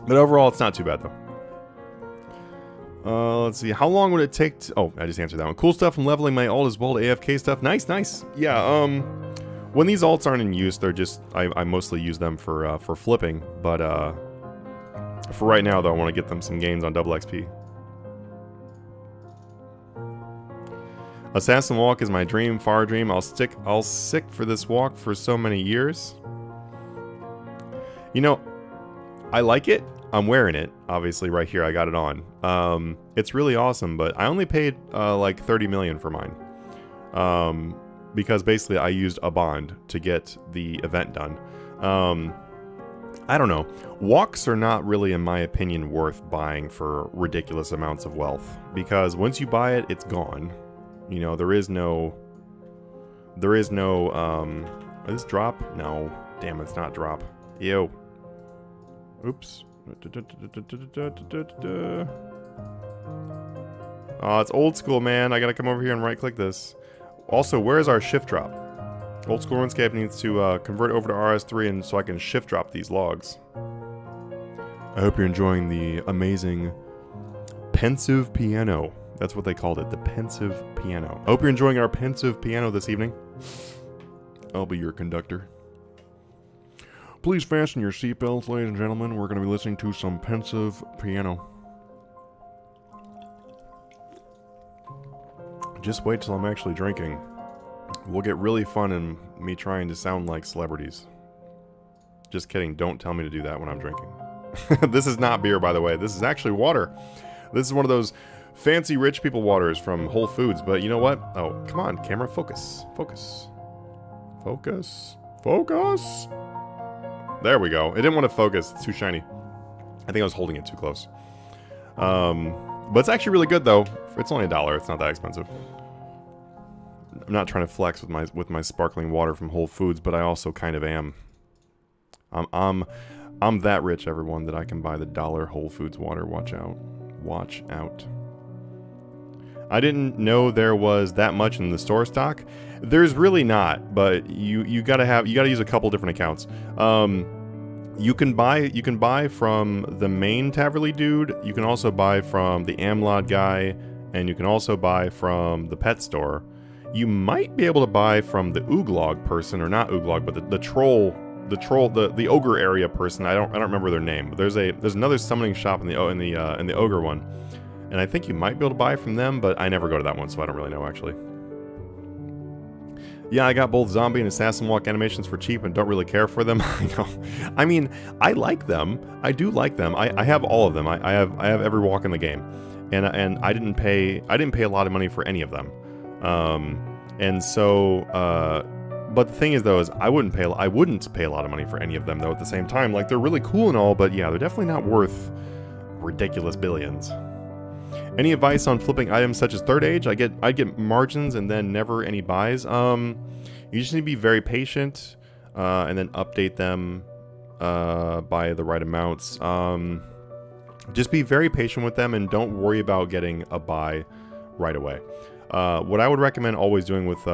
But overall, it's not too bad, though. Let's see. How long would it take to... Oh, I just answered that one. Cool stuff from leveling my alt as well to AFK stuff. Nice, nice. Yeah, when these alts aren't in use, they're just... I mostly use them for flipping. But, for right now, though, I want to get them some gains on double XP. Assassin Walk is my dream, far dream. I'll stick for this walk for so many years. You know, I like it. I'm wearing it, obviously, right here. I got it on. It's really awesome, but I only paid like 30 million for mine. Because basically I used a bond to get the event done. I don't know. Walks are not really, in my opinion, worth buying for ridiculous amounts of wealth. Because once you buy it, it's gone. You know, there is no, is this drop? No. Damn, it's not drop. Ew. Oops. Oh, it's old school, man. I gotta come over here and right click this. Also, where is our shift drop? Old school RuneScape needs to convert over to RS3 and so I can shift drop these logs. I hope you're enjoying the amazing pensive piano. That's what they called it, the pensive piano. I hope you're enjoying our pensive piano this evening. I'll be your conductor. Please fasten your seatbelts, ladies and gentlemen. We're going to be listening to some pensive piano. Just wait till I'm actually drinking. We'll get really fun in me trying to sound like celebrities. Just kidding, don't tell me to do that when I'm drinking. This is not beer, by the way. This is actually water. This is one of those fancy rich people waters from Whole Foods, but you know what? Oh, come on, camera, focus. Focus. Focus. Focus! There we go. It didn't want to focus. It's too shiny. I think I was holding it too close. But it's actually really good, though. It's only $1. It's not that expensive. I'm not trying to flex with my sparkling water from Whole Foods, but I also kind of am. I'm that rich, everyone, that I can buy the $1 Whole Foods water. Watch out. Watch out. I didn't know there was that much in the store stock. There's really not, but you gotta use a couple different accounts. You can buy from the main Taverly dude. You can also buy from the Amlod guy, and you can also buy from the pet store. You might be able to buy from the Ooglog person, or not Ooglog, but the troll, the ogre area person. I don't remember their name. But there's another summoning shop in the ogre one. And I think you might be able to buy from them, but I never go to that one, so I don't really know, actually. Yeah, I got both zombie and assassin walk animations for cheap and don't really care for them. I know. I mean, I like them. I do like them. I have all of them. I have every walk in the game. And I didn't pay a lot of money for any of them. And so but the thing is, though, is I wouldn't pay a lot of money for any of them, though, at the same time. Like, they're really cool and all, but yeah, they're definitely not worth ridiculous billions. Any advice on flipping items such as Third Age? I get margins and then never any buys. You just need to be very patient and then update them by the right amounts. Just be very patient with them and don't worry about getting a buy right away. What I would recommend always doing with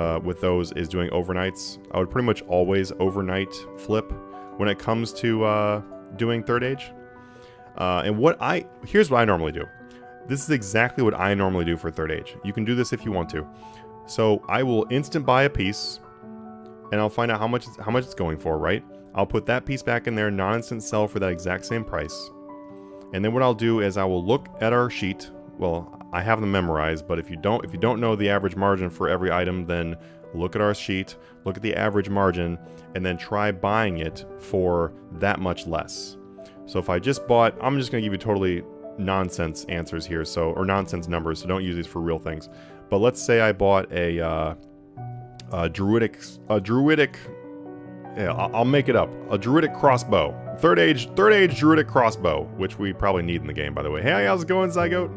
those is doing overnights. I would pretty much always overnight flip when it comes to doing Third Age. And here's what I normally do. This is exactly what I normally do for Third Age. You can do this if you want to. So I will instant buy a piece, and I'll find out how much it's going for, right? I'll put that piece back in there, non-instant sell for that exact same price. And then what I'll do is I will look at our sheet. Well, I have them memorized, but if you don't know the average margin for every item, then look at our sheet, look at the average margin, and then try buying it for that much less. So if I just bought, I'm just going to give you totally nonsense answers here, or nonsense numbers, so don't use these for real things. But let's say I bought a druidic, yeah, I'll make it up, a druidic crossbow, third age druidic crossbow, which we probably need in the game, by the way. Hey, how's it going, Zygote?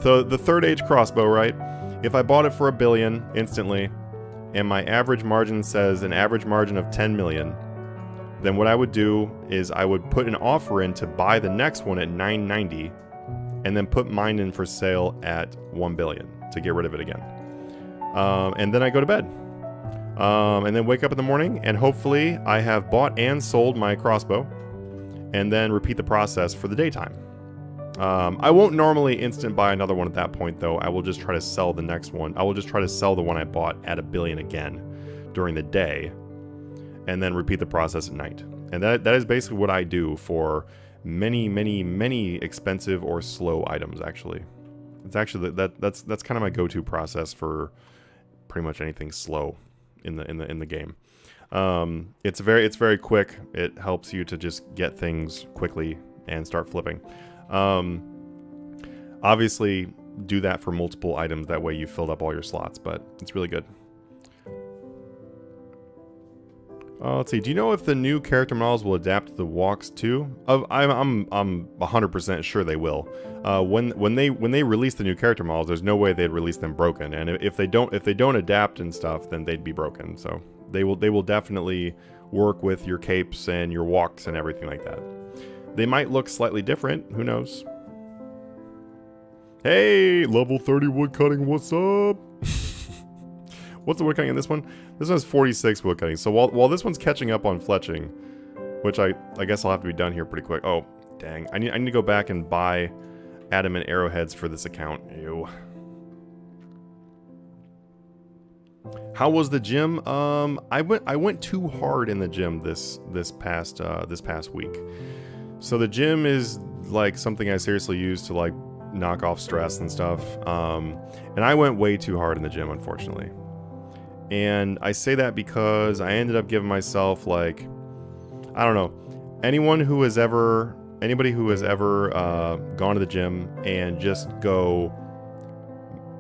So the third age crossbow, right? If I bought it for $1 billion instantly, and my average margin says an average margin of 10 million, then what I would do is I would put an offer in to buy the next one at 990, and then put mine in for sale at 1 billion to get rid of it again. And then I go to bed. And then wake up in the morning, and hopefully I have bought and sold my crossbow, and then repeat the process for the daytime. I won't normally instant buy another one at that point, though. I will just try to sell the next one. I will just try to sell the one I bought at $1 billion again during the day, and then repeat the process at night. And that is basically what I do for many expensive or slow items. Actually, it's actually that's kind of my go-to process for pretty much anything slow in the game. It's very quick. It helps you to just get things quickly and start flipping. Obviously do that for multiple items, that way you filled up all your slots, but it's really good. Let's see, do you know if the new character models will adapt to the walks too? I'm 100% sure they will. When they release the new character models, there's no way they'd release them broken, and if they don't adapt and stuff, then they'd be broken. So they will definitely work with your capes and your walks and everything like that. They might look slightly different, who knows? Hey, level 30 woodcutting, what's up? What's the woodcutting in this one? This one's 46 woodcutting. So while this one's catching up on fletching, which I guess I'll have to be done here pretty quick. Oh, dang. I need to go back and buy adamant arrowheads for this account. Ew. How was the gym? I went too hard in the gym this past week. So the gym is like something I seriously use to like knock off stress and stuff. And I went way too hard in the gym, unfortunately. And I say that because I ended up giving myself, like, I don't know, anybody who has ever gone to the gym and just go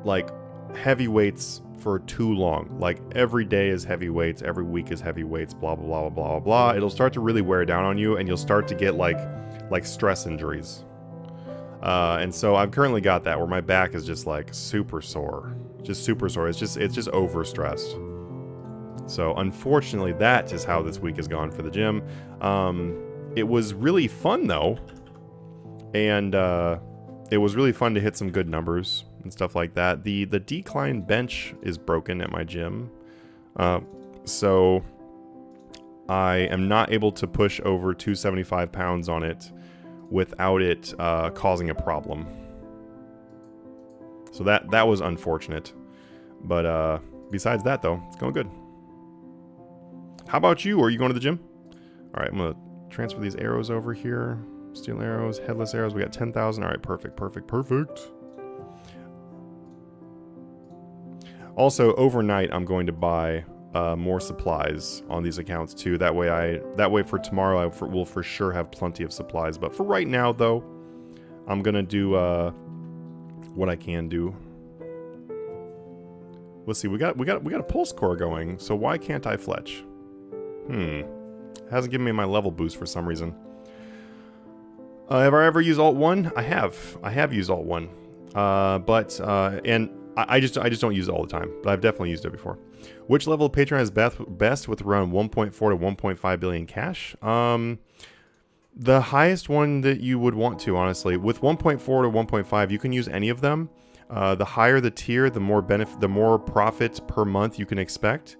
like heavy weights for too long, like every day is heavy weights, every week is heavy weights, blah blah blah blah blah blah, it'll start to really wear down on you, and you'll start to get like stress injuries. And so I've currently got that where my back is just like super sore. It's just overstressed. So unfortunately, that is how this week has gone for the gym. It was really fun though, and it was really fun to hit some good numbers and stuff like that. The decline bench is broken at my gym, so I am not able to push over 275 pounds on it without it causing a problem. So that was unfortunate, but besides that though, it's going good. How about you? Are you going to the gym? All right, I'm gonna transfer these arrows over here. Steel arrows, headless arrows. We got 10,000. All right, perfect. Also, overnight, I'm going to buy more supplies on these accounts too. That way for tomorrow, I will for sure have plenty of supplies. But for right now, though, I'm gonna do what I can do. Let's see. We got a pulse core going. So why can't I fletch? It hasn't given me my level boost for some reason. Have I ever used Alt 1? I have used Alt 1. And I just don't use it all the time, but I've definitely used it before. Which level of Patreon is best with around 1.4 to 1.5 billion cash? The highest one that you would want to, honestly. With 1.4 to 1.5, you can use any of them. The higher the tier, the more profit per month you can expect.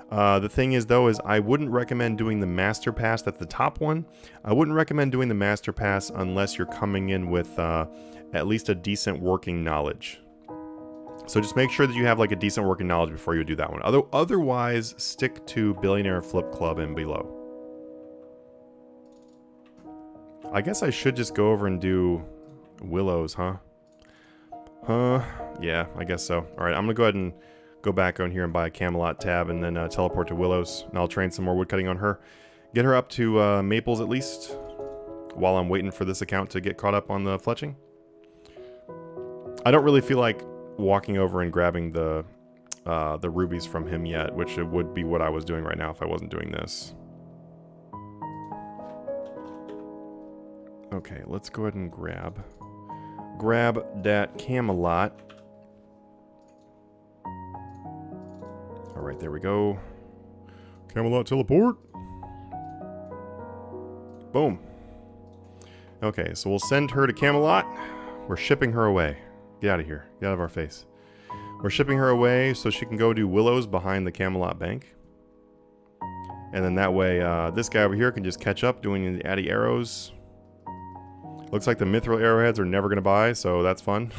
The thing is, though, is I wouldn't recommend doing the Master Pass. That's the top one. I wouldn't recommend doing the Master Pass unless you're coming in with at least a decent working knowledge. So just make sure that you have like a decent working knowledge before you do that one. Otherwise, stick to Billionaire Flip Club and below. I guess I should just go over and do willows, huh? Yeah, I guess so. Alright, I'm gonna go ahead and go back on here and buy a Camelot tab and then teleport to Willows. And I'll train some more woodcutting on her. Get her up to Maples at least, while I'm waiting for this account to get caught up on the Fletching. I don't really feel like walking over and grabbing the rubies from him yet, which it would be what I was doing right now if I wasn't doing this. Okay, let's go ahead and grab that Camelot. Alright, there we go. Camelot teleport. Boom. Okay, so we'll send her to Camelot. We're shipping her away. Get out of here. Get out of our face. We're shipping her away so she can go do Willows behind the Camelot Bank. And then that way, this guy over here can just catch up doing the Addy arrows. Looks like the mithril arrowheads are never going to buy, so that's fun.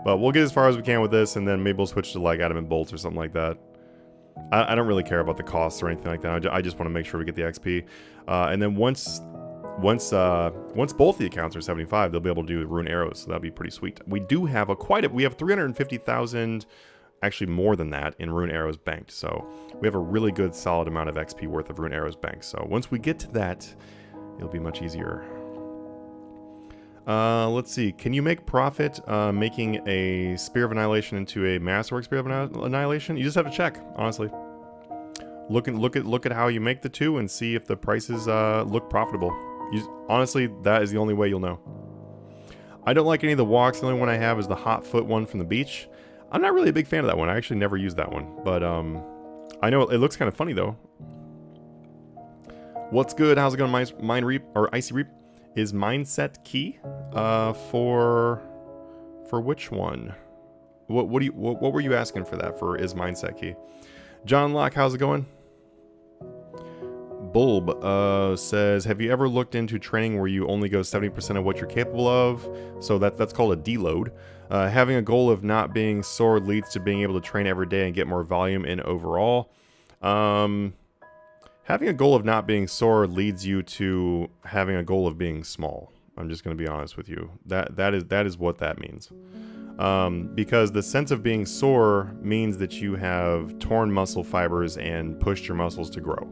But we'll get as far as we can with this, and then maybe we'll switch to like adamant bolts or something like that. I don't really care about the costs or anything like that. I just want to make sure we get the XP. And then once both the accounts are 75, they'll be able to do rune arrows, so that'll be pretty sweet. We do have we have 350,000, actually more than that, in rune arrows banked. So we have a really good solid amount of XP worth of rune arrows banked. So once we get to that, it'll be much easier. Let's see. Can you make profit making a Spear of Annihilation into a Masterwork Spear of Annihilation? You just have to check, honestly. Look at how you make the two and see if the prices look profitable. Honestly, that is the only way you'll know. I don't like any of the walks. The only one I have is the hot foot one from the beach. I'm not really a big fan of that one. I actually never used that one, but I know it looks kind of funny though. What's good? How's it going, Mine Reap or Icy Reap? Is mindset key for which one? What were you asking for that for? Is mindset key? John Locke, how's it going? Bulb says, have you ever looked into training where you only go 70% of what you're capable of? So that's called a deload. Having a goal of not being sore leads to being able to train every day and get more volume in overall. Having a goal of not being sore leads you to having a goal of being small. I'm just going to be honest with you. That is what that means. Because the sense of being sore means that you have torn muscle fibers and pushed your muscles to grow.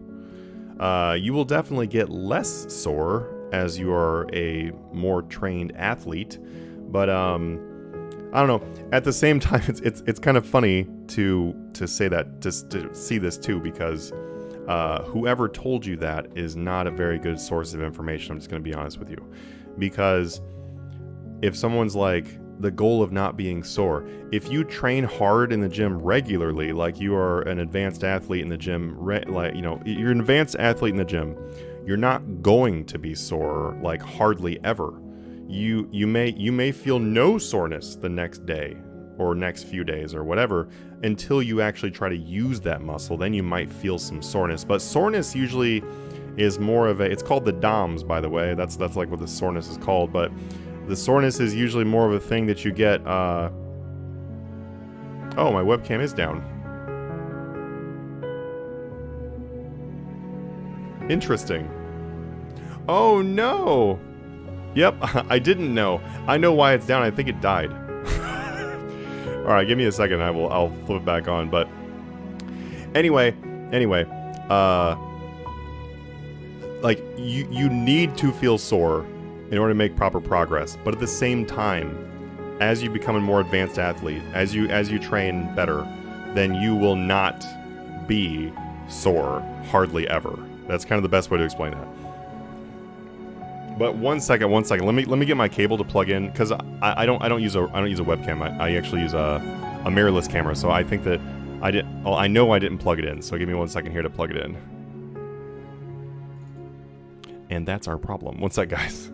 You will definitely get less sore as you are a more trained athlete, but I don't know. At the same time, it's kind of funny to say that, to see this too, because whoever told you that is not a very good source of information. I'm just going to be honest with you. Because if someone's like, the goal of not being sore, if you train hard in the gym regularly, like you are an advanced athlete in the gym, you're an advanced athlete in the gym, you're not going to be sore, like hardly ever. You may feel no soreness the next day or next few days or whatever until you actually try to use that muscle. Then you might feel some soreness, but soreness usually is more of it's called the DOMS, by the way. That's like what the soreness is called, but the soreness is usually more of a thing that you get. Oh, my webcam is down. Interesting. Oh no. Yep, I didn't know. I know why it's down. I think it died. All right, give me a second. I'll flip it back on. But anyway, like you need to feel sore in order to make proper progress. But at the same time, as you become a more advanced athlete, as you train better, then you will not be sore hardly ever. That's kind of the best way to explain that. But one second. Let me get my cable to plug in, because I don't use a webcam. I actually use a mirrorless camera. So I think that I know I didn't plug it in. So give me 1 second here to plug it in. And that's our problem. One sec, guys.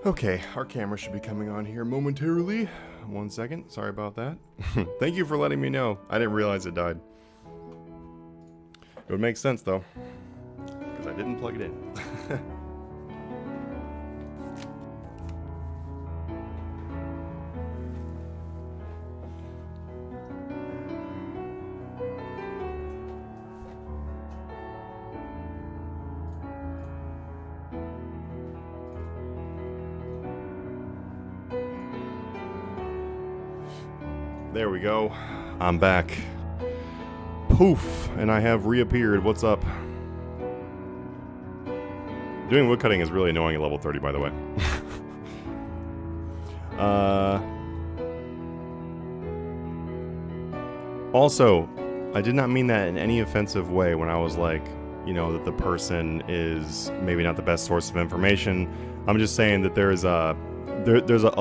Okay, our camera should be coming on here momentarily. 1 second. Sorry about that. Thank you for letting me know. I didn't realize it died. It would make sense, though, because I didn't plug it in. There we go. I'm back. Poof, and I have reappeared. What's up? Doing woodcutting is really annoying at level 30, by the way. Also, I did not mean that in any offensive way when I was like, you know, that the person is maybe not the best source of information. I'm just saying that there's a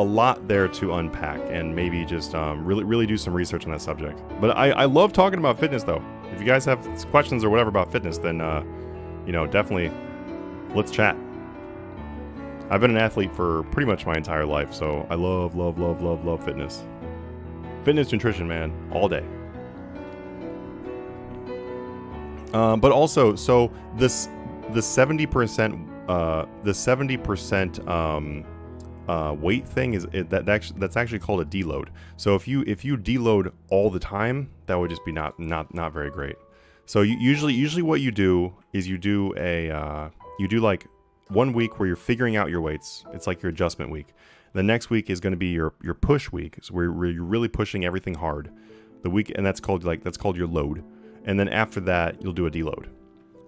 lot there to unpack, and maybe just really do some research on that subject. But I love talking about fitness, though. If you guys have questions or whatever about fitness, then you know, definitely let's chat. I've been an athlete for pretty much my entire life, so I love fitness. Fitness, nutrition, man, all day. But also, so the 70% weight thing is that's actually called a deload. So if you deload all the time, that would just be not very great. So usually what you do is you do like 1 week where you're figuring out your weights. It's like your adjustment week. The next week is going to be your push week, so where you're really pushing everything hard. The week, and that's called your load. And then after that, you'll do a deload.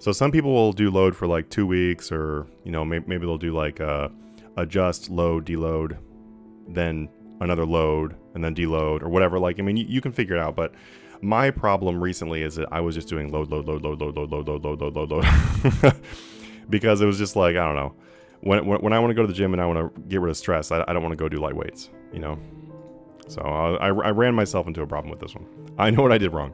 So some people will do load for like 2 weeks, or you know, maybe they'll do like adjust, load, deload, then another load, and then deload, or whatever. Like, I mean, you can figure it out. But my problem recently is that I was just doing load, because it was just like, I don't know. When I want to go to the gym and I want to get rid of stress, I don't want to go do light weights, you know. So I ran myself into a problem with this one. I know what I did wrong.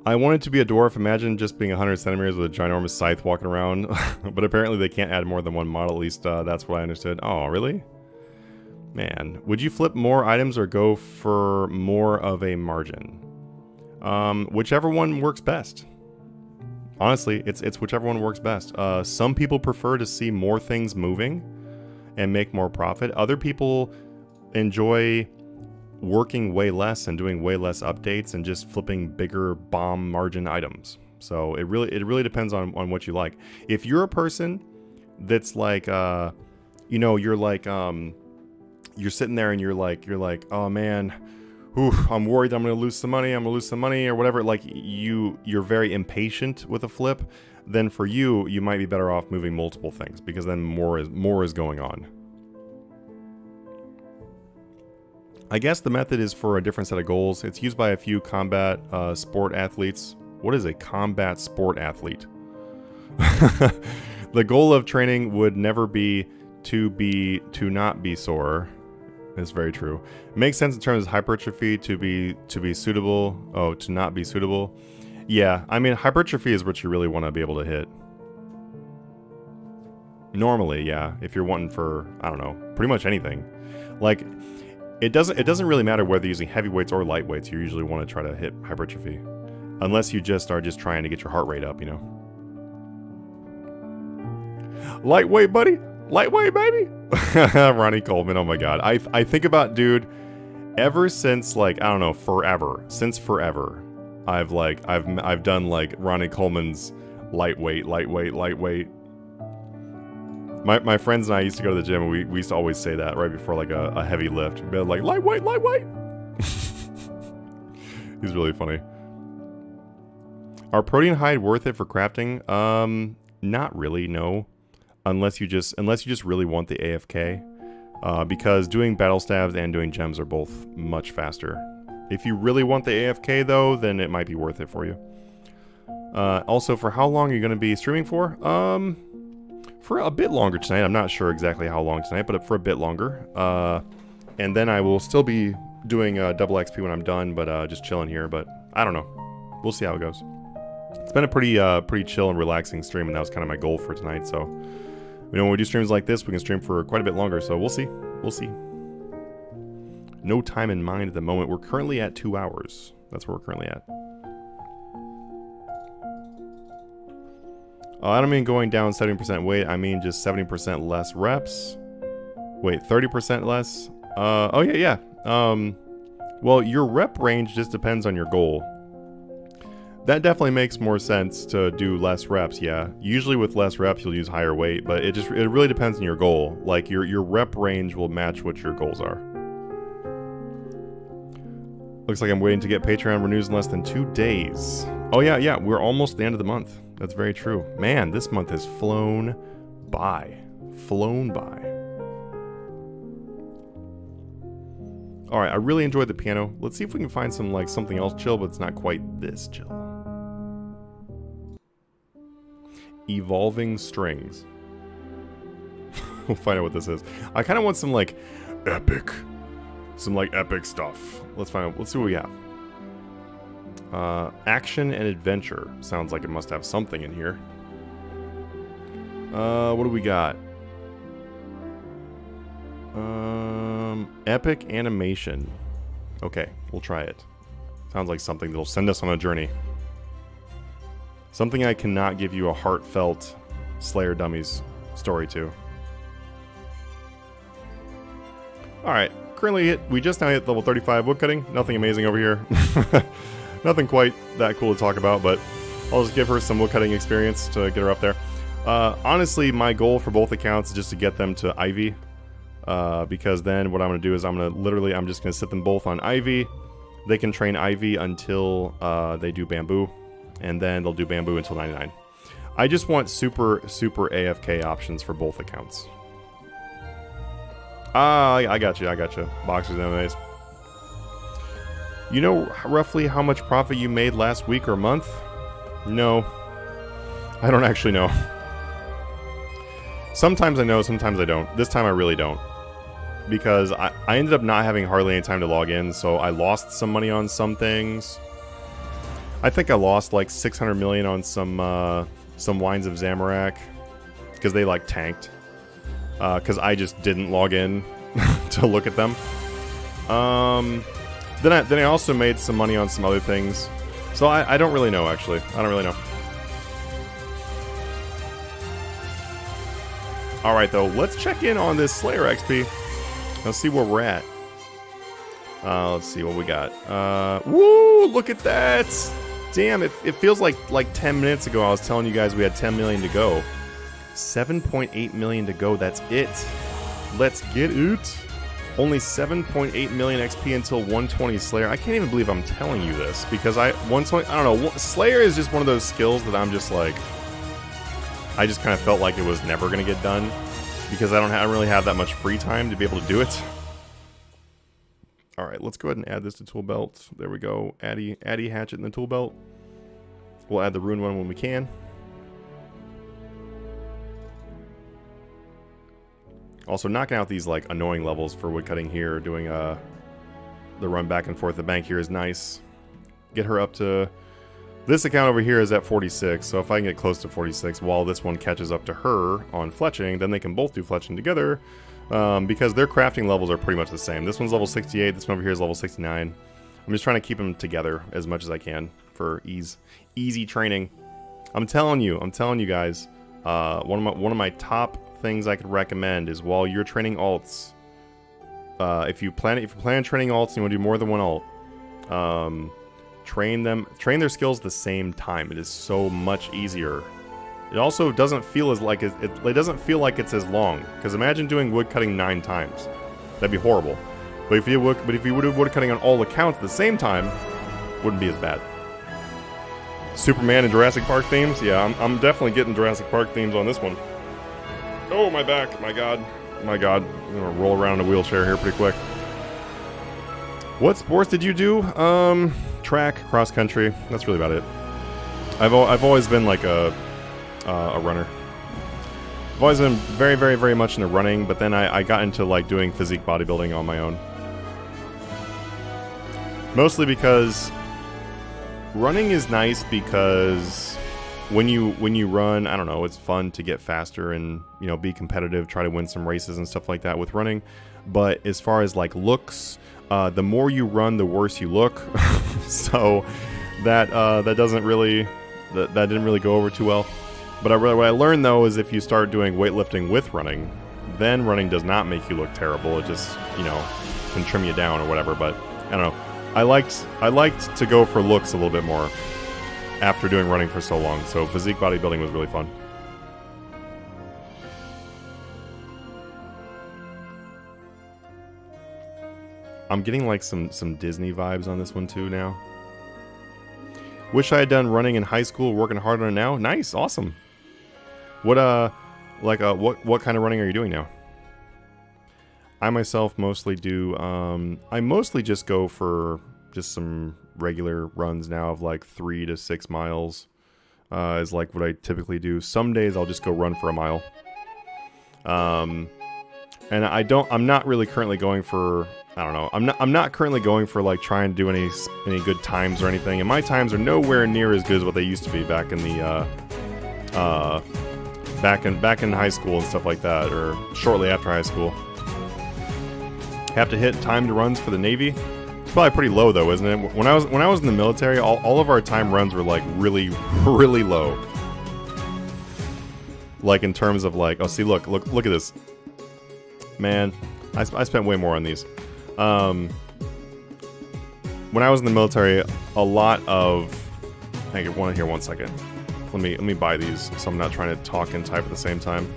I wanted to be a dwarf. Imagine just being 100 centimeters with a ginormous scythe walking around. But apparently they can't add more than one model. At least that's what I understood. Oh, really? Man. Would you flip more items or go for more of a margin? Whichever one works best. Honestly, it's whichever one works best. Some people prefer to see more things moving and make more profit. Other people enjoy working way less and doing way less updates and just flipping bigger bomb margin items. So it really depends on what you like. If you're a person that's like you know, you're like you're sitting there and you're like, oh man, I'm worried I'm gonna lose some money, or whatever, like you're very impatient with a flip, then for you might be better off moving multiple things, because then more is going on. I guess the method is for a different set of goals. It's used by a few combat sport athletes. What is a combat sport athlete? The goal of training would never be to not be sore. It's very true. Makes sense in terms of hypertrophy to be suitable. Oh, to not be suitable. Yeah, I mean, hypertrophy is what you really want to be able to hit. Normally, yeah, if you're wanting for, I don't know, pretty much anything. Like, it doesn't really matter whether you're using heavy weights or light weights. You usually want to try to hit hypertrophy, unless you just are just trying to get your heart rate up, you know. Lightweight, buddy. Lightweight, baby. Ronnie Coleman. Oh my God. I think about, dude, ever since, like, I don't know, since forever, I've done like Ronnie Coleman's lightweight. My friends and I used to go to the gym, and we used to always say that right before like a heavy lift. We'd be like, lightweight. He's really funny. Are protein hide worth it for crafting? Not really, no. Unless you just really want the AFK. Because doing battle stabs and doing gems are both much faster. If you really want the AFK though, then it might be worth it for you. Also, for how long are you going to be streaming for? For a bit longer tonight. I'm not sure exactly how long tonight, but for a bit longer. And then I will still be doing double XP when I'm done, but just chilling here. But I don't know. We'll see how it goes. It's been a pretty chill and relaxing stream, and that was kind of my goal for tonight. So You know, when we do streams like this, we can stream for quite a bit longer, so we'll see. We'll see. No time in mind at the moment. We're currently at 2 hours. That's where we're currently at. I don't mean going down 70% weight. I mean just 70% less reps. Wait, 30% less? Oh, yeah. Well, your rep range just depends on your goal. That definitely makes more sense to do less reps, yeah. Usually with less reps, you'll use higher weight, but it really depends on your goal. Like, your rep range will match what your goals are. Looks like I'm waiting to get Patreon renews in less than 2 days. Oh, yeah, we're almost at the end of the month. That's very true. Man, this month has flown by. Flown by. Alright, I really enjoyed the piano. Let's see if we can find some, like, something else chill, but it's not quite this chill. Evolving strings. We'll find out what this is. I kind of want some, like, epic. Some, like, epic stuff. Let's find out. Let's see what we have. Action and adventure. Sounds like it must have something in here. What do we got? Epic animation. Okay, we'll try it. Sounds like something that'll send us on a journey. Something I cannot give you a heartfelt Slayer Dummies story to. Alright, currently we just now hit level 35 woodcutting. Nothing amazing over here. Nothing quite that cool to talk about, but I'll just give her some woodcutting experience to get her up there. Honestly, my goal for both accounts is just to get them to Ivy. Because then what I'm going to do is I'm just going to sit them both on Ivy. They can train Ivy until they do Bamboo. And then they'll do Bamboo until 99. I just want super AFK options for both accounts. I got you. Boxers and MMAs. You know roughly how much profit you made last week or month? No. I don't actually know. Sometimes I know, sometimes I don't. This time I really don't. Because I ended up not having hardly any time to log in, so I lost some money on some things. I think I lost like 600 million on some Wines of Zamorak. Because they like tanked. Because I just didn't log in to look at them. Then I also made some money on some other things. So I don't really know, actually. I don't really know. Alright, though. Let's check in on this Slayer XP. Let's see where we're at. Let's see what we got. Woo! Look at that! Damn, it feels like 10 minutes ago I was telling you guys we had 10 million to go. 7.8 million to go. That's it. Let's get it. Only 7.8 million XP until 120 Slayer. I can't even believe I'm telling you this because 120. I don't know. Slayer is just one of those skills that I'm just like. I just kind of felt like it was never gonna get done because I don't really have that much free time to be able to do it. All right, let's go ahead and add this to tool belt. There we go. Addy hatchet in the tool belt. We'll add the rune one when we can. Also, knocking out these like annoying levels for woodcutting here, doing the run back and forth the bank here is nice. Get her up to this account over here is at 46, so if I can get close to 46 while this one catches up to her on fletching, then they can both do fletching together because their crafting levels are pretty much the same. This one's level 68, this one over here is level 69. I'm just trying to keep them together as much as I can for easy training. I'm telling you guys, one of my top things I could recommend is while you're training alts, if you plan on training alts and you want to do more than one alt, train their skills at the same time. It is so much easier. It also doesn't feel it doesn't feel like it's as long. Because imagine doing woodcutting 9 times. That'd be horrible. But if you would do woodcutting on all accounts at the same time, wouldn't be as bad. Superman and Jurassic Park themes? Yeah, I'm definitely getting Jurassic Park themes on this one. Oh, my back. My god. I'm gonna roll around in a wheelchair here pretty quick. What sports did you do? Track, cross country. That's really about it. I've always been like a runner. I've always been very much into running, but then I got into like doing physique bodybuilding on my own. Mostly because running is nice because when you run, I don't know, it's fun to get faster and, you know, be competitive, try to win some races and stuff like that with running. But as far as like looks, the more you run, the worse you look. So that doesn't really, that didn't really go over too well. But what I learned though is if you start doing weightlifting with running, then running does not make you look terrible. It just, you know, can trim you down or whatever. But I don't know. I liked to go for looks a little bit more after doing running for so long. So physique bodybuilding was really fun. I'm getting like some Disney vibes on this one too now. Wish I had done running in high school, working hard on it now. Nice, awesome. What what kind of running are you doing now? I myself mostly do I mostly just go for just some regular runs now of like 3 to 6 miles. Is like what I typically do. Some days I'll just go run for a mile. And I'm not really currently going for, I don't know. I'm not currently going for like trying to do any good times or anything. And my times are nowhere near as good as what they used to be back in the back in high school and stuff like that, or shortly after high school. Have to hit timed runs for the Navy. It's probably pretty low though, isn't it? When I was in the military, all of our time runs were like really low. Like in terms of like, oh see, look at this. Man, I spent way more on these. When I was in the military, a lot of... I want to hear 1 second. Let me buy these so I'm not trying to talk and type at the same time.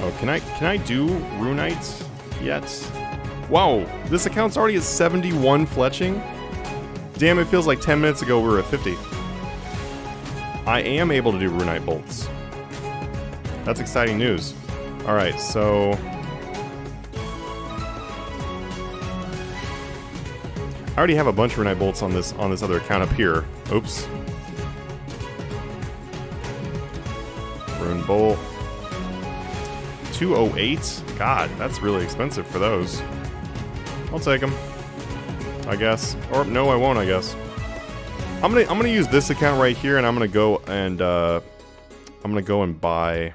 Oh, can I do Runite yet? Wow, this account's already at 71 fletching? Damn, it feels like 10 minutes ago we were at 50. I am able to do Runite bolts. That's exciting news. Alright, so... I already have a bunch of Runite bolts on this other account up here. Oops. Rune bolt. 208? God, that's really expensive for those. I'll take them, I guess. Or no, I won't, I guess. I'm gonna use this account right here, and I'm gonna go and buy,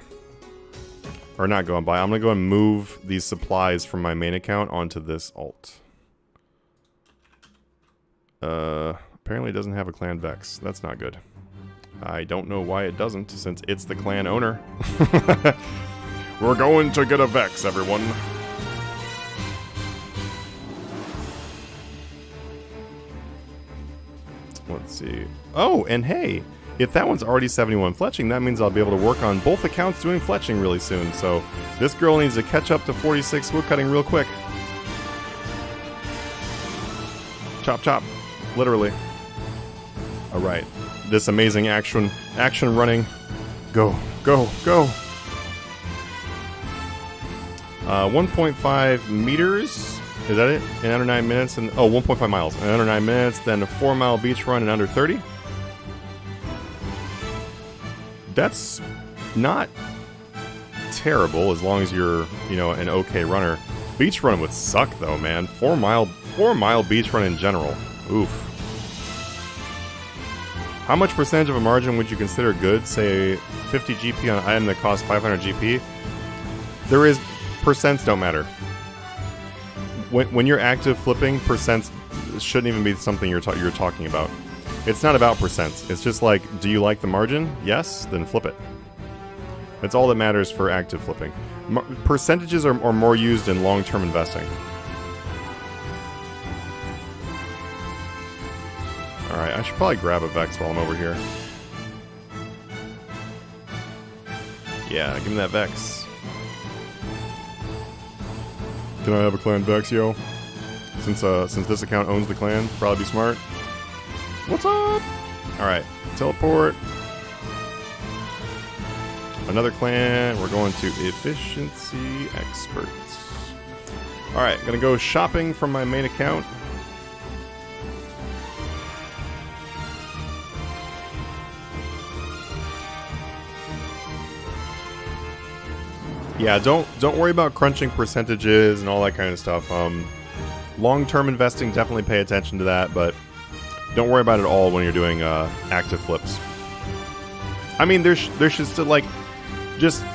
or not go and buy. I'm gonna go and move these supplies from my main account onto this alt. Apparently it doesn't have a clan Vex. That's not good. I don't know why it doesn't, since it's the clan owner. We're going to get a Vex, everyone. Let's see. Oh, and hey, if that one's already 71 fletching, that means I'll be able to work on both accounts doing fletching really soon. So this girl needs to catch up to 46 woodcutting real quick. Chop, chop. Literally. Alright. This amazing action running. Go, go, go. 1.5 meters. Is that it? In under 9 minutes. And 1.5 miles. In under 9 minutes. Then a 4-mile beach run in under 30. That's not terrible as long as you're, you know, an okay runner. Beach run would suck though, man. 4 mile beach run in general. Oof. How much percentage of a margin would you consider good? Say 50 GP on an item that costs 500 GP. There is, percents don't matter. When you're active flipping, percents shouldn't even be something you're talking about. It's not about percents. It's just like, do you like the margin? Yes, then flip it. That's all that matters for active flipping. Percentages are more used in long-term investing. Alright, I should probably grab a Vex while I'm over here. Yeah, give me that Vex. Can I have a clan Vex, yo? Since this account owns the clan, probably be smart. What's up? Alright, teleport. Another clan. We're going to efficiency experts. Alright, gonna go shopping from my main account. Yeah, don't worry about crunching percentages and all that kind of stuff. Long-term investing, definitely pay attention to that, but Don't worry about it all when you're doing active flips. I mean, there should still, like, just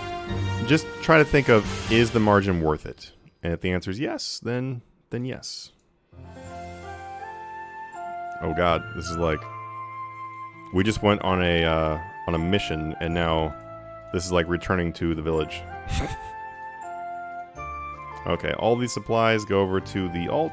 try to think of, is the margin worth it? And if the answer is yes, then yes. Oh god, this is like, we just went on a mission, and now this is like returning to the village. Okay, all these supplies go over to the alt.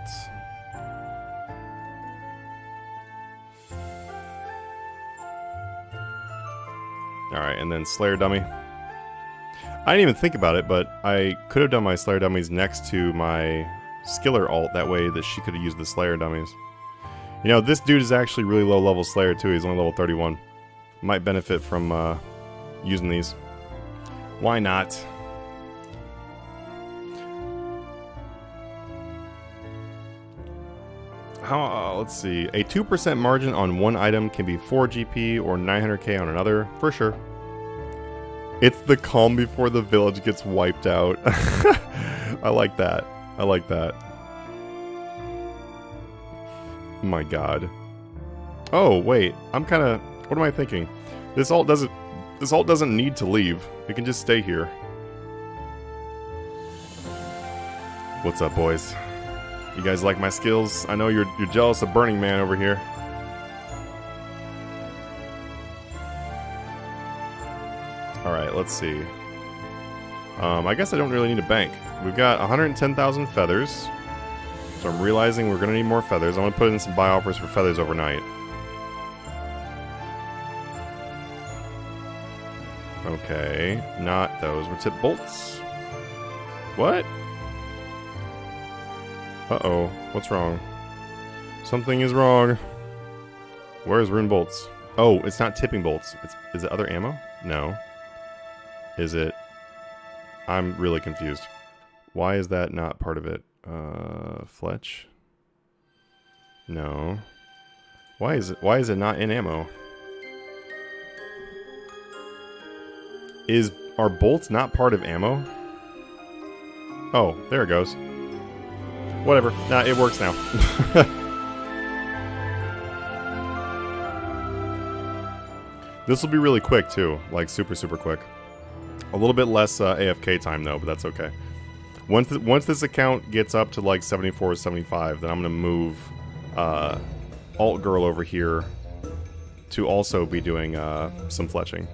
Alright, and then Slayer Dummy. I didn't even think about it, but I could have done my Slayer Dummies next to my Skiller alt, that way that she could have used the Slayer Dummies. You know, this dude is actually really low level Slayer too, he's only level 31. Might benefit from using these. Why not? Let's see. A 2% margin on one item can be 4 GP or 900k on another, for sure. It's the calm before the village gets wiped out. I like that. I like that. My god. Oh, wait. I'm kind of... What am I thinking? This alt doesn't need to leave. It can just stay here. What's up, boys? You guys like my skills? I know you're jealous of Burning Man over here. Alright, let's see. I guess I don't really need a bank. We've got 110,000 feathers. So I'm realizing we're going to need more feathers. I'm going to put in some buy offers for feathers overnight. Okay, not those. We're tip bolts. What? Uh-oh, what's wrong? Something is wrong. Where's rune bolts? Oh, it's not tipping bolts. Is it other ammo? No. Is it? I'm really confused. Why is that not part of it? Fletch? No. Why is it not in ammo? Are bolts not part of ammo? Oh, there it goes. Whatever. Nah, it works now. This will be really quick too, like super quick. A little bit less AFK time though, but that's okay. Once this account gets up to like 74 or 75, then I'm gonna move Alt Girl over here to also be doing some fletching.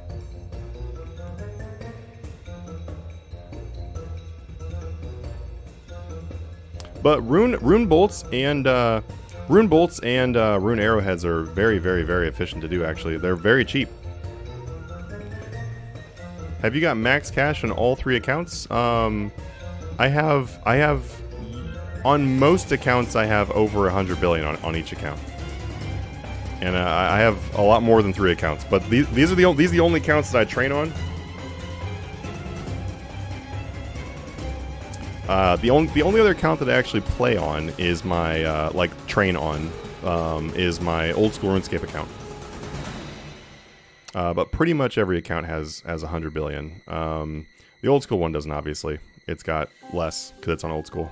But rune bolts and rune arrowheads are very efficient to do. Actually, they're very cheap. Have you got max cash on all 3 accounts? I have on most accounts I have over 100 billion on each account, and I have a lot more than 3 accounts. But these are the only accounts that I train on. The only other account that I actually play on is my train on is my old school RuneScape account. But pretty much every account has 100 billion. The old school one doesn't, obviously. It's got less because it's on old school.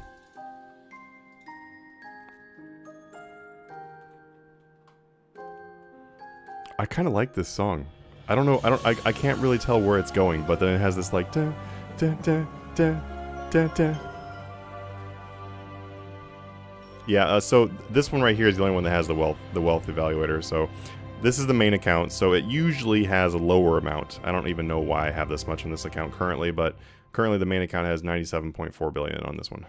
I kind of like this song. I don't know. I can't really tell where it's going, but then it has this like da da da da. Da, da. Yeah, so this one right here is the only one that has the wealth evaluator. So this is the main account, so it usually has a lower amount. I don't even know why I have this much in this account currently, but currently the main account has 97.4 billion on this one.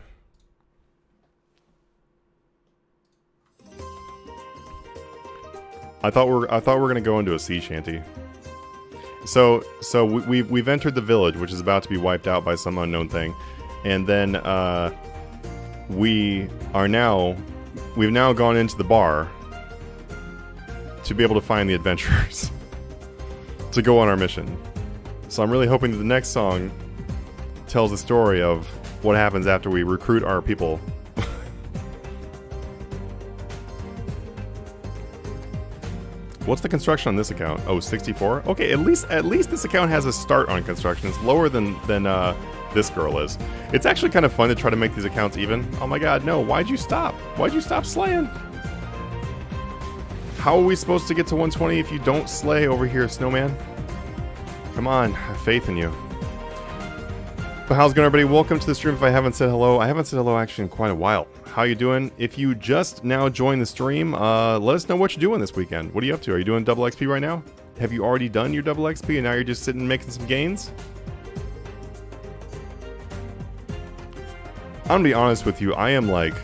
I thought we're gonna go into a sea shanty. So we've entered the village, which is about to be wiped out by some unknown thing. And then we've now gone into the bar to be able to find the adventurers to go on our mission. So I'm really hoping that the next song tells the story of what happens after we recruit our people. What's the construction on this account? Oh, 64? Okay, at least this account has a start on construction. It's lower than this girl is. It's actually kind of fun to try to make these accounts even. Oh my god, no, why'd you stop? Why'd you stop slaying? How are we supposed to get to 120 if you don't slay over here, Snowman? Come on, I have faith in you. But how's it going, everybody? Welcome to the stream. If I haven't said hello, I haven't said hello actually in quite a while. How you doing? If you just now joined the stream, let us know what you're doing this weekend. What are you up to? Are you doing double XP right now? Have you already done your double XP and now you're just sitting making some gains? I'm gonna be honest with you. I am like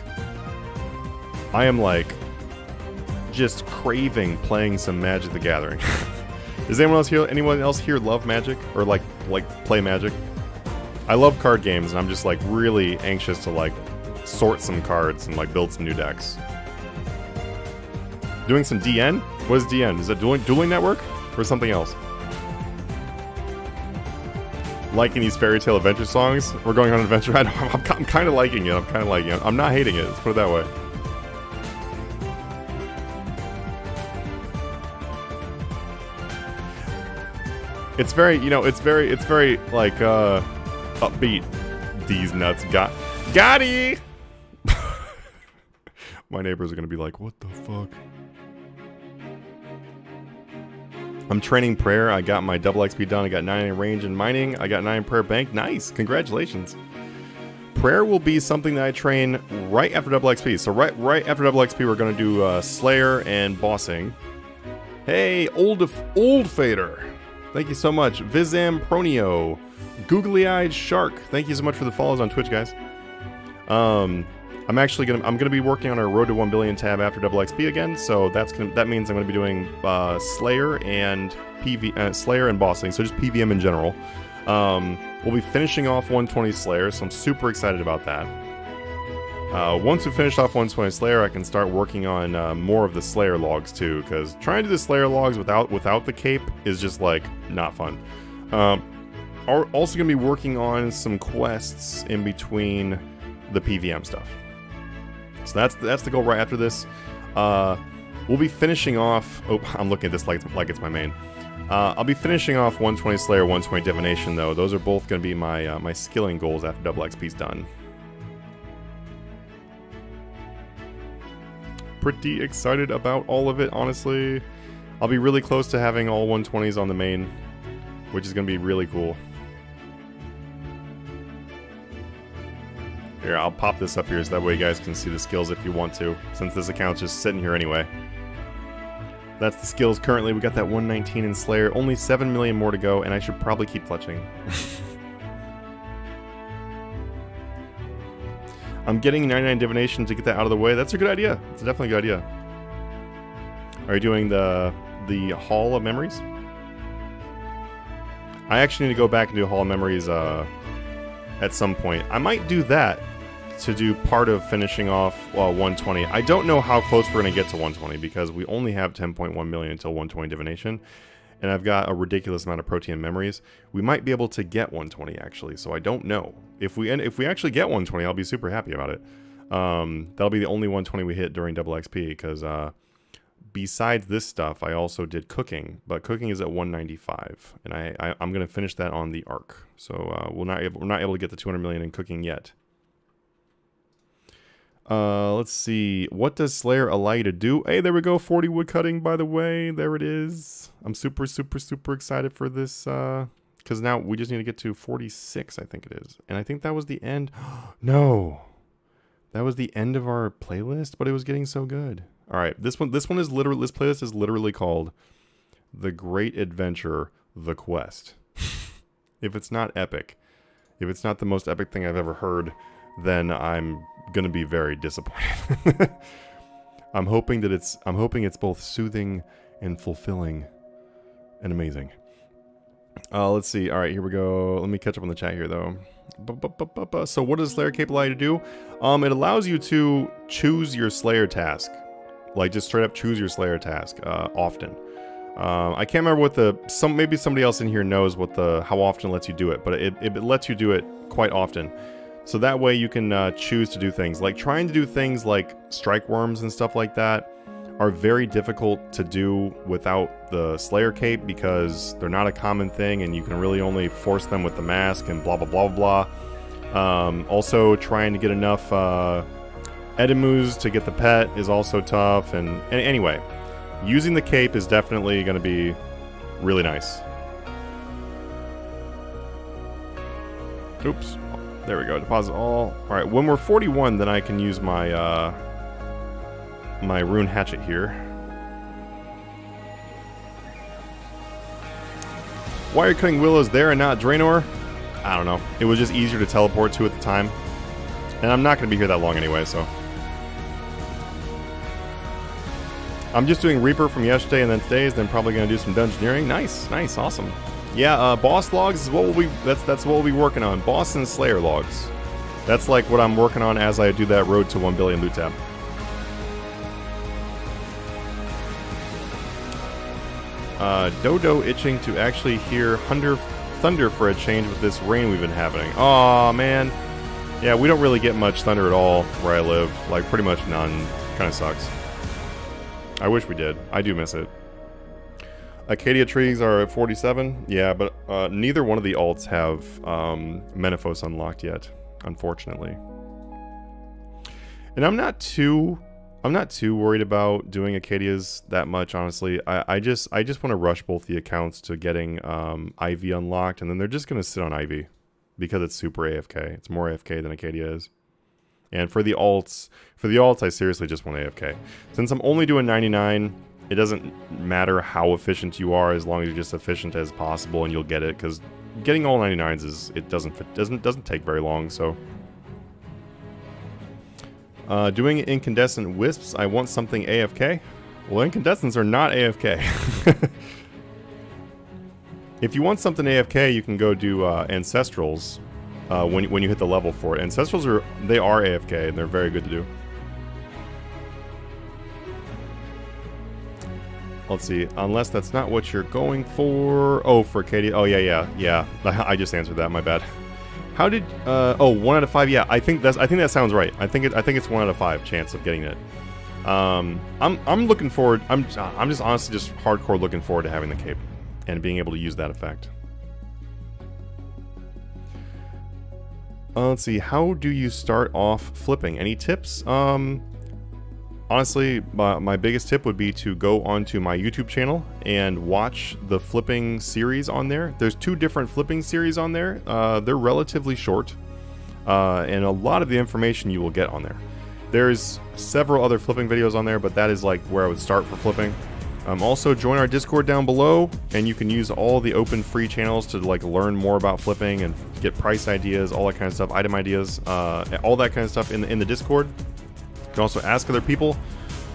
just craving playing some Magic the Gathering. Does anyone else here love Magic or like play Magic? I love card games, and I'm just like really anxious to like sort some cards and like build some new decks. Doing some DN? What is DN? Is that Dueling Network or something else? Liking these fairy tale adventure songs? We're going on an adventure. I'm kind of liking it. I'm not hating it. Let's put it that way. It's very, it's very like upbeat. These nuts got-y. My neighbors are gonna be like, what the fuck? I'm training prayer. I got my double XP done. I got 9 in range and mining. I got 9 in prayer bank. Nice, congratulations. Prayer will be something that I train right after double XP. So right after double XP, we're gonna do Slayer and bossing. Hey, old fader. Thank you so much. Vizam Pronio. Googly-eyed Shark. Thank you so much for the follows on Twitch, guys. I'm gonna be working on our Road to 1 Billion tab after double XP again, so that means I'm gonna be doing Slayer and Slayer and bossing, so just PVM in general. We'll be finishing off 120 Slayer, so I'm super excited about that. Once we finish off 120 Slayer, I can start working on more of the Slayer logs too, because trying to do the Slayer logs without the cape is just like not fun. Also gonna be working on some quests in between the PVM stuff. So that's the goal right after this. We'll be finishing off. Oh, I'm looking at this like it's my main. I'll be finishing off 120 Slayer, 120 Divination though. Those are both gonna be my my skilling goals after double XP's done. Pretty excited about all of it, honestly. I'll be really close to having all 120s on the main, which is gonna be really cool. Here, I'll pop this up here so that way you guys can see the skills if you want to, since this account's just sitting here anyway. That's the skills currently. We got that 119 in Slayer, only 7 million more to go, and I should probably keep fletching. I'm getting 99 Divination to get that out of the way. That's a good idea. It's definitely a good idea. Are you doing the Hall of Memories? I actually need to go back and do Hall of Memories at some point. I might do that to do part of finishing off 120. I don't know how close we're going to get to 120 because we only have 10.1 million until 120 Divination. And I've got a ridiculous amount of protein memories. We might be able to get 120 actually, so I don't know. If we actually get 120, I'll be super happy about it. That'll be the only 120 we hit during double XP because besides this stuff, I also did cooking, but cooking is at 195, and I'm gonna finish that on the arc. So we're not able to get the 200 million in cooking yet. Let's see. What does Slayer allow you to do? Hey, there we go. 40 woodcutting, by the way. There it is. I'm super excited for this, because now we just need to get to 46, I think it is. And I think that was the end. No. That was the end of our playlist, but it was getting so good. All right, this playlist is literally called The Great Adventure, The Quest. If it's not epic, if it's not the most epic thing I've ever heard, then I'm gonna be very disappointed. I'm hoping it's both soothing and fulfilling and amazing. Let's see. All right, here we go. Let me catch up on the chat here though. So what does Slayer Cape allow you to do? It allows you to choose your Slayer task. Like just straight up choose your Slayer task often. I can't remember what maybe somebody else in here knows how often it lets you do it, but it lets you do it quite often. So that way you can choose to do things. Like trying to do things like strike worms and stuff like that are very difficult to do without the Slayer Cape because they're not a common thing and you can really only force them with the mask and blah blah blah blah. Also trying to get enough Edimus to get the pet is also tough, and anyway, Using the cape is definitely going to be really nice. Oops. There we go. Deposit all. Alright, when we're 41, then I can use my, my rune hatchet here. Why are you cutting willows there and not Draenor? I don't know. It was just easier to teleport to at the time. And I'm not going to be here that long anyway, so. I'm just doing Reaper from yesterday and then today's, then probably going to do some dungeoneering. Nice, nice, awesome. Yeah, boss logs is what we'll be, that's what we'll be working on. Boss and Slayer logs. That's like what I'm working on as I do that road to 1 billion loot tab. Dodo itching to actually hear thunder for a change with this rain we've been having. Aw, man. Yeah, we don't really get much thunder at all where I live. Like, pretty much none. Kind of sucks. I wish we did. I do miss it. Acacia trees are at 47. Yeah, but neither one of the alts have Menaphos unlocked yet, unfortunately. And I'm not too worried about doing Acadias that much, honestly. I just want to rush both the accounts to getting Ivy unlocked, and then they're just gonna sit on Ivy because it's super AFK. It's more AFK than Acadia is. And for the alts, I seriously just want AFK. Since I'm only doing 99. It doesn't matter how efficient you are as long as you're just efficient as possible and you'll get it, because getting all 99s is doesn't take very long. So doing incandescent wisps, I want something AFK. Well, incandescents are not AFK. If you want something AFK, you can go do ancestrals when you hit the level for it. Ancestrals are AFK and they're very good to do. Let's see, unless that's not what you're going for. Oh, for Acadia. Oh, yeah. I just answered that. My bad. How did? Oh, 1 out of 5. Yeah, I think that sounds right. I think it's 1 out of 5 chance of getting it. I'm looking forward. I'm just honestly just hardcore looking forward to having the cape and being able to use that effect. Let's see. How do you start off flipping? Any tips? Honestly, my biggest tip would be to go onto my YouTube channel and watch the flipping series on there. There's 2 different flipping series on there. They're relatively short, and a lot of the information you will get on there. There's several other flipping videos on there, but that is like where I would start for flipping. Also, join our Discord down below, and you can use all the open free channels to like learn more about flipping and get price ideas, all that kind of stuff, item ideas, all that kind of stuff in the Discord. You can also ask other people.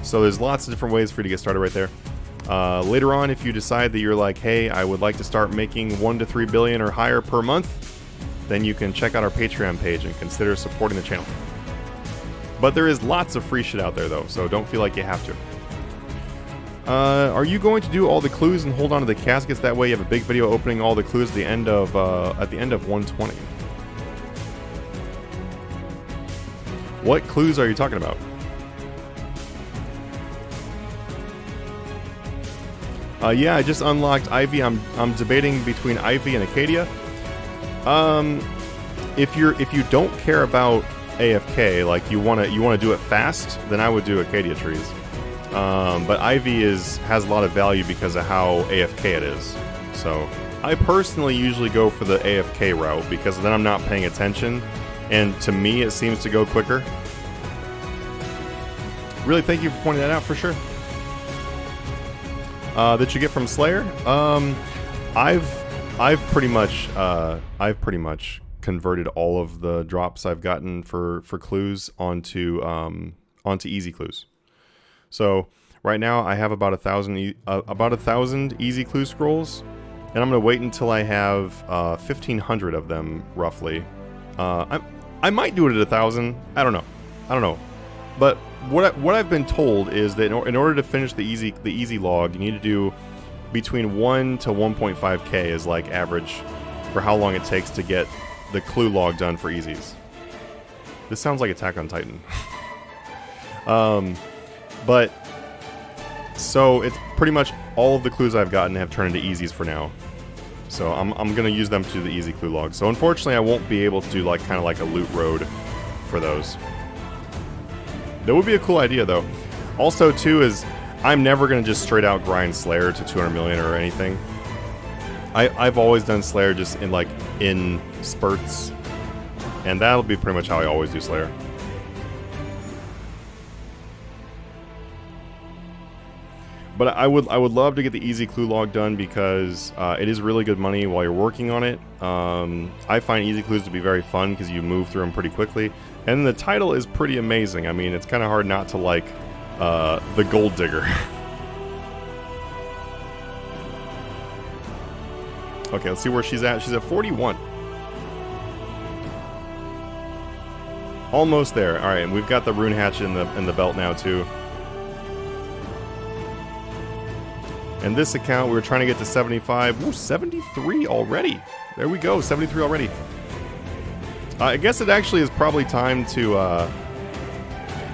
So there's lots of different ways for you to get started right there. Later on, if you decide that you're like, hey, I would like to start making 1 to 3 billion or higher per month, then you can check out our Patreon page and consider supporting the channel. But there is lots of free shit out there though, so don't feel like you have to. Are you going to do all the clues and hold on to the caskets? That way you have a big video opening all the clues at the end of 120. What clues are you talking about? Yeah, I just unlocked Ivy. I'm debating between Ivy and Acadia. If you don't care about AFK, like you wanna do it fast, then I would do Acadia trees. But Ivy has a lot of value because of how AFK it is. So I personally usually go for the AFK route because then I'm not paying attention, and to me it seems to go quicker. Really, thank you for pointing that out for sure. That you get from Slayer. I've pretty much converted all of the drops I've gotten for clues onto easy clues. So right now I have about 1,000 easy clue scrolls, and I'm gonna wait until I have 1,500 of them roughly. I might do it at 1,000. I don't know. But what I've been told is that in order to finish the easy log, you need to do between 1 to 1.5k is like average for how long it takes to get the clue log done for easies. This sounds like Attack on Titan. But so it's pretty much all of the clues I've gotten have turned into easies for now. So I'm gonna use them to do the easy clue log. So unfortunately, I won't be able to do like kind of like a loot road for those. That would be a cool idea though. Also too is I'm never going to just straight out grind Slayer to 200 million or anything. I've always done Slayer just in spurts. And that'll be pretty much how I always do Slayer. But I would love to get the easy clue log done because it is really good money while you're working on it. I find easy clues to be very fun because you move through them pretty quickly. And the title is pretty amazing. I mean, it's kind of hard not to like the Gold Digger. Okay, let's see where she's at. She's at 41. Almost there. All right, and we've got the rune hatchet in the belt now too. And this account, we were trying to get to 75. Ooh, 73 already. There we go, 73 already. I guess it actually is probably time to.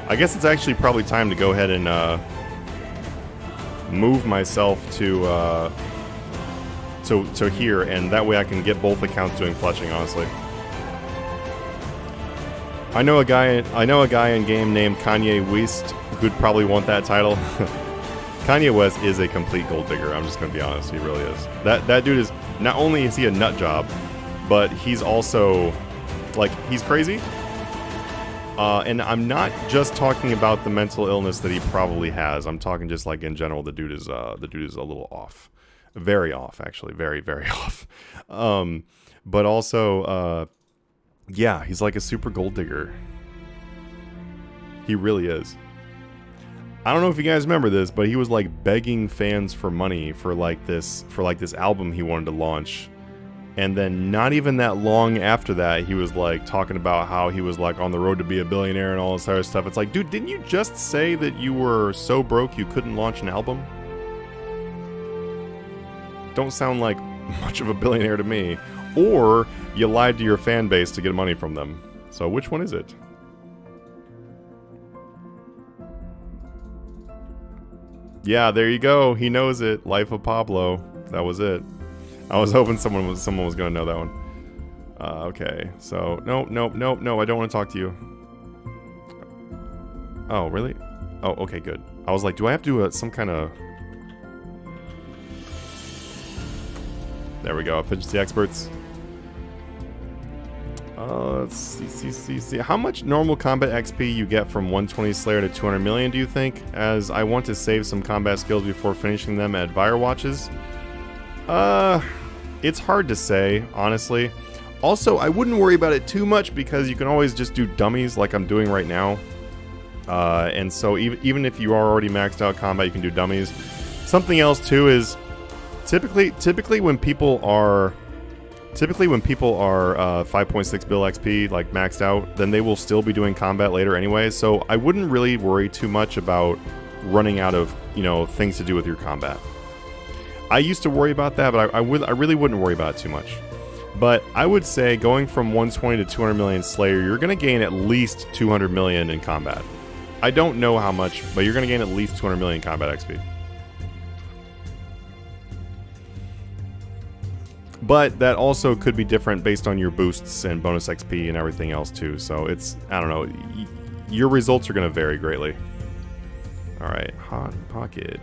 I guess it's actually probably time to go ahead and move myself to here, and that way I can get both accounts doing fletching. Honestly, I know a guy in game named Kanye West who'd probably want that title. Kanye West is a complete gold digger. I'm just gonna be honest. He really is. That dude is, not only is he a nut job, but he's also like, he's crazy. And I'm not just talking about the mental illness that he probably has. I'm talking just like in general. The dude is a little off, very off actually, very very off. But also, yeah, he's like a super gold digger. He really is. I don't know if you guys remember this, but he was like begging fans for money for like this album he wanted to launch. And then not even that long after that, he was like talking about how he was like on the road to be a billionaire and all this other stuff. It's like, dude, didn't you just say that you were so broke you couldn't launch an album? Don't sound like much of a billionaire to me. Or you lied to your fan base to get money from them. So which one is it? Yeah, there you go. He knows it. Life of Pablo. That was it. I was hoping someone was going to know that one. Okay, so no, I don't want to talk to you. Oh, really? Oh, okay, good. I was like, do I have to do some kind of... There we go, efficiency experts. Let's see. How much normal combat XP you get from 120 Slayer to 200 million, do you think? As I want to save some combat skills before finishing them at Vire Watches. It's hard to say, honestly. Also, I wouldn't worry about it too much because you can always just do dummies like I'm doing right now. And so even if you are already maxed out combat, you can do dummies. Something else too is typically when people are 5.6 bill XP like maxed out, then they will still be doing combat later anyway. So I wouldn't really worry too much about running out of, things to do with your combat. I used to worry about that, but I really wouldn't worry about it too much. But I would say going from 120 to 200 million Slayer, you're going to gain at least 200 million in combat. I don't know how much, but you're going to gain at least 200 million combat XP. But that also could be different based on your boosts and bonus XP and everything else too. So it's, I don't know, your results are going to vary greatly. Alright, Hot Pocket.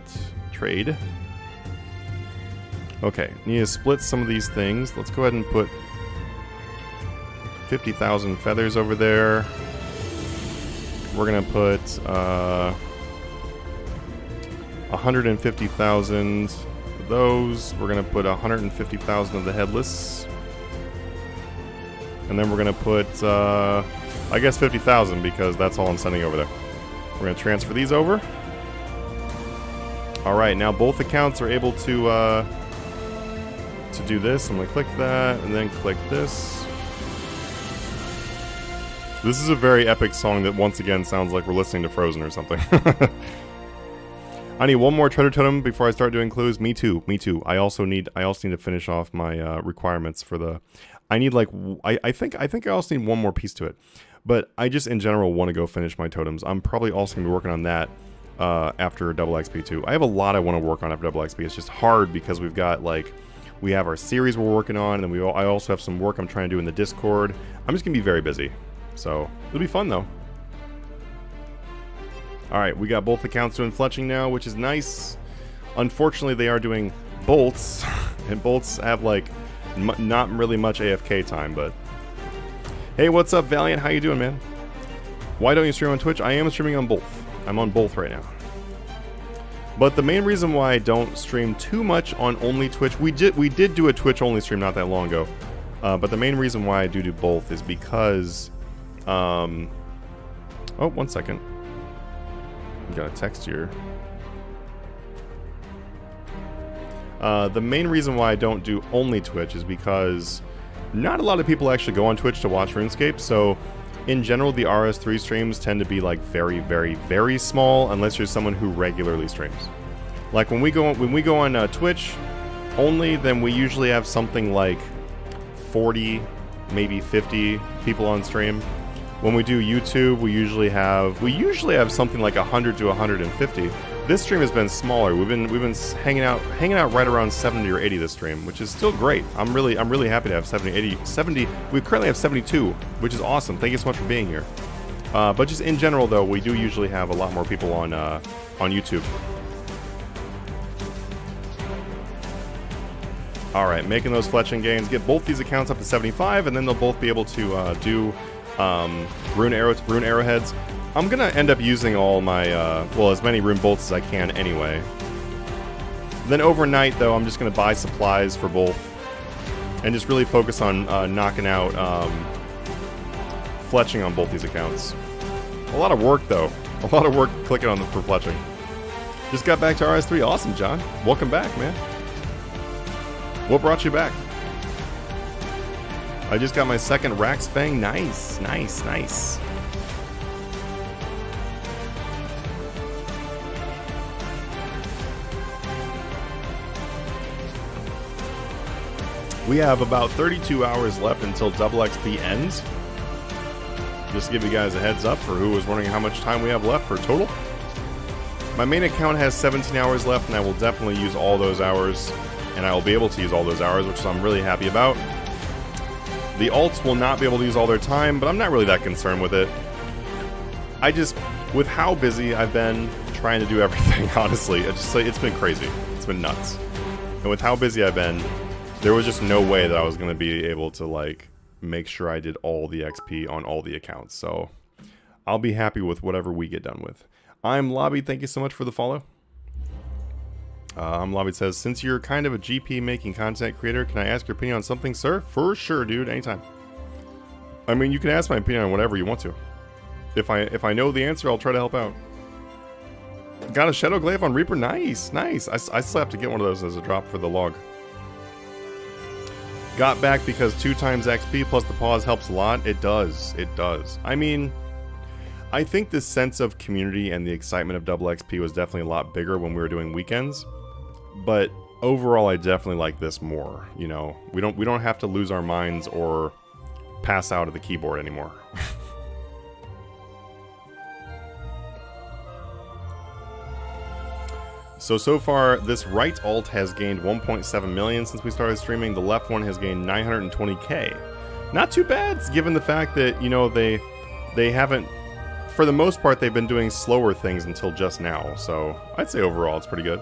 Trade. Okay, need to split some of these things. Let's go ahead and put 50,000 feathers over there. We're going to put 150,000 of those. We're going to put 150,000 of the headless. And then we're going to put, I guess 50,000 because that's all I'm sending over there. We're going to transfer these over. Alright, now both accounts are able to do this. I'm going to click that and then click this. This is a very epic song that once again sounds like we're listening to Frozen or something. I need one more treasure totem before I start doing clues. Me too. I also need to finish off my requirements for the... I need like... I think I also need one more piece to it. But I just in general want to go finish my totems. I'm probably also going to be working on that after double XP too. I have a lot I want to work on after double XP. It's just hard because we've got like... We have our series we're working on, and then I also have some work I'm trying to do in the Discord. I'm just going to be very busy. So, it'll be fun, though. Alright, we got both accounts doing fletching now, which is nice. Unfortunately, they are doing bolts, and bolts have, like, not really much AFK time, but... Hey, what's up, Valiant? How you doing, man? Why don't you stream on Twitch? I am streaming on both. I'm on both right now. But the main reason why I don't stream too much on only Twitch... We did do a Twitch-only stream not that long ago. But the main reason why I do both is because... Oh, 1 second. Got a text here. The main reason why I don't do only Twitch is because not a lot of people actually go on Twitch to watch RuneScape, so in general the RS3 streams tend to be like very, very, very small unless you're someone who regularly streams. Like when we go on Twitch only, then we usually have something like 40, maybe 50 people on stream. When we do YouTube, we usually have something like 100 to 150. This stream has been smaller. We've been hanging out right around 70 or 80 this stream, which is still great. I'm really happy to have 70. We currently have 72, which is awesome. Thank you so much for being here. But just in general, though, we do usually have a lot more people on YouTube. All right, making those fletching gains. Get both these accounts up to 75, and then they'll both be able to do rune arrowheads. I'm gonna end up using all my well, as many rune bolts as I can anyway. Then overnight, though, I'm just gonna buy supplies for both and just really focus on knocking out fletching on both these accounts. A lot of work, though. A lot of work clicking on them for fletching. Just got back to RS3. Awesome, John. Welcome back, man. What brought you back? I just got my second Rax Fang. Nice, nice, nice. We have about 32 hours left until double XP ends. Just to give you guys a heads up for who was wondering how much time we have left for total. My main account has 17 hours left, and I will definitely use all those hours. And I will be able to use all those hours, which I'm really happy about. The alts will not be able to use all their time, but I'm not really that concerned with it. With how busy I've been trying to do everything, honestly, it's been crazy. It's been nuts. And with how busy I've been, there was just no way that I was going to be able to, like, make sure I did all the XP on all the accounts. So, I'll be happy with whatever we get done with. I'm Lobby, thank you so much for the follow. Lobby says, since you're kind of a GP making content creator, can I ask your opinion on something, sir? For sure, dude, anytime. I mean, you can ask my opinion on whatever you want to. If I know the answer, I'll try to help out. Got a Shadow Glaive on Reaper? Nice, nice. I still have to get one of those as a drop for the log. Got back because 2 times XP plus the pause helps a lot. It does. It does. I mean, I think this sense of community and the excitement of double XP was definitely a lot bigger when we were doing weekends. But overall, I definitely like this more. You know, we don't have to lose our minds or pass out at the keyboard anymore. So far, this right alt has gained 1.7 million since we started streaming. The left one has gained 920k. Not too bad, given the fact that, you know, they haven't, for the most part, they've been doing slower things until just now. So I'd say overall, it's pretty good.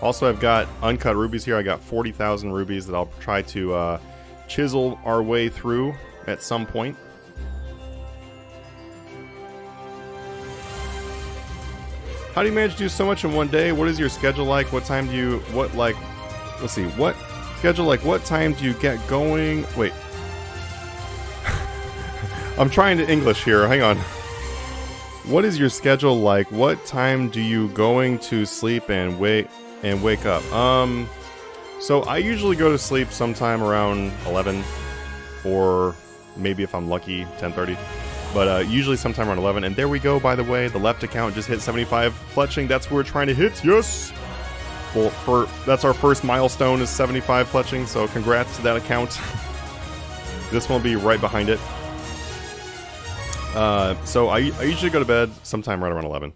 Also, I've got uncut rubies here. I got 40,000 rubies that I'll try to chisel our way through at some point. How do you manage to do so much in one day? What is your schedule like? What time do you, let's see, what schedule, like, what time do you get going? Wait. I'm trying to English here, hang on. What is your schedule like? What time do you going to sleep and wake up? So I usually go to sleep sometime around 11, or maybe if I'm lucky, 10:30. But usually sometime around 11. And there we go, by the way. The left account just hit 75 fletching. That's what we're trying to hit. Yes! Well, that's our first milestone is 75 fletching. So congrats to that account. This one will be right behind it. So I usually go to bed sometime right around 11.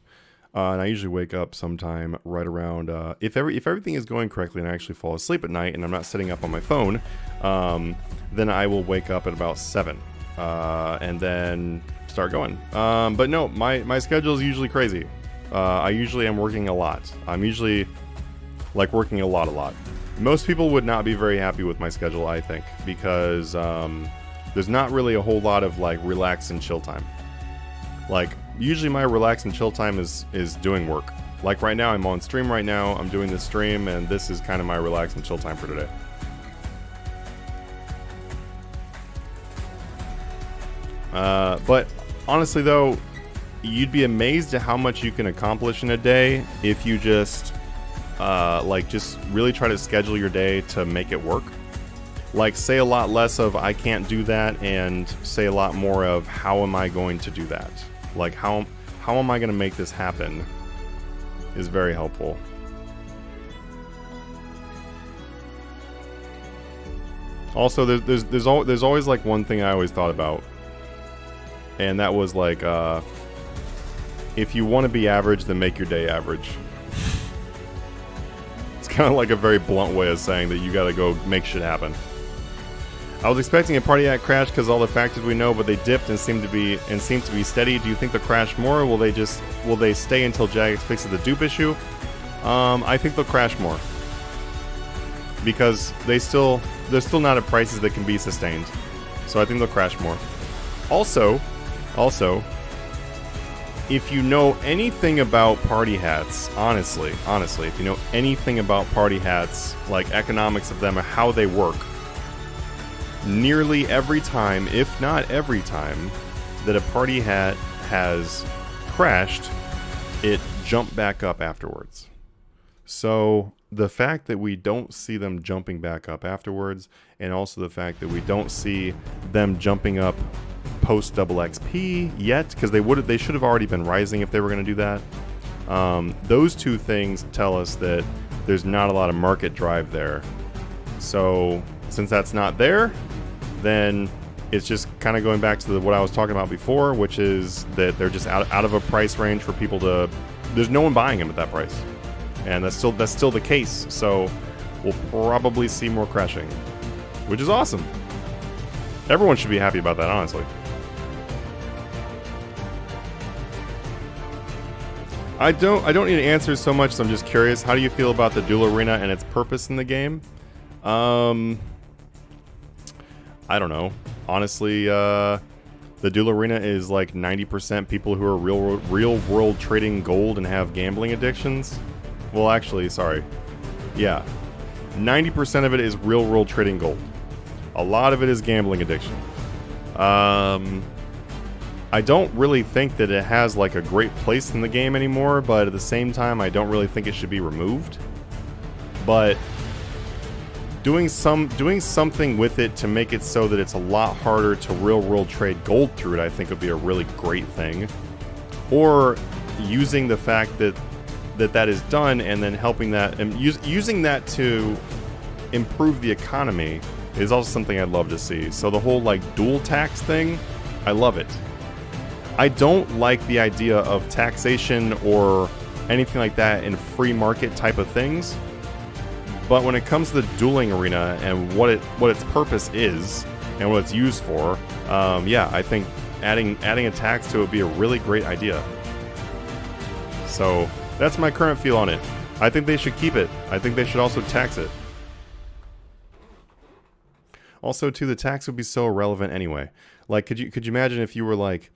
And I usually wake up sometime right around... if everything is going correctly and I actually fall asleep at night and I'm not sitting up on my phone, then I will wake up at about 7. and then start going. But no, my schedule is usually crazy. I usually am working a lot. I'm usually like working a lot. Most people would not be very happy with my schedule, I think, because there's not really a whole lot of like relax and chill time. Like usually my relax and chill time is doing work. Like right now, I'm on stream right now. I'm doing this stream, and this is kind of my relax and chill time for today. But honestly though, you'd be amazed at how much you can accomplish in a day if you just just really try to schedule your day to make it work. Like say a lot less of I can't do that and say a lot more of how am I going to do that? Like how am I going to make this happen is very helpful. Also, there's always like one thing I always thought about, and that was like if you want to be average, then make your day average. It's kind of like a very blunt way of saying that you gotta go make shit happen. I was expecting a party act crash because all the factors we know, but they dipped and seem to be steady. Do you think they'll crash more, or will they stay until Jagex fixes the dupe issue? I think they'll crash more because they're still not at prices that can be sustained. So I think they'll crash more. Also, if you know anything about party hats, honestly, if you know anything about party hats, like economics of them or how they work, nearly every time, if not every time, that a party hat has crashed, it jumped back up afterwards. So the fact that we don't see them jumping back up afterwards, and also the fact that we don't see them jumping up post double XP yet, because they should have already been rising if they were going to do that. Those two things tell us that there's not a lot of market drive there. So since that's not there, then it's just kind of going back to what I was talking about before, which is that they're just out of a price range for people to. There's no one buying them at that price, and that's still the case. So we'll probably see more crashing, which is awesome. Everyone should be happy about that, honestly. I don't need answers so much, so I'm just curious. How do you feel about the duel arena and its purpose in the game? I don't know. Honestly, the duel arena is like 90% people who are real world trading gold and have gambling addictions. Well, actually, sorry. Yeah. 90% of it is real world trading gold. A lot of it is gambling addiction. I don't really think that it has like a great place in the game anymore, but at the same time, I don't really think it should be removed. But doing something with it to make it so that it's a lot harder to real world trade gold through it, I think would be a really great thing. Or using the fact that is done and then helping that and using that to improve the economy is also something I'd love to see. So the whole like dual tax thing, I love it. I don't like the idea of taxation or anything like that in free market type of things. But when it comes to the dueling arena and what its purpose is and what it's used for, yeah, I think adding a tax to it would be a really great idea. So that's my current feel on it. I think they should keep it. I think they should also tax it. Also, too, the tax would be so irrelevant anyway. Like, could you imagine if you were like,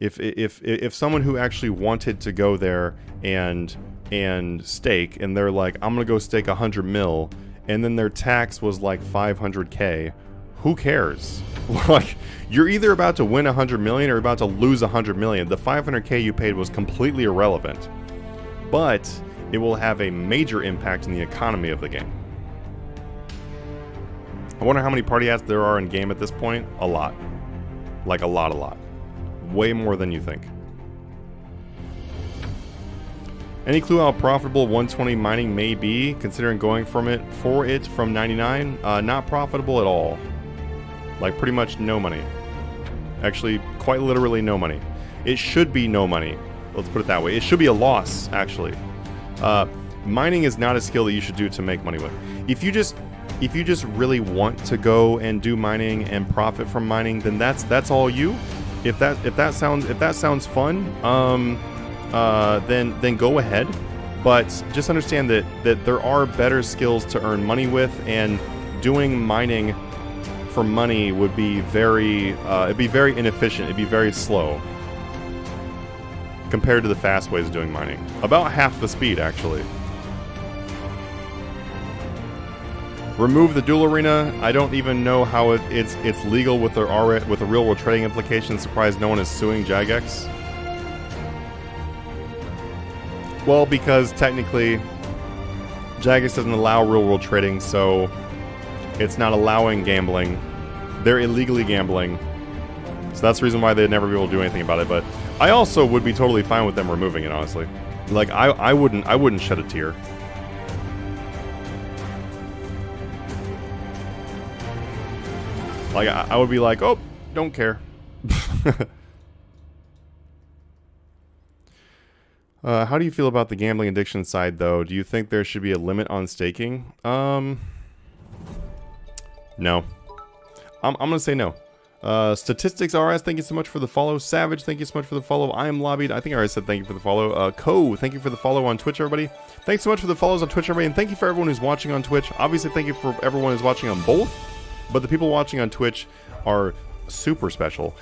if someone who actually wanted to go there and stake, and they're like, I'm gonna go stake 100 mil, and then their tax was like 500k, who cares? Like, you're either about to win 100 million or about to lose 100 million. The 500k you paid was completely irrelevant, but it will have a major impact in the economy of the game. I wonder how many party hats there are in game at this point. A lot. Like a lot. Way more than you think. Any clue how profitable 120 mining may be, considering going for it from 99? Not profitable at all. Like pretty much no money. Actually, quite literally no money. It should be no money. Let's put it that way. It should be a loss, actually. Mining is not a skill that you should do to make money with. If you just if you just really want to go and do mining and profit from mining, then that's all you. If that sounds fun, then go ahead. But just understand that there are better skills to earn money with, and doing mining for money would be it'd be very inefficient. It'd be very slow compared to the fast ways of doing mining. About half the speed, actually. Remove the duel arena. I don't even know how it's legal with the real world trading implications. Surprised no one is suing Jagex. Well, because technically Jagex doesn't allow real world trading, so it's not allowing gambling. They're illegally gambling. So that's the reason why they'd never be able to do anything about it. But I also would be totally fine with them removing it, honestly. Like I wouldn't shed a tear. Like I would be like, oh, don't care. How do you feel about the gambling addiction side, though? Do you think there should be a limit on staking? No. I'm gonna say no. Statistics RS, thank you so much for the follow. Savage, thank you so much for the follow. I am lobbied. I think I already said thank you for the follow. Co, thank you for the follow on Twitch, everybody. Thanks so much for the follows on Twitch, everybody, and thank you for everyone who's watching on Twitch. Obviously, thank you for everyone who's watching on both, but the people watching on Twitch are super special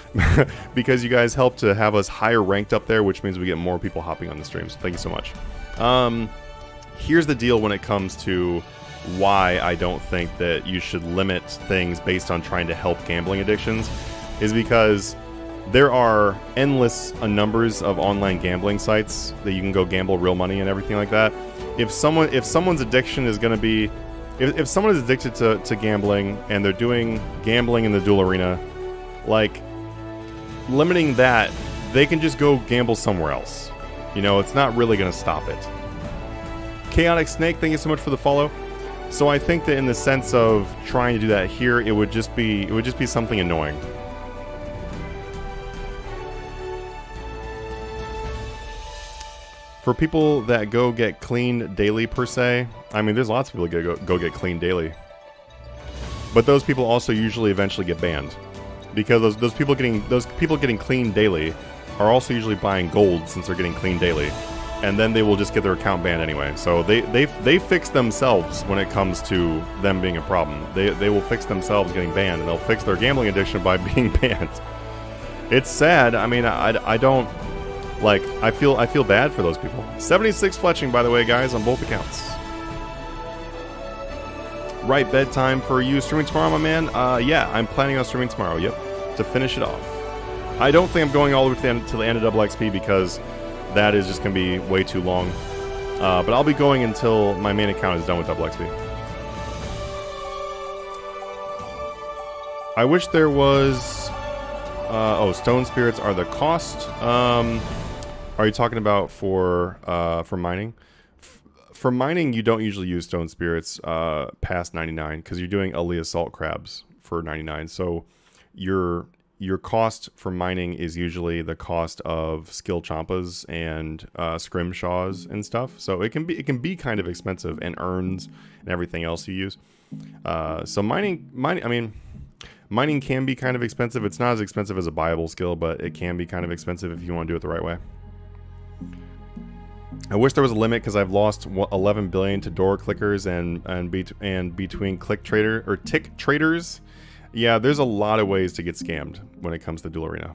because you guys help to have us higher ranked up there, which means we get more people hopping on the stream. So thank you so much. Here's the deal when it comes to why I don't think that you should limit things based on trying to help gambling addictions, is because there are endless numbers of online gambling sites that you can go gamble real money and everything like that. If someone's addiction is going to be, if someone is addicted to gambling and they're doing gambling in the duel arena, like, limiting that, they can just go gamble somewhere else. You know, it's not really going to stop it. Chaotic Snake, thank you so much for the follow. So I think that in the sense of trying to do that here, it would just be something annoying. For people that go get cleaned daily per se, I mean, there's lots of people that go get cleaned daily. But those people also usually eventually get banned. Because those people getting cleaned daily are also usually buying gold since they're getting cleaned daily. And then they will just get their account banned anyway. So they fix themselves when it comes to them being a problem. They will fix themselves getting banned, and they'll fix their gambling addiction by being banned. It's sad. I mean, I don't, like, I feel bad for those people. 76 Fletching, by the way, guys, on both accounts. Right bedtime for you streaming tomorrow, my man? Yeah, I'm planning on streaming tomorrow, yep, to finish it off. I don't think I'm going all the way to the end of double XP because that is just going to be way too long. But I'll be going until my main account is done with double XP. I wish there was... oh, stone spirits are the cost. Are you talking about for mining? For mining, you don't usually use stone spirits past 99 because you're doing Aliyah salt crabs for 99. So your cost for mining is usually the cost of skill champas and scrimshaws and stuff. So it can be kind of expensive, and urns and everything else you use. So mining, I mean, mining can be kind of expensive. It's not as expensive as a buyable skill, but it can be kind of expensive if you want to do it the right way. I wish there was a limit because I've lost 11 billion to door clickers and between click trader or tick traders. Yeah, there's a lot of ways to get scammed when it comes to duel arena.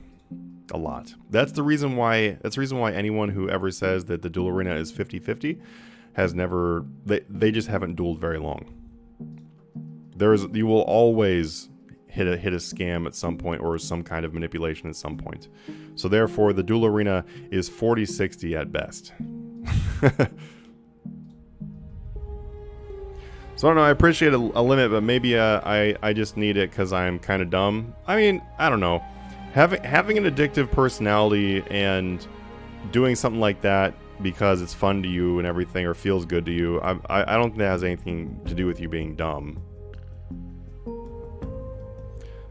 A lot. That's the reason why anyone who ever says that the duel arena is 50-50 has never, they just haven't dueled very long. You will always hit a scam at some point or some kind of manipulation at some point. So therefore the duel arena is 40-60 at best. So I don't know, I appreciate a limit, but maybe I just need it because I'm kind of dumb. I mean, I don't know. Having an addictive personality and doing something like that because it's fun to you and everything, or feels good to you, I don't think that has anything to do with you being dumb.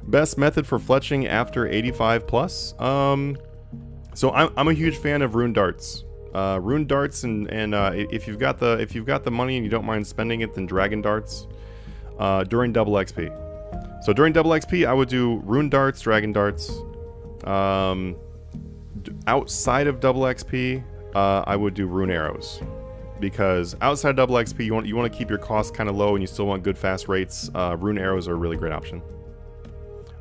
Best method for fletching after 85 plus? So I'm a huge fan of rune darts. Rune darts and if you've got the money and you don't mind spending it, then dragon darts. during double XP. So during double XP, I would do rune darts, dragon darts. Outside of double XP, I would do rune arrows. Because outside of double XP, you want to keep your costs kind of low and you still want good fast rates. Rune arrows are a really great option.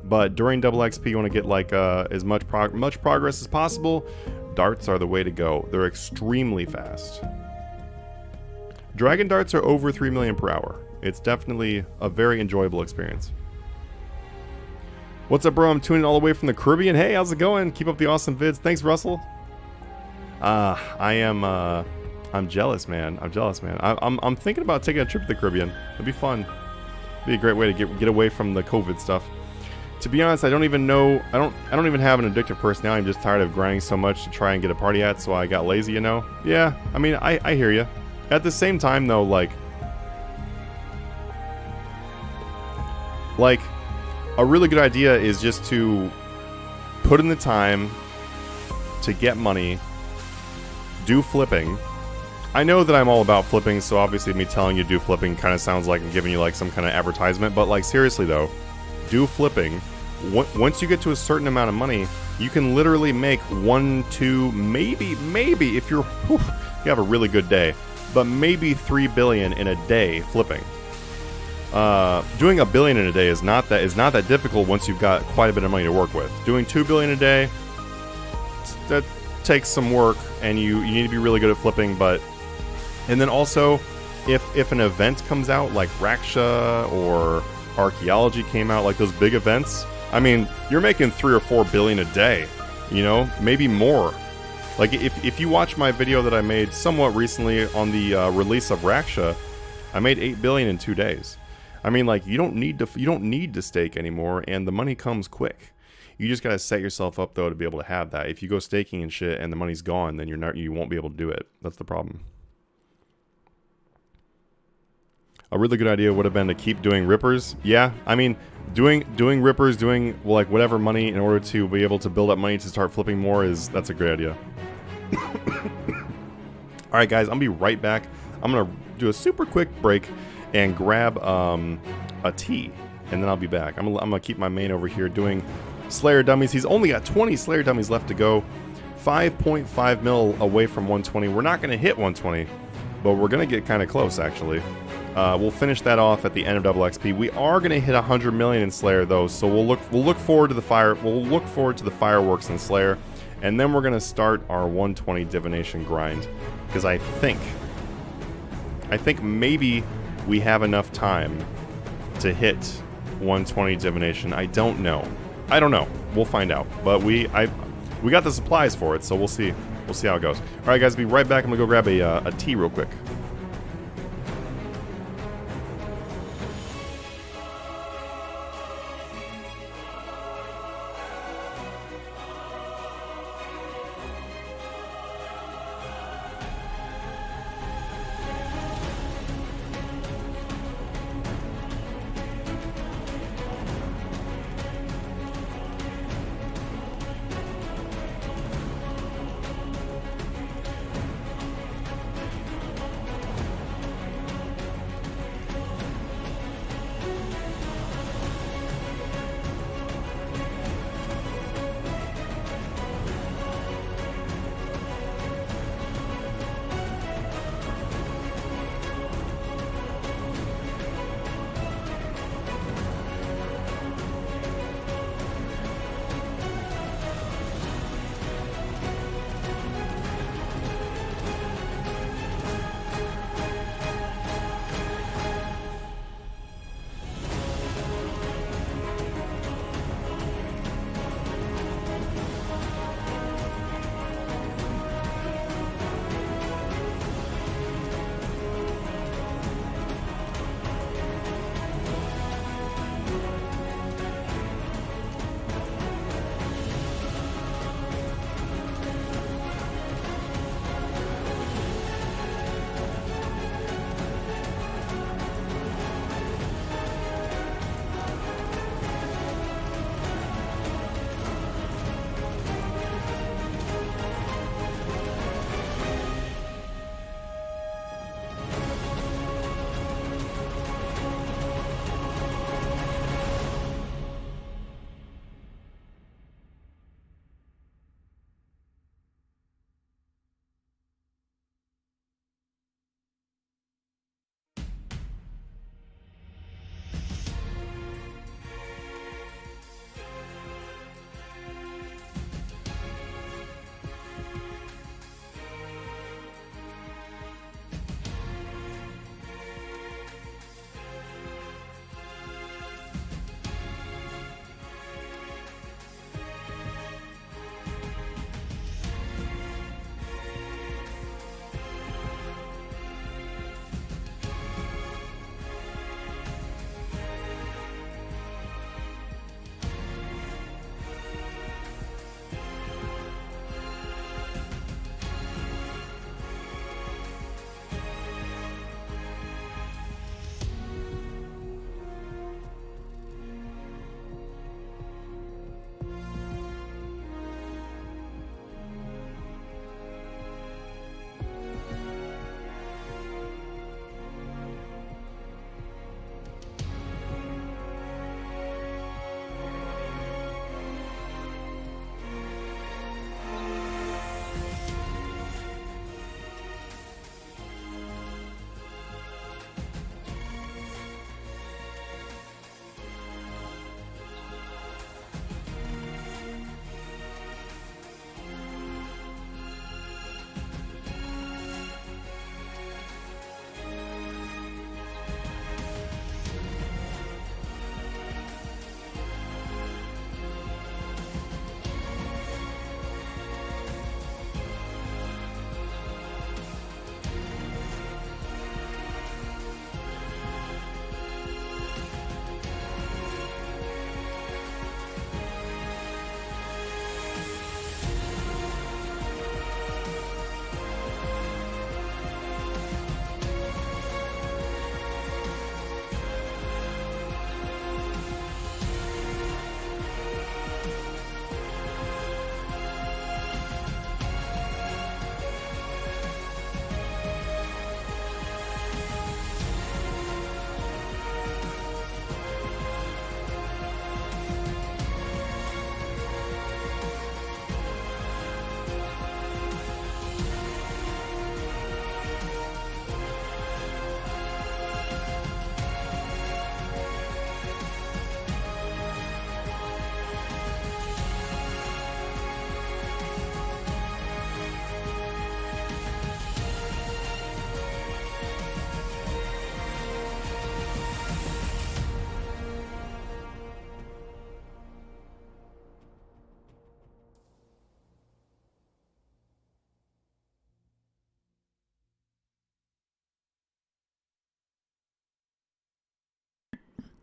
But during double XP, you want to get like as much progress as possible. Darts are the way to go. They're extremely fast. Dragon darts are over 3 million per hour. It's definitely a very enjoyable experience. What's up, bro? I'm tuning all the way from the Caribbean. Hey, how's it going? Keep up the awesome vids. Thanks, Russell. I'm jealous, man. I'm thinking about taking a trip to the Caribbean. It'd be fun. It'd be a great way to get away from the COVID stuff. To be honest, I don't even know. I don't even have an addictive personality. I'm just tired of grinding so much to try and get a party hat, so I got lazy, you know? Yeah, I mean, I hear you. At the same time, though, like a really good idea is just to put in the time to get money, do flipping. I know that I'm all about flipping, so obviously me telling you to do flipping kind of sounds like I'm giving you like some kind of advertisement, but like seriously though, do flipping. Once you get to a certain amount of money, you can literally make 1, 2, maybe if you have a really good day, but maybe 3 billion in a day flipping. Doing $1 billion in a day is not that difficult once you've got quite a bit of money to work with. Doing $2 billion a day, that takes some work, and you need to be really good at flipping. And then also, if an event comes out like Raksha or Archaeology came out, like those big events, I mean, you're making 3 or 4 billion a day, you know, maybe more. Like if you watch my video that I made somewhat recently on the release of Raksha, I made 8 billion in 2 days. I mean, like you don't need to stake anymore, and the money comes quick. You just gotta set yourself up though to be able to have that. If you go staking and shit and the money's gone, then you won't be able to do it. That's the problem. A really good idea would have been to keep doing rippers. Yeah, I mean, doing rippers, doing like whatever money in order to be able to build up money to start flipping more that's a great idea. All right, guys, I'm gonna be right back. I'm gonna do a super quick break and grab a tea, and then I'll be back. I'm gonna keep my main over here doing Slayer dummies. He's only got 20 Slayer dummies left to go. 5.5 mil away from 120. We're not gonna hit 120, but we're gonna get kind of close actually. We'll finish that off at the end of double XP. We are going to hit 100 million in Slayer though, so we'll look forward to the fireworks in Slayer, and then we're going to start our 120 divination grind, because I think maybe we have enough time to hit 120 divination. I don't know. We'll find out. But we got the supplies for it, so we'll see. We'll see how it goes. All right, guys, be right back. I'm gonna go grab a tea real quick.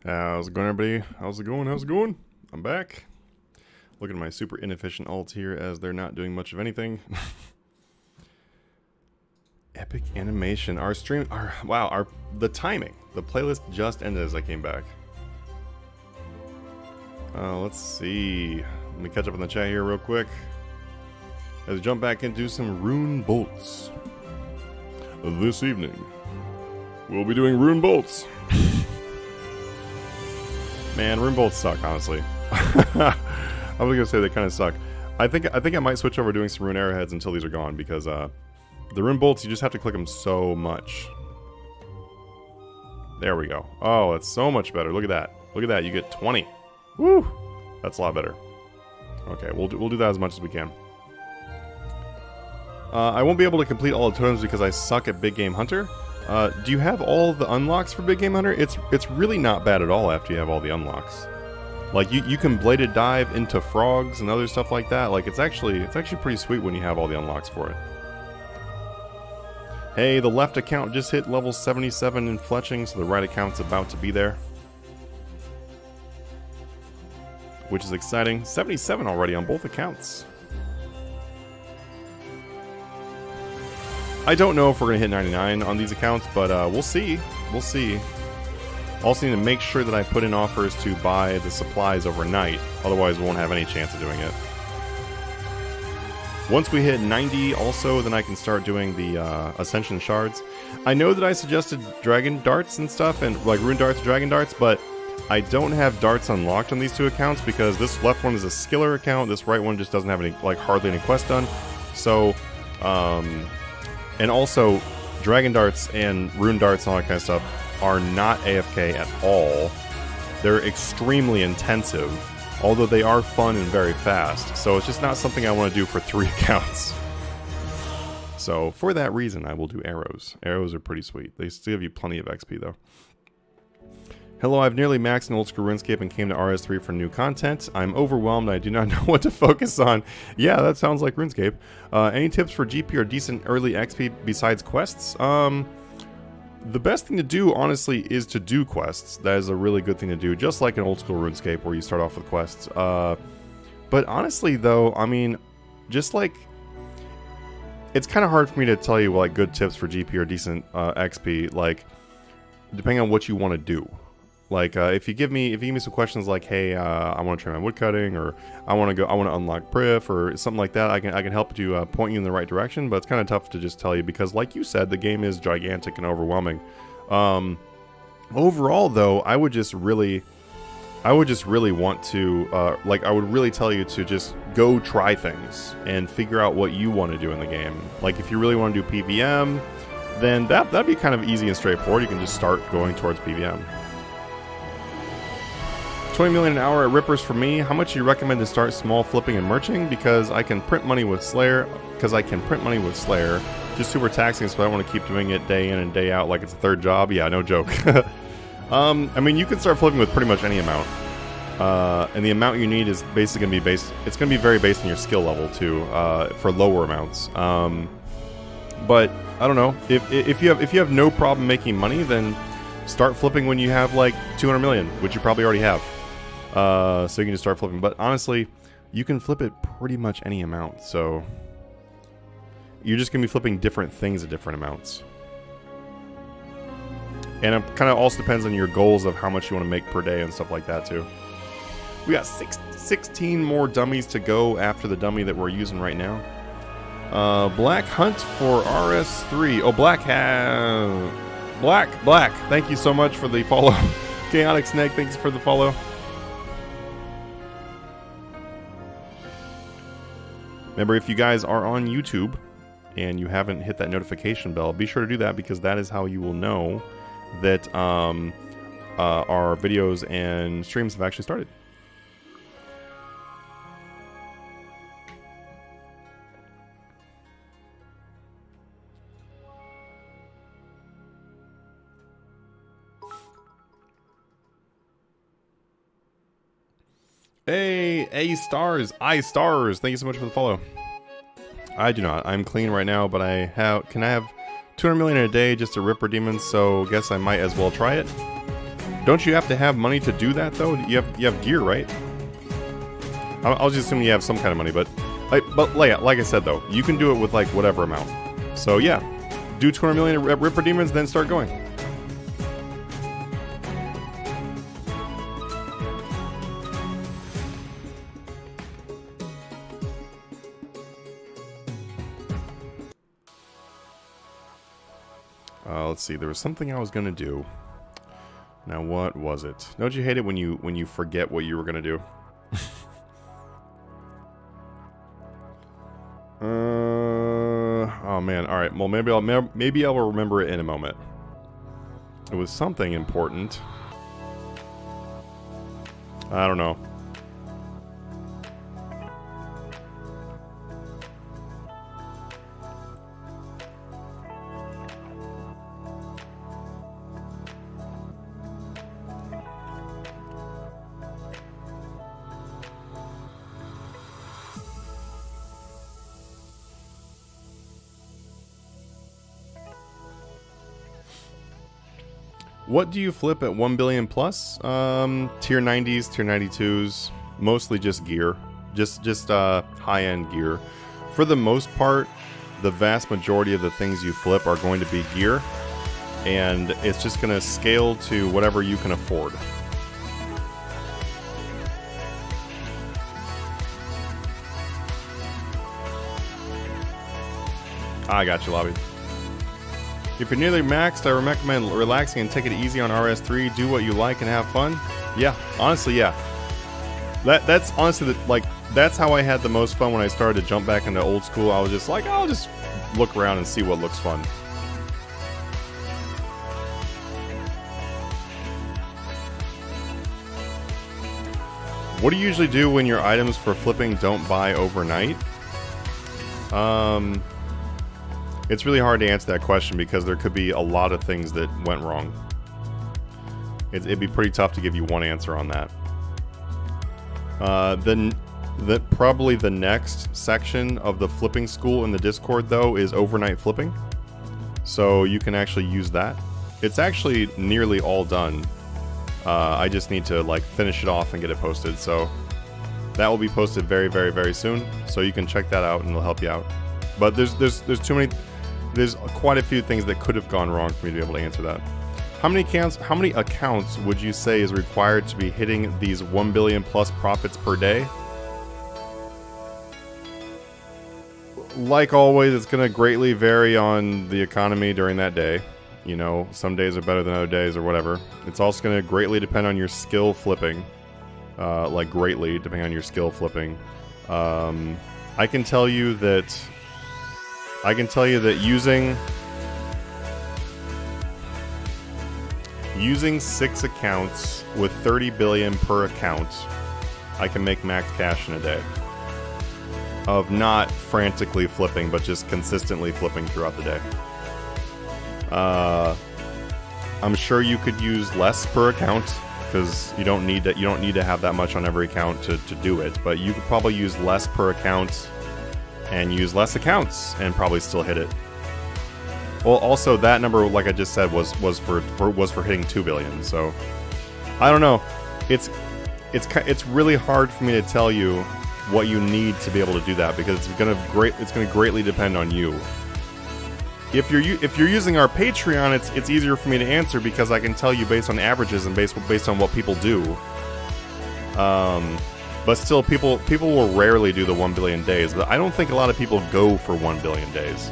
How's it going, everybody? How's it going? How's it going? I'm back. Look at my super inefficient ults here as they're not doing much of anything. Epic animation. Our stream, the timing. The playlist just ended as I came back. Let's see. Let me catch up on the chat here real quick. Let's jump back into some Rune bolts. This evening, we'll be doing Rune bolts. Man, Rune bolts suck, honestly. I was gonna say they kind of suck. I think I might switch over to doing some Rune arrowheads until these are gone, because the Rune bolts, you just have to click them so much. There we go. Oh, that's so much better. Look at that. Look at that. You get 20. Woo! That's a lot better. Okay, we'll do that as much as we can. I won't be able to complete all the totems because I suck at Big Game Hunter. Do you have all the unlocks for Big Game Hunter? It's really not bad at all after you have all the unlocks. Like you can bladed dive into frogs and other stuff like that. Like it's actually pretty sweet when you have all the unlocks for it. Hey, the left account just hit level 77 in Fletching, so the right account's about to be there. Which is exciting. 77 already on both accounts. I don't know if we're going to hit 99 on these accounts, but we'll see. We'll see. Also need to make sure that I put in offers to buy the supplies overnight. Otherwise, we won't have any chance of doing it. Once we hit 90 also, then I can start doing the Ascension Shards. I know that I suggested Dragon Darts and stuff, and like Rune Darts, Dragon Darts, but I don't have darts unlocked on these two accounts because this left one is a skiller account. This right one just doesn't have any, like, hardly any quests done. So, and also, Dragon Darts and Rune Darts and all that kind of stuff are not AFK at all. They're extremely intensive, although they are fun and very fast. So it's just not something I want to do for 3 accounts. So for that reason, I will do arrows. Arrows are pretty sweet. They still give you plenty of XP, though. Hello, I've nearly maxed in old school RuneScape and came to RS3 for new content. I'm overwhelmed. I do not know what to focus on. Yeah, that sounds like RuneScape. Any tips for GP or decent early XP besides quests? The best thing to do, honestly, is to do quests. That is a really good thing to do, just like an old school RuneScape where you start off with quests. But honestly, though, I mean, just like... It's kind of hard for me to tell you, like, good tips for GP or decent XP, like, depending on what you want to do. Like, if you give me some questions like, hey, I want to try my woodcutting, or I want to unlock Prif, or something like that, I can help you point you in the right direction. But it's kind of tough to just tell you because, like you said, the game is gigantic and overwhelming. Overall, though, I would just really want to, like, I would really tell you to just go try things and figure out what you want to do in the game. Like, if you really want to do PVM, then that'd be kind of easy and straightforward. You can just start going towards PVM. 20 million an hour at Rippers for me. How much do you recommend to start small flipping and merching? Because I can print money with Slayer. Just super taxing, so I don't want to keep doing it day in and day out like it's a third job. Yeah, no joke. I mean, you can start flipping with pretty much any amount. And the amount you need is basically going to be based... It's going to be very based on your skill level, too, for lower amounts. But, I don't know. If you have no problem making money, then start flipping when you have, like, 200 million, which you probably already have. So you can just start flipping. But honestly, you can flip it pretty much any amount. So you're just going to be flipping different things at different amounts. And it kind of also depends on your goals of how much you want to make per day and stuff like that too. We got 16 more dummies to go after the dummy that we're using right now. Black Hunt for RS3. Oh, Black. Thank you so much for the follow. Chaotic Snake, thanks for the follow. Remember, if you guys are on YouTube and you haven't hit that notification bell, be sure to do that because that is how you will know that our videos and streams have actually started. Hey, I-Stars. Thank you so much for the follow. I do not. I'm clean right now, but I have 200 million in a day just to ripper demons, so guess I might as well try it. Don't you have to have money to do that though? You have gear, right? I'll just assume you have some kind of money, but like I said though, you can do it with like whatever amount. So yeah, do 200 million at Ripper Demons, then start going. Let's see. There was something I was gonna do. Now what was it? Don't you hate it when you forget what you were gonna do? Oh man. All right. Well, maybe I'll remember it in a moment. It was something important. I don't know. What do you flip at 1 billion plus? Tier 90s, tier 92s, mostly just gear. Just high-end gear. For the most part, the vast majority of the things you flip are going to be gear, and it's just going to scale to whatever you can afford. I got you, Lobby. If you're nearly maxed, I recommend relaxing and take it easy on RS3. Do what you like and have fun. Yeah, honestly, yeah. That's honestly that's how I had the most fun when I started to jump back into old school. I was just like, I'll just look around and see what looks fun. What do you usually do when your items for flipping don't buy overnight? It's really hard to answer that question because there could be a lot of things that went wrong. It'd be pretty tough to give you one answer on that. Probably the next section of the flipping school in the Discord, though, is overnight flipping. So you can actually use that. It's actually nearly all done. I just need to like finish it off and get it posted. So that will be posted very, very, very soon. So you can check that out and it'll help you out. But there's too many. There's quite a few things that could have gone wrong for me to be able to answer that. How many accounts would you say is required to be hitting these 1 billion plus profits per day? Like always, it's going to greatly vary on the economy during that day. You know, some days are better than other days or whatever. It's also going to greatly depend on your skill flipping. Like greatly depending on your skill flipping. I can tell you that using 6 accounts with 30 billion per account, I can make max cash in a day. Of not frantically flipping, but just consistently flipping throughout the day. I'm sure you could use less per account because you don't need to have that much on every account to do it. But you could probably use less per account and use less accounts and probably still hit it. Well, also that number, like I just said, was for hitting 2 billion. So I don't know. It's really hard for me to tell you what you need to be able to do that because it's gonna greatly depend on you. If you're using our Patreon, it's easier for me to answer because I can tell you based on averages and based on what people do. But still, people will rarely do the 1 billion days. But I don't think a lot of people go for 1 billion days.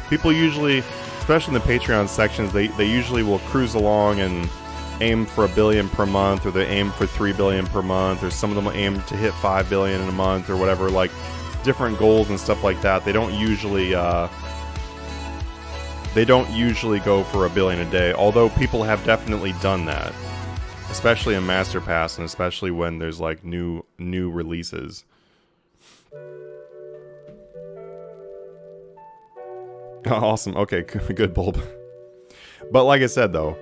People usually, especially in the Patreon sections, they usually will cruise along and aim for 1 billion per month, or they aim for 3 billion per month, or some of them will aim to hit 5 billion in a month, or whatever, like different goals and stuff like that. They don't usually go for 1 billion a day, although people have definitely done that, especially in Master Pass, and especially when there's like new releases. Awesome. Okay, good, Bulb. But like I said, though,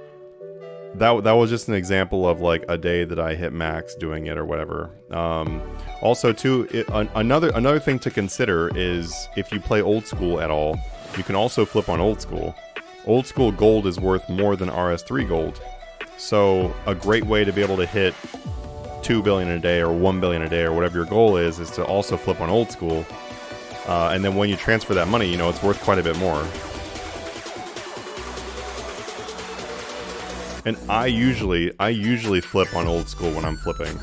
that was just an example of like a day that I hit max doing it or whatever. Also, too, another thing to consider is if you play old school at all, you can also flip on old school. Old school gold is worth more than RS3 gold. So a great way to be able to hit 2 billion a day or 1 billion a day or whatever your goal is to also flip on old school. And then when you transfer that money, you know, it's worth quite a bit more. And I usually flip on old school when I'm flipping.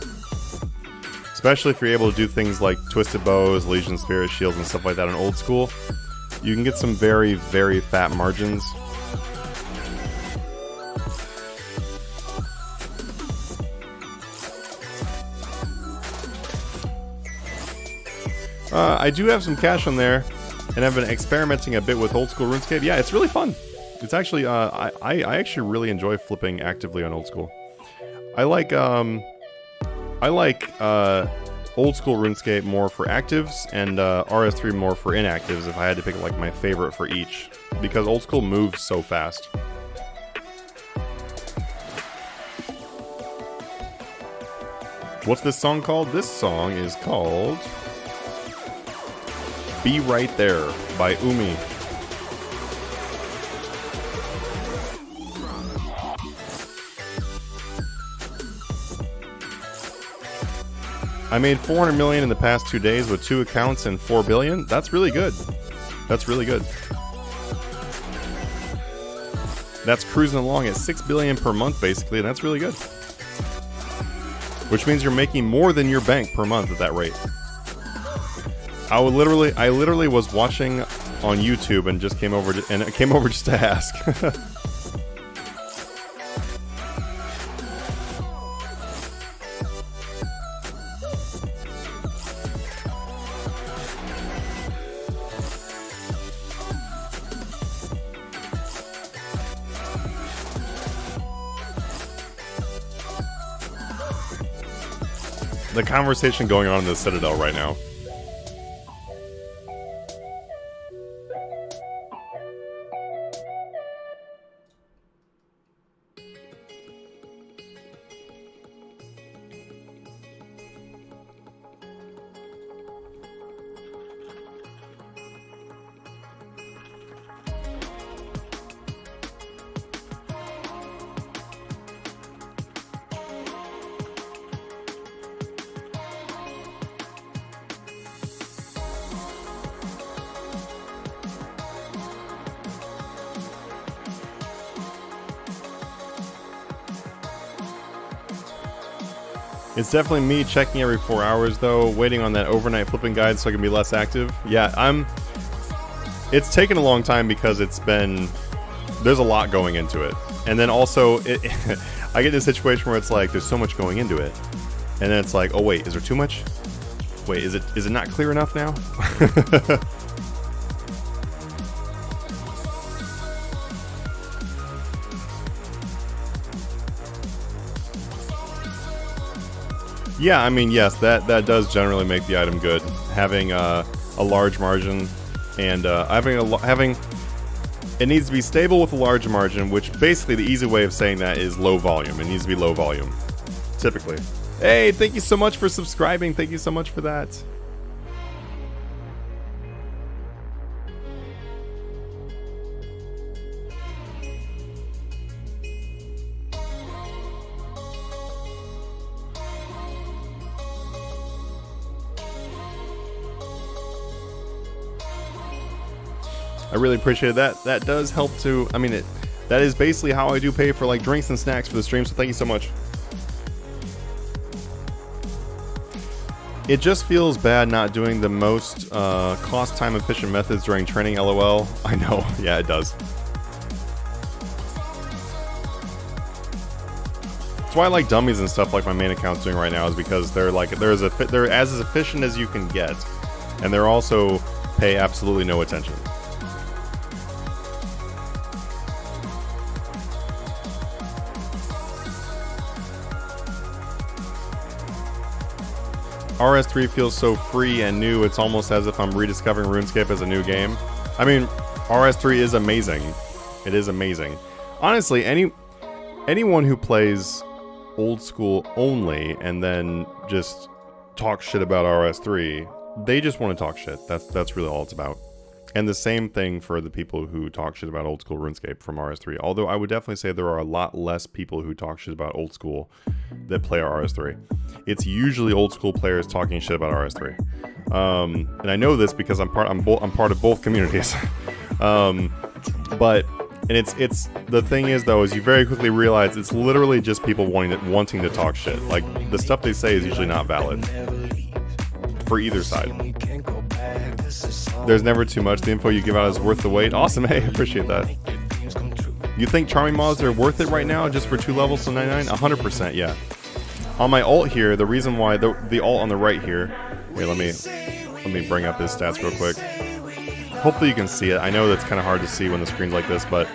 Especially if you're able to do things like Twisted Bows, Legion Spirit Shields, and stuff like that on old school. You can get some very, very fat margins. I do have some cash on there, and I've been experimenting a bit with old school RuneScape. Yeah, it's really fun. It's actually, I actually really enjoy flipping actively on old school. I like old school RuneScape more for actives, and RS3 more for inactives if I had to pick like my favorite for each. Because old school moves so fast. What's this song called? This song is called Be Right There by Umi. I made 400 million in the past 2 days with 2 accounts and 4 billion. That's really good. That's really good. That's cruising along at 6 billion per month basically, and that's really good. Which means you're making more than your bank per month at that rate. I literally was watching on YouTube and just came over just to ask. The conversation going on in the Citadel right now. It's definitely me checking every 4 hours though, waiting on that overnight flipping guide so I can be less active. Yeah, it's taken a long time because there's a lot going into it. And then also, I get in a situation where it's like, there's so much going into it. And then it's like, oh wait, is there too much? Wait, is it not clear enough now? Yeah, I mean, yes, that does generally make the item good. Having a large margin and having it needs to be stable with a large margin, which basically the easy way of saying that is low volume. It needs to be low volume, typically. Hey, thank you so much for subscribing. Thank you so much for that. I really appreciate that. That does help to, I mean, that is basically how I do pay for like drinks and snacks for the stream, so thank you so much. It just feels bad not doing the most cost time efficient methods during training, LOL. I know, yeah, it does. That's why I like dummies and stuff like my main account's doing right now, is because they're as efficient as you can get, and they're also pay absolutely no attention. RS3 feels so free and new, it's almost as if I'm rediscovering RuneScape as a new game. I mean, RS3 is amazing. It is amazing. Honestly, anyone who plays old school only and then just talk shit about RS3, they just want to talk shit. That's really all it's about. And the same thing for the people who talk shit about old school RuneScape from RS3. Although I would definitely say there are a lot less people who talk shit about old school that play RS3. It's usually old school players talking shit about RS3. And I know this because I'm part of both communities. But it's the thing is though, is you very quickly realize it's literally just people wanting to talk shit. Like the stuff they say is usually not valid for either side. There's never too much. The info you give out is worth the wait. Awesome, hey, appreciate that. You think charming mods are worth it right now just for 2 levels to 99? 100%, yeah. On my alt here, the reason why the alt on the right here. Here, let me bring up his stats real quick. Hopefully you can see it. I know that's kind of hard to see when the screen's like this, but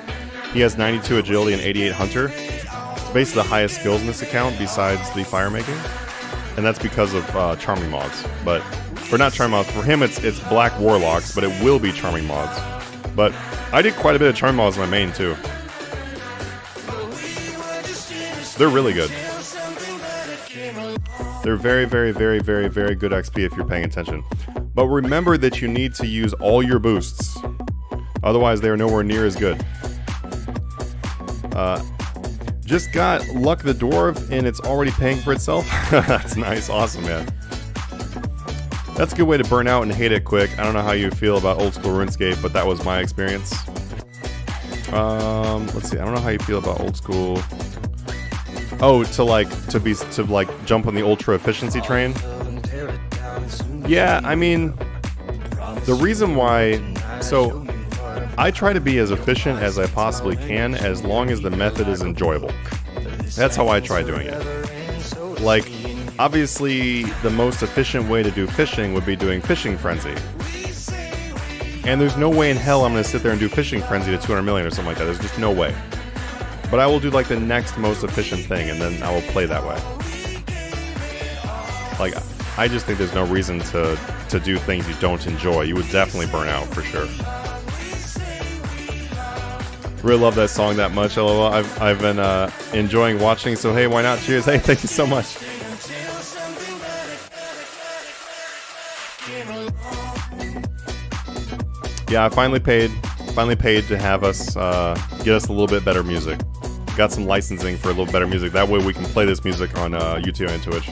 he has 92 agility and 88 hunter. It's basically the highest skills in this account besides the fire making, and that's because of charming mods. But or not charming mods. For him, it's black warlocks, but it will be charming mods. But I did quite a bit of charming mods in my main too. They're really good. They're very, very, very, very, very good XP if you're paying attention. But remember that you need to use all your boosts. Otherwise, they are nowhere near as good. Just got Luck the Dwarf, and it's already paying for itself. That's nice. Awesome, man. That's a good way to burn out and hate it quick. I don't know how you feel about old school RuneScape, but that was my experience. Let's see. I don't know how you feel about old school. Oh, to jump on the ultra efficiency train. Yeah, I mean, the reason why. So, I try to be as efficient as I possibly can, as long as the method is enjoyable. That's how I try doing it. Like, obviously, the most efficient way to do fishing would be doing Fishing Frenzy. And there's no way in hell I'm going to sit there and do Fishing Frenzy to 200 million or something like that. There's just no way. But I will do like the next most efficient thing, and then I will play that way. Like, I just think there's no reason to do things you don't enjoy. You would definitely burn out, for sure. Really love that song that much, LOL. I've been enjoying watching, so hey, why not? Cheers. Hey, thank you so much. Yeah, I finally paid to have us get us a little bit better music. Got some licensing for a little better music. That way we can play this music on YouTube and Twitch.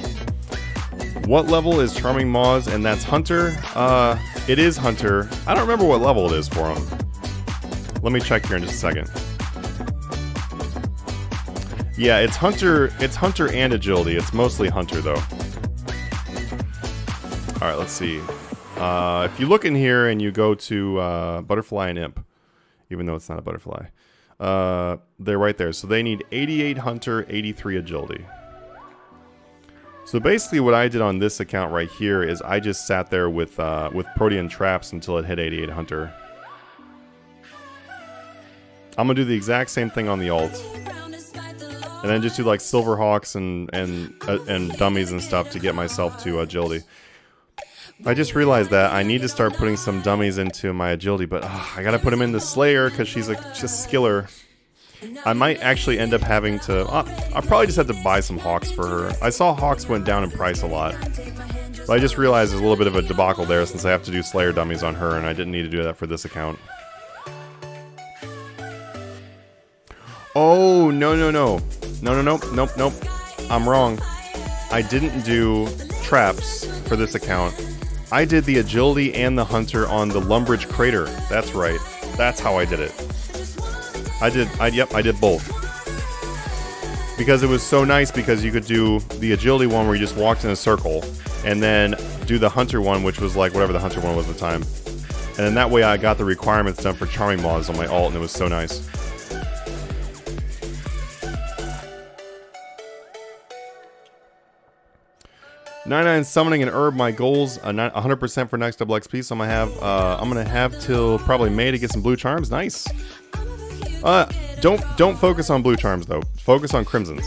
What level is Charming Moz? And that's Hunter. It is Hunter. I don't remember what level it is for him. Let me check here in just a second. Yeah, it's Hunter. It's Hunter and Agility. It's mostly Hunter though. All right, let's see. If you look in here and you go to Butterfly and Imp, even though it's not a butterfly, they're right there. So they need 88 Hunter, 83 Agility. So basically what I did on this account right here is I just sat there with Protean Traps until it hit 88 Hunter. I'm going to do the exact same thing on the alt. And then just do like Silverhawks and dummies and stuff to get myself to Agility. I just realized that I need to start putting some dummies into my Agility, but I gotta put them in the Slayer because she's just skiller. I might actually end up having to... I'll probably just have to buy some Hawks for her. I saw Hawks went down in price a lot. But I just realized there's a little bit of a debacle there since I have to do Slayer dummies on her, and I didn't need to do that for this account. Oh, no. Nope. I'm wrong. I didn't do traps for this account. I did the Agility and the Hunter on the Lumbridge Crater. That's right. That's how I did it. I did both. Because it was so nice because you could do the Agility one where you just walked in a circle, and then do the Hunter one, which was like whatever the Hunter one was at the time. And then that way I got the requirements done for Charming Mods on my alt, and it was so nice. $99 summoning and herb my goals 100% for next double XP, so I'm gonna have till probably May to get some blue charms. Nice. Don't focus on blue charms though. Focus on crimsons.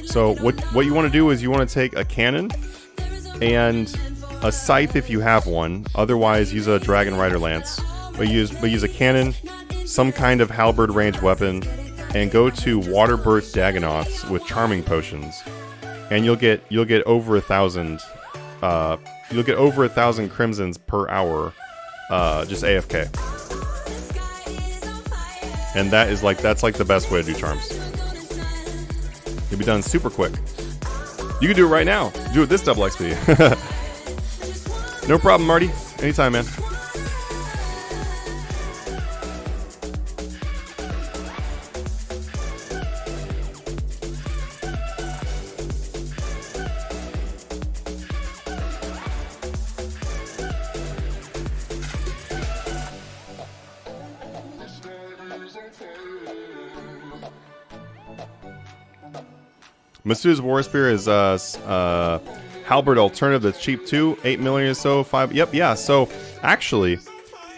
So what you want to do is you want to take a cannon and a scythe if you have one. Otherwise, use a dragon rider lance. But use a cannon, some kind of halberd range weapon, and go to water birth Dagonoths with charming potions. And you'll get over 1,000. You'll get over 1,000 crimsons per hour just AFK. And that's like the best way to do charms. You'll be done super quick. You can do it right now. Do it this double XP. No problem, Marty. Anytime, man. Masuda's War Spear is halberd alternative that's cheap too. 8 million or so. 5. Yep, yeah. So actually,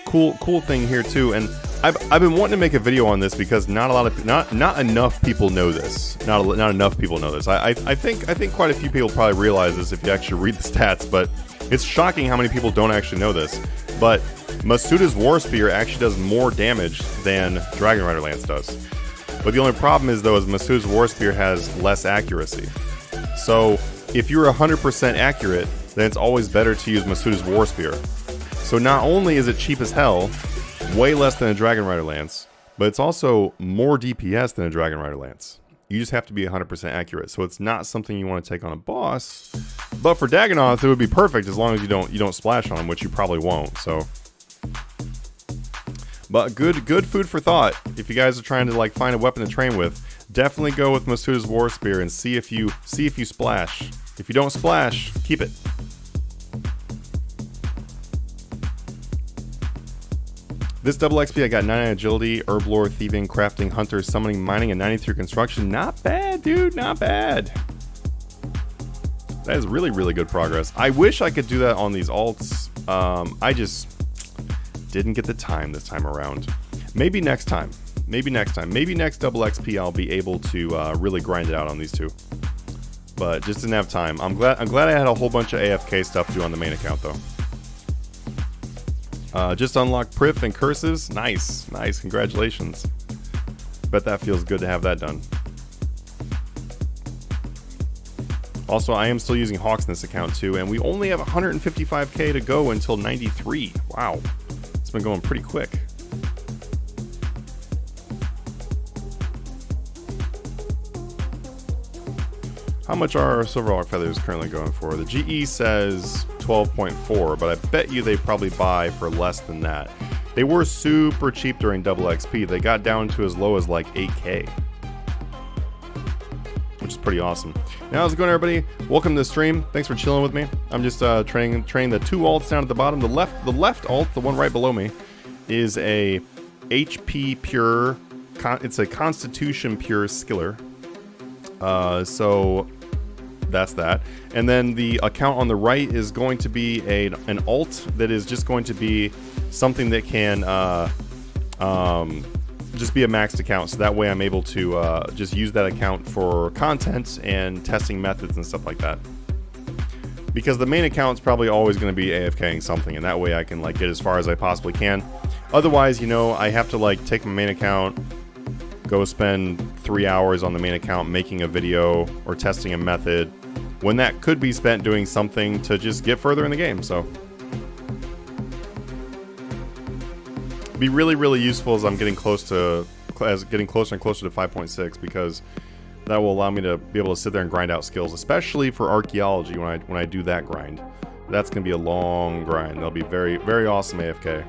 cool thing here too. And I've been wanting to make a video on this because not enough people know this. Not enough people know this. I think quite a few people probably realize this if you actually read the stats. But it's shocking how many people don't actually know this. But Masuda's War Spear actually does more damage than Dragon Rider Lance does. But the only problem is, though, is Masuda's War Spear has less accuracy. So if you're 100% accurate, then it's always better to use Masuda's War Spear. So not only is it cheap as hell, way less than a Dragon Rider Lance, but it's also more DPS than a Dragon Rider Lance. You just have to be 100% accurate. So it's not something you want to take on a boss. But for Dagonoth, it would be perfect as long as you don't splash on him, which you probably won't. So. But good food for thought. If you guys are trying to like find a weapon to train with, definitely go with Masuda's War Spear and see if you splash. If you don't splash, keep it. This double XP, I got 99 agility, herb lore, thieving, crafting, hunter, summoning, mining, and 93 construction. Not bad, dude. Not bad. That is really, really good progress. I wish I could do that on these alts. I just didn't get the time this time around. Maybe next time. Maybe next double XP I'll be able to really grind it out on these two. But just didn't have time. I'm glad I had a whole bunch of AFK stuff to do on the main account though. Just unlocked Prif and Curses. Nice. Congratulations. Bet that feels good to have that done. Also, I am still using Hawks in this account too, and we only have 155k to go until 93. Wow. It's been going pretty quick. How much are Silverhawk feathers currently going for? The GE says 12.4, but I bet you they probably buy for less than that. They were super cheap during double XP. They got down to as low as like 8k. Which is pretty awesome. Now, how's it going, everybody? Welcome to the stream. Thanks for chilling with me. I'm just training the two alts down at the bottom. The left alt, the one right below me, is a HP pure. It's a Constitution pure skiller. So that's that. And then the account on the right is going to be an alt that is just going to be something that can just be a maxed account, so that way I'm able to just use that account for content and testing methods and stuff like that. Because the main account's probably always going to be AFKing something, and that way I can like get as far as I possibly can. Otherwise, you know, I have to like take my main account, go spend 3 hours on the main account making a video or testing a method, when that could be spent doing something to just get further in the game. So be really, really useful as I'm getting closer and closer to 5.6, because that will allow me to be able to sit there and grind out skills, especially for archaeology when I do that grind. That's going to be a long grind. That'll be very, very awesome AFK.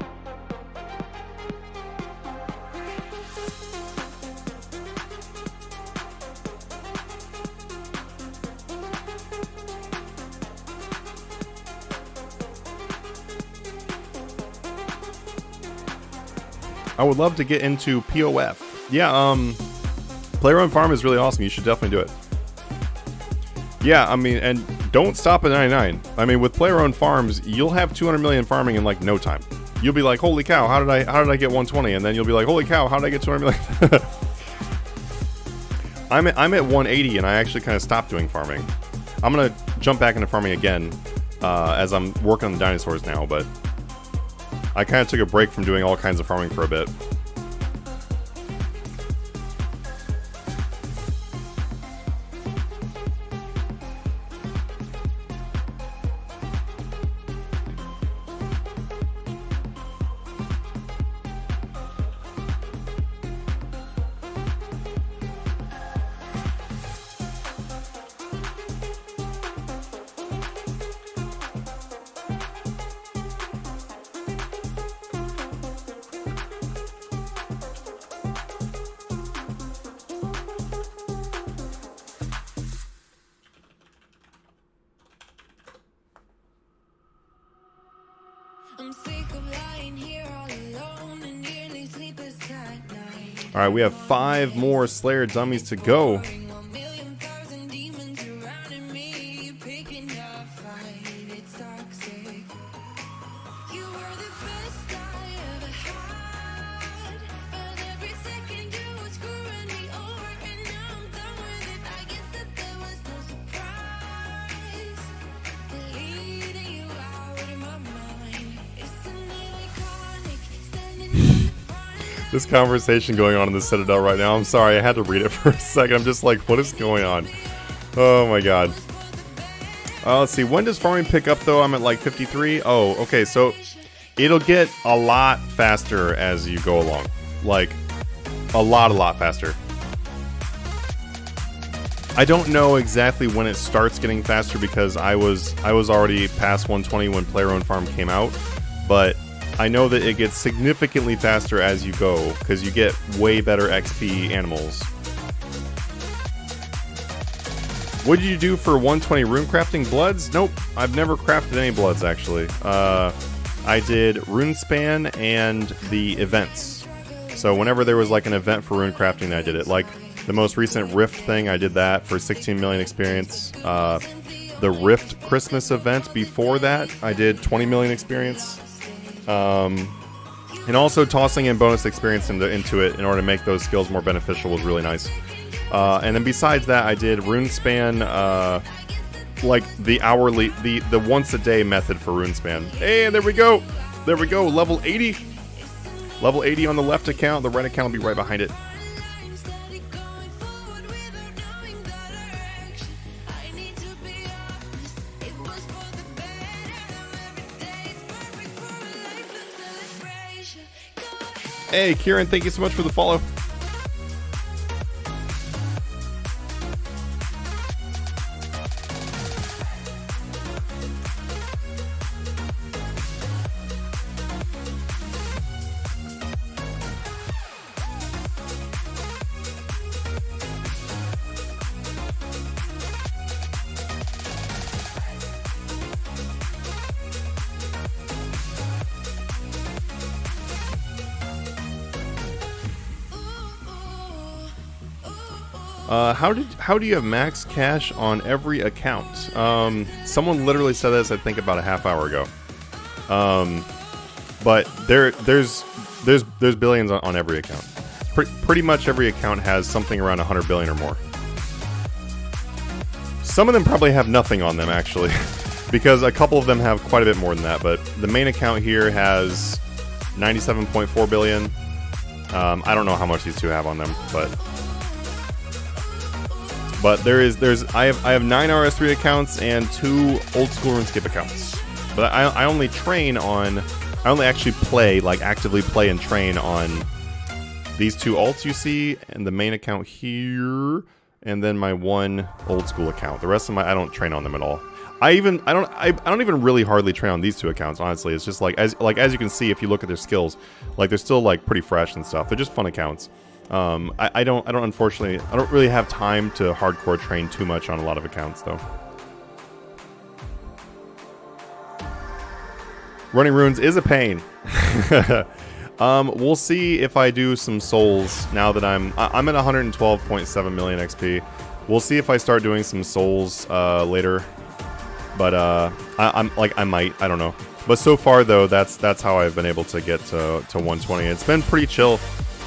I would love to get into POF. Yeah, Player Owned Farm is really awesome. You should definitely do it. Yeah, I mean, and don't stop at 99. I mean, with Player Owned Farms, you'll have 200 million farming in like no time. You'll be like, holy cow, how did I get 120? And then you'll be like, holy cow, how did I get 200 million? I'm at 180, and I actually kind of stopped doing farming. I'm gonna jump back into farming again as I'm working on the dinosaurs now, but I kind of took a break from doing all kinds of farming for a bit. Alright, we have 5 more Slayer dummies to go. This conversation going on in the Citadel right now. I'm sorry, I had to read it for a second. I'm just like, what is going on? Oh my god. Let's see. When does farming pick up though? I'm at like 53. Oh, okay. So it'll get a lot faster as you go along. Like a lot faster. I don't know exactly when it starts getting faster because I was already past 120 when player-owned farm came out, but I know that it gets significantly faster as you go, because you get way better XP animals. What did you do for 120 rune crafting? Bloods? Nope, I've never crafted any bloods actually. I did RuneSpan and the events. So whenever there was like an event for rune crafting, I did it. Like the most recent Rift thing, I did that for 16 million experience. The Rift Christmas event before that, I did 20 million experience. And also tossing in bonus experience into it in order to make those skills more beneficial was really nice. And then besides that, I did RuneSpan, like the hourly, the once a day method for RuneSpan. Hey, there we go. There we go. Level 80. Level 80 on the left account. The right account will be right behind it. Hey, Kieran, thank you so much for the follow. How do you have max cash on every account? Someone literally said this, I think, about a half hour ago. But there's billions on every account. Pretty much every account has something around 100 billion or more. Some of them probably have nothing on them actually, because a couple of them have quite a bit more than that. But the main account here has 97.4 billion. I don't know how much these two have on them, but I have 9 RS3 accounts and 2 old school RuneScape accounts. But I only actually play, like actively play and train on these 2 alts you see, and the main account here, and then my 1 old school account. The rest of I don't train on them at all. I don't even really hardly train on these 2 accounts, honestly. It's just like as you can see if you look at their skills, like they're still like pretty fresh and stuff. They're just fun accounts. I don't unfortunately, I don't really have time to hardcore train too much on a lot of accounts though. Running runes is a pain. We'll see if I do some souls now that I'm at 112.7 million XP. We'll see if I start doing some souls later. But I might, I don't know. But so far though, that's how I've been able to get to 120. It's been pretty chill.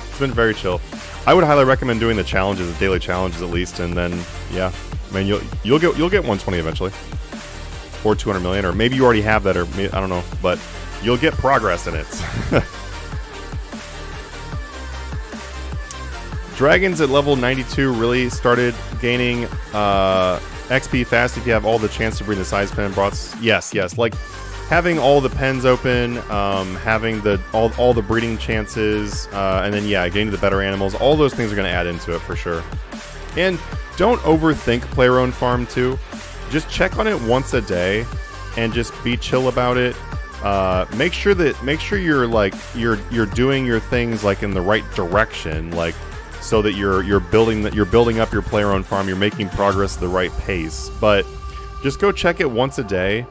It's been very chill. I would highly recommend doing the challenges, the daily challenges at least, and then yeah, I mean you'll get 120 eventually, or 200 million, or maybe you already have that, or maybe, I don't know, but you'll get progress in it. Dragons at level 92 really started gaining XP fast if you have all the chance to bring the size pen broths. Yes, like having all the pens open, having all the breeding chances, and then yeah, getting to the better animals. All those things are going to add into it for sure. And don't overthink player-owned farm too. Just check on it once a day, and just be chill about it. Make sure you're doing your things like in the right direction, like so that you're building up your player-owned farm. You're making progress at the right pace. But just go check it once a day.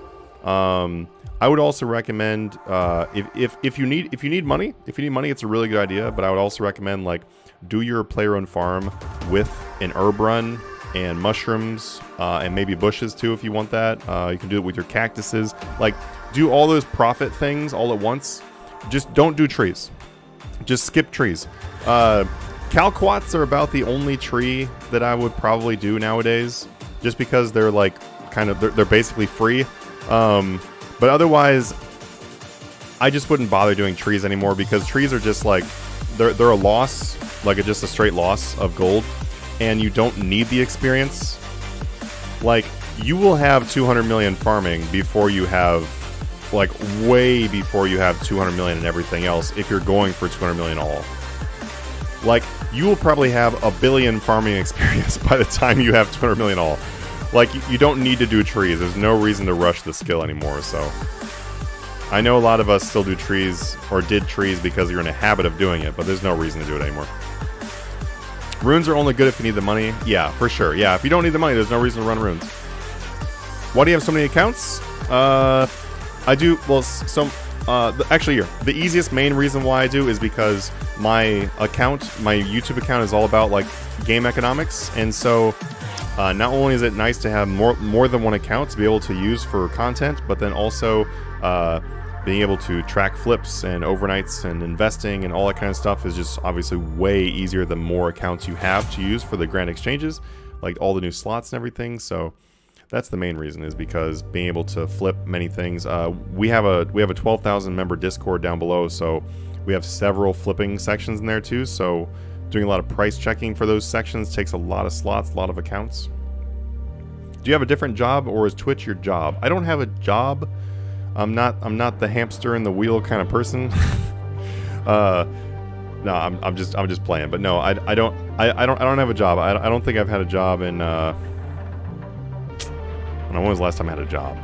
I would also recommend if you need money, it's a really good idea. But I would also recommend like do your player-owned farm with an herb run and mushrooms and maybe bushes too if you want that. You can do it with your cactuses. Like do all those profit things all at once. Just don't do trees. Just skip trees. Calquats are about the only tree that I would probably do nowadays, just because they're like they're basically free. But otherwise, I just wouldn't bother doing trees anymore because trees are just like they're a loss, like just a straight loss of gold, and you don't need the experience. Like you will have 200 million farming before you have, like way before you have 200 million and everything else. If you're going for 200 million all, like you will probably have a billion farming experience by the time you have 200 million all. Like, you don't need to do trees. There's no reason to rush the skill anymore, so. I know a lot of us still do trees, or did trees because you're in a habit of doing it, but there's no reason to do it anymore. Runes are only good if you need the money. Yeah, for sure. Yeah, if you don't need the money, there's no reason to run runes. Why do you have so many accounts? I do, well, actually here, the easiest main reason why I do is because my YouTube account is all about, like, game economics, and so... not only is it nice to have more than one account to be able to use for content, but then also being able to track flips and overnights and investing and all that kind of stuff is just obviously way easier the more accounts you have to use for the grand exchanges, like all the new slots and everything. So that's the main reason, is because being able to flip many things. We have a 12,000 member Discord down below, so we have several flipping sections in there too. So doing a lot of price checking for those sections takes a lot of slots, a lot of accounts. Do you have a different job, or is Twitch your job? I don't have a job. I'm not the hamster in the wheel kind of person. No, I'm just playing. But no, I don't have a job. I don't think I've had a job in. When was the last time I had a job?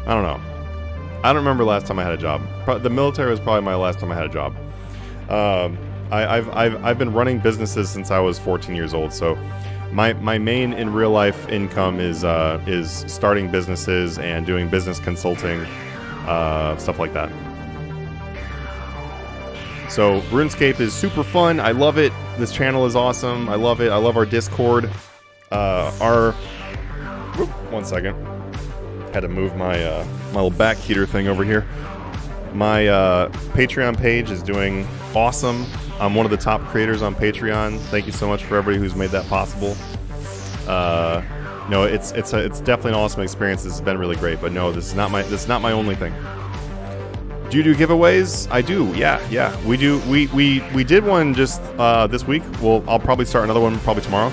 I don't know. I don't remember last time I had a job. The military was probably my last time I had a job. I've been running businesses since I was 14 years old, so my main in real life income is starting businesses and doing business consulting, stuff like that. So RuneScape is super fun. I love it. This channel is awesome. I love it. I love our Discord. One second. Had to move my my little back heater thing over here. My Patreon page is doing awesome. I'm one of the top creators on Patreon. Thank you so much for everybody who's made that possible. No, it's definitely an awesome experience. This has been really great. But no, this is not my only thing. Do you do giveaways? I do. Yeah. We do. We did one just this week. Well, I'll probably start another one probably tomorrow.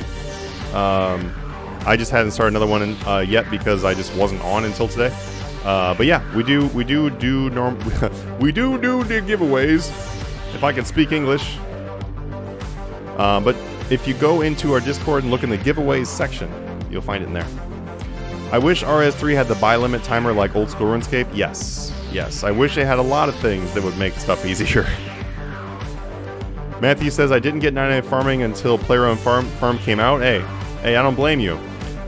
I just hadn't started another one yet because I just wasn't on until today. But yeah, we do the giveaways, if I can speak English. But if you go into our Discord and look in the giveaways section, you'll find it in there. I wish RS3 had the buy limit timer like old school RuneScape. Yes. I wish they had a lot of things that would make stuff easier. Matthew says, I didn't get 99 farming until player-owned farm came out. Hey, I don't blame you.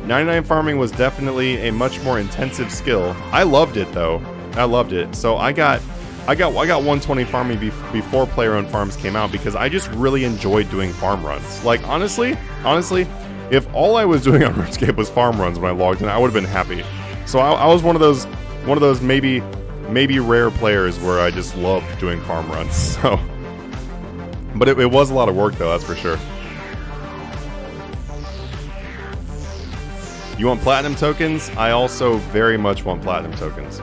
99 farming was definitely a much more intensive skill. I loved it though. I loved it. So I got 120 farming before player-owned farms came out because I just really enjoyed doing farm runs. Like honestly, if all I was doing on RuneScape was farm runs when I logged in, I would have been happy. So I was one of those maybe rare players where I just loved doing farm runs. So, but it was a lot of work though, that's for sure. You want platinum tokens? I also very much want platinum tokens.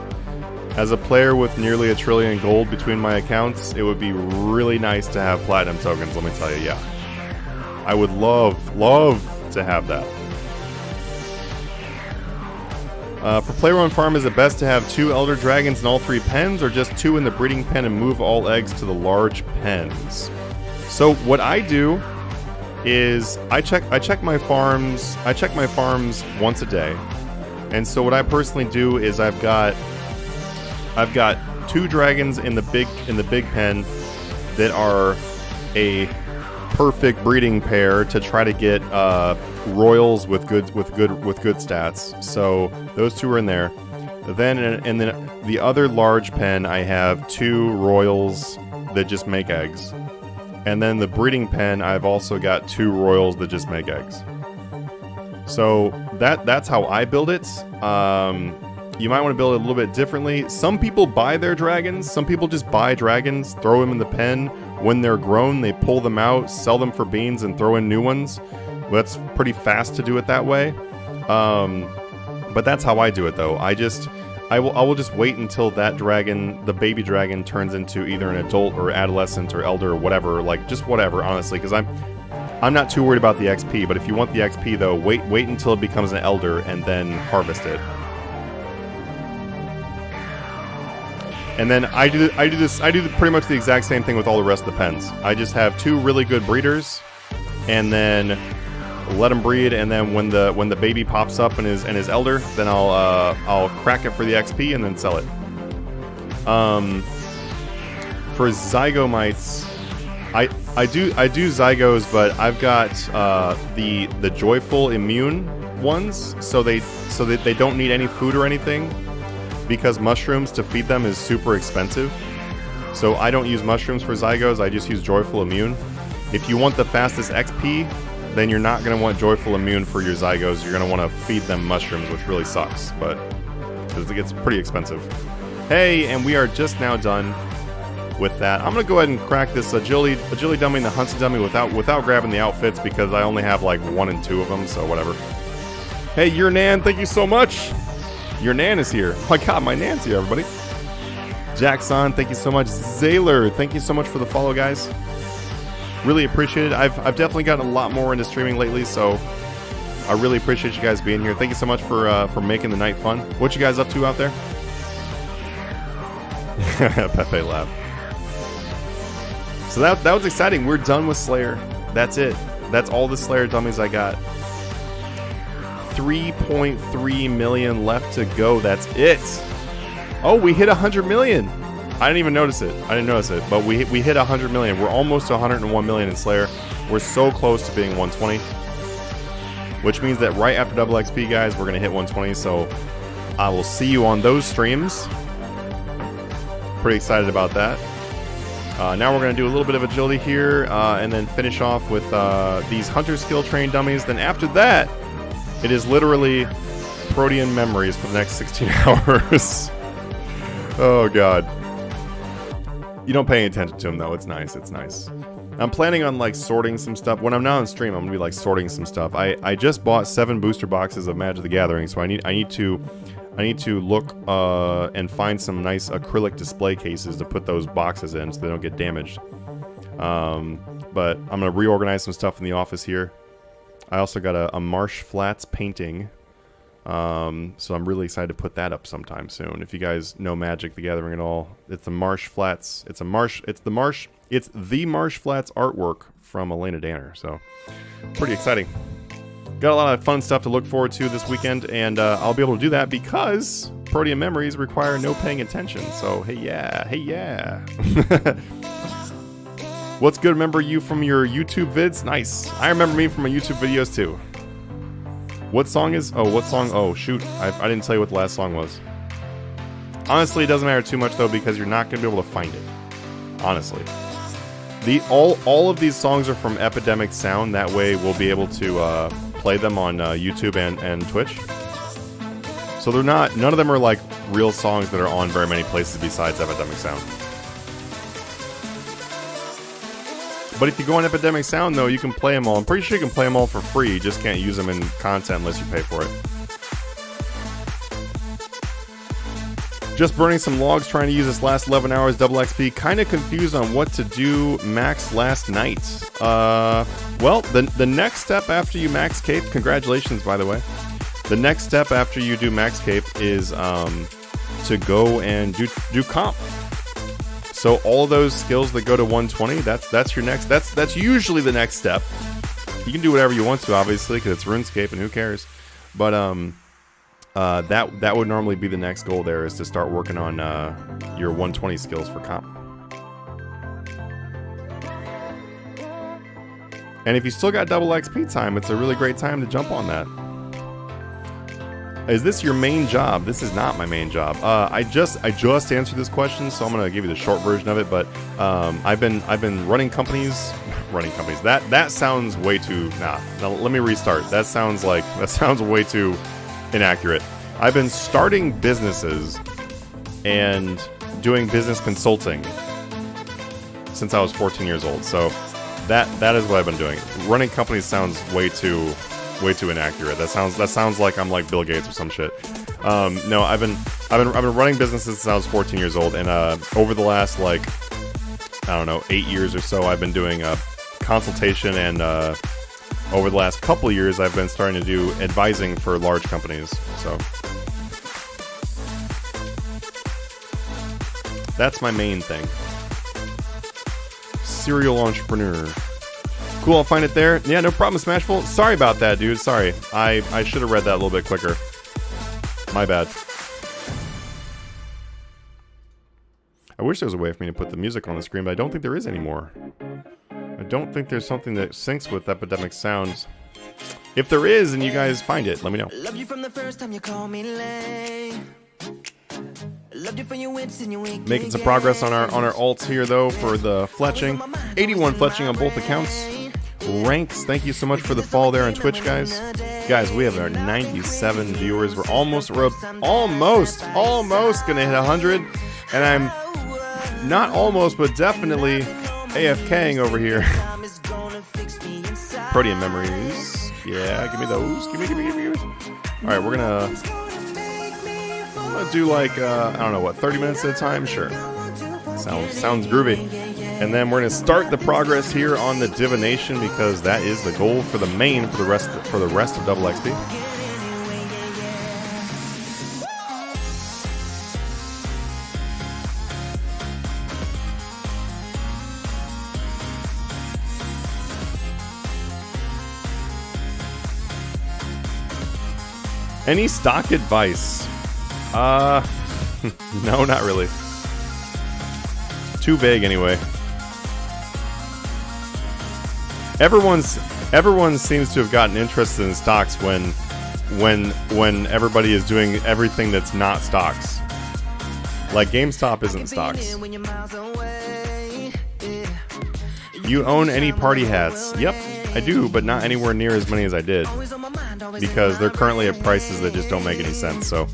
As a player with nearly 1 trillion gold between my accounts, it would be really nice to have platinum tokens, let me tell you, yeah. I would love to have that. For player-owned farm, is it best to have 2 elder dragons in all 3 pens, or just 2 in the breeding pen and move all eggs to the large pens? So what I do is I check my farms once a day. And so what I personally do is I've got 2 dragons in the big pen that are a perfect breeding pair to try to get royals with good stats. So those 2 are in there. Then in the other large pen, I have 2 royals that just make eggs. And then the breeding pen, I've also got 2 royals that just make eggs. So that's how I build it. You might want to build it a little bit differently. Some people buy their dragons. Some people just buy dragons, throw them in the pen. When they're grown, they pull them out, sell them for beans, and throw in new ones. That's pretty fast to do it that way. But that's how I do it, though. I will just wait until that dragon, the baby dragon, turns into either an adult or adolescent or elder or whatever, like just whatever, honestly, because I'm not too worried about the XP. But if you want the XP, though, wait until it becomes an elder and then harvest it. And then I do pretty much the exact same thing with all the rest of the pens. I just have 2 really good breeders, and then let them breed, and then when the baby pops up and is elder, then I'll crack it for the XP and then sell it. For zygomites, I do zygos, but I've got the joyful immune ones, so that they don't need any food or anything, because mushrooms to feed them is super expensive. So I don't use mushrooms for zygos. I just use joyful immune. If you want the fastest XP, then you're not going to want joyful immune for your zygos. You're going to want to feed them mushrooms, which really sucks, but it gets pretty expensive. Hey, and we are just now done with that. I'm going to go ahead and crack this agility dummy and the hunting dummy without grabbing the outfits, because I only have like 1 and 2 of them, so whatever. Hey, your Nan, thank you so much. Your Nan is here. Oh my god, my Nan's here, everybody. Jackson, thank you so much. Zaylor, thank you so much for the follow, guys. Really appreciate it. I've definitely gotten a lot more into streaming lately, so I really appreciate you guys being here. Thank you so much for making the night fun. What you guys up to out there? Pepe laugh. So that was exciting. We're done with Slayer. That's it. That's all the Slayer dummies I got. 3.3 million left to go. That's it. Oh, we hit 100 million. I didn't even notice it. I didn't notice it, but we hit 100 million. We're almost to 101 million in Slayer. We're so close to being 120, which means that right after double XP, guys, we're gonna hit 120. So I will see you on those streams. Pretty excited about that. Now we're gonna do a little bit of agility here, and then finish off with these hunter skill train dummies. Then after that, it is literally Protean memories for the next 16 hours. Oh god. You don't pay any attention to them though. It's nice. It's nice. I'm planning on like sorting some stuff. When I'm not on stream, I'm gonna be like sorting some stuff. I just bought 7 booster boxes of Magic the Gathering, so I need to look and find some nice acrylic display cases to put those boxes in so they don't get damaged. But I'm gonna reorganize some stuff in the office here. I also got a Marsh Flats painting. So I'm really excited to put that up sometime soon. If you guys know Magic the Gathering at all, it's the Marsh Flats. It's the Marsh Flats artwork from Elena Danner. So pretty exciting. Got a lot of fun stuff to look forward to this weekend, and I'll be able to do that because Protean memories require no paying attention. So hey yeah. What's good? Remember you from your YouTube vids? Nice. I remember me from my YouTube videos too. What song is... what song? Oh, shoot. I didn't tell you what the last song was. Honestly, it doesn't matter too much, though, because you're not going to be able to find it. Honestly. All of these songs are from Epidemic Sound. That way, we'll be able to play them on YouTube and Twitch. So they're not... None of them are, like, real songs that are on very many places besides Epidemic Sound. But if you go on Epidemic Sound, though, you can play them all. I'm pretty sure you can play them all for free. You just can't use them in content unless you pay for it. Just burning some logs, trying to use this last 11 hours double XP. Kind of confused on what to do max last night. Well, the next step after you max cape, congratulations, by the way. The next step after you do max cape is to go and do comp. So all those skills that go to 120, that's your next. That's usually the next step. You can do whatever you want to, obviously, because it's RuneScape and who cares. But that would normally be the next goal. There is to start working on your 120 skills for comp. And if you still got double XP time, it's a really great time to jump on that. Is this your main job? This is not my main job. I just answered this question, so I'm gonna give you the short version of it. But I've been running companies. That sounds way too. Nah. Now, let me restart. That sounds way too inaccurate. I've been starting businesses and doing business consulting since I was 14 years old. So that is what I've been doing. Running companies sounds way too inaccurate. That sounds like I'm like Bill Gates or some shit. No, I've been running businesses since I was 14 years old, and over the last, like, I don't know, 8 years or so, I've been doing a consultation, and over the last couple of years, I've been starting to do advising for large companies. So that's my main thing. Serial entrepreneur. Cool, I'll find it there. Yeah, no problem, Smashful. Sorry about that, dude. Sorry. I should have read that a little bit quicker. My bad. I wish there was a way for me to put the music on the screen, but I don't think there is anymore. I don't think there's something that syncs with Epidemic Sounds. If there is, and you guys find it, let me know. Loved you from the first time you called me lame. Loved you for your wits and your weak. Making some progress on our alts here, though, for the fletching. 81 fletching on both accounts. Ranks, thank you so much for the follow there on Twitch, guys. Guys, we have our 97 viewers. We're almost gonna hit 100, and I'm not almost, but definitely AFKing over here. Protean memories. Yeah, give me those. Give me. All right, we're gonna do like I don't know what, 30 minutes at a time. Sure. Sounds groovy. And then we're going to start the progress here on the Divination, because that is the goal for the main for the rest of Double XP. Any stock advice? No, not really. Too vague anyway. Everyone seems to have gotten interested in stocks when everybody is doing everything that's not stocks. Like GameStop isn't stocks. You own any party hats? Yep, I do, but not anywhere near as many as I did, because they're currently at prices that just don't make any sense. So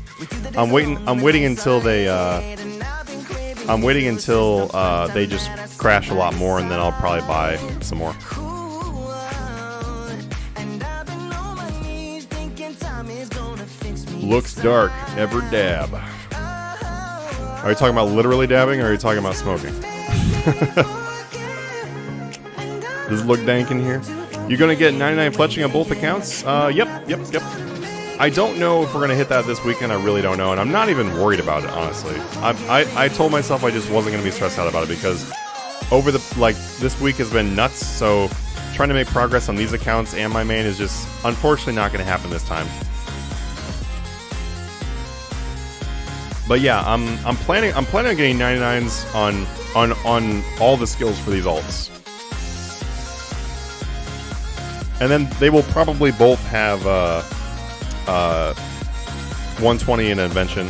I'm waiting until they just crash a lot more, and then I'll probably buy some more. Looks dark, ever dab. Are you talking about literally dabbing, or are you talking about smoking? Does it look dank in here? You're gonna get 99 fletching on both accounts? Yep. I don't know if we're gonna hit that this weekend. I really don't know, and I'm not even worried about it, honestly. I told myself I just wasn't gonna be stressed out about it, because this week has been nuts. So trying to make progress on these accounts and my main is just unfortunately not gonna happen this time. But yeah, I'm planning on getting 99s on all the skills for these alts. And then they will probably both have 120 in Invention.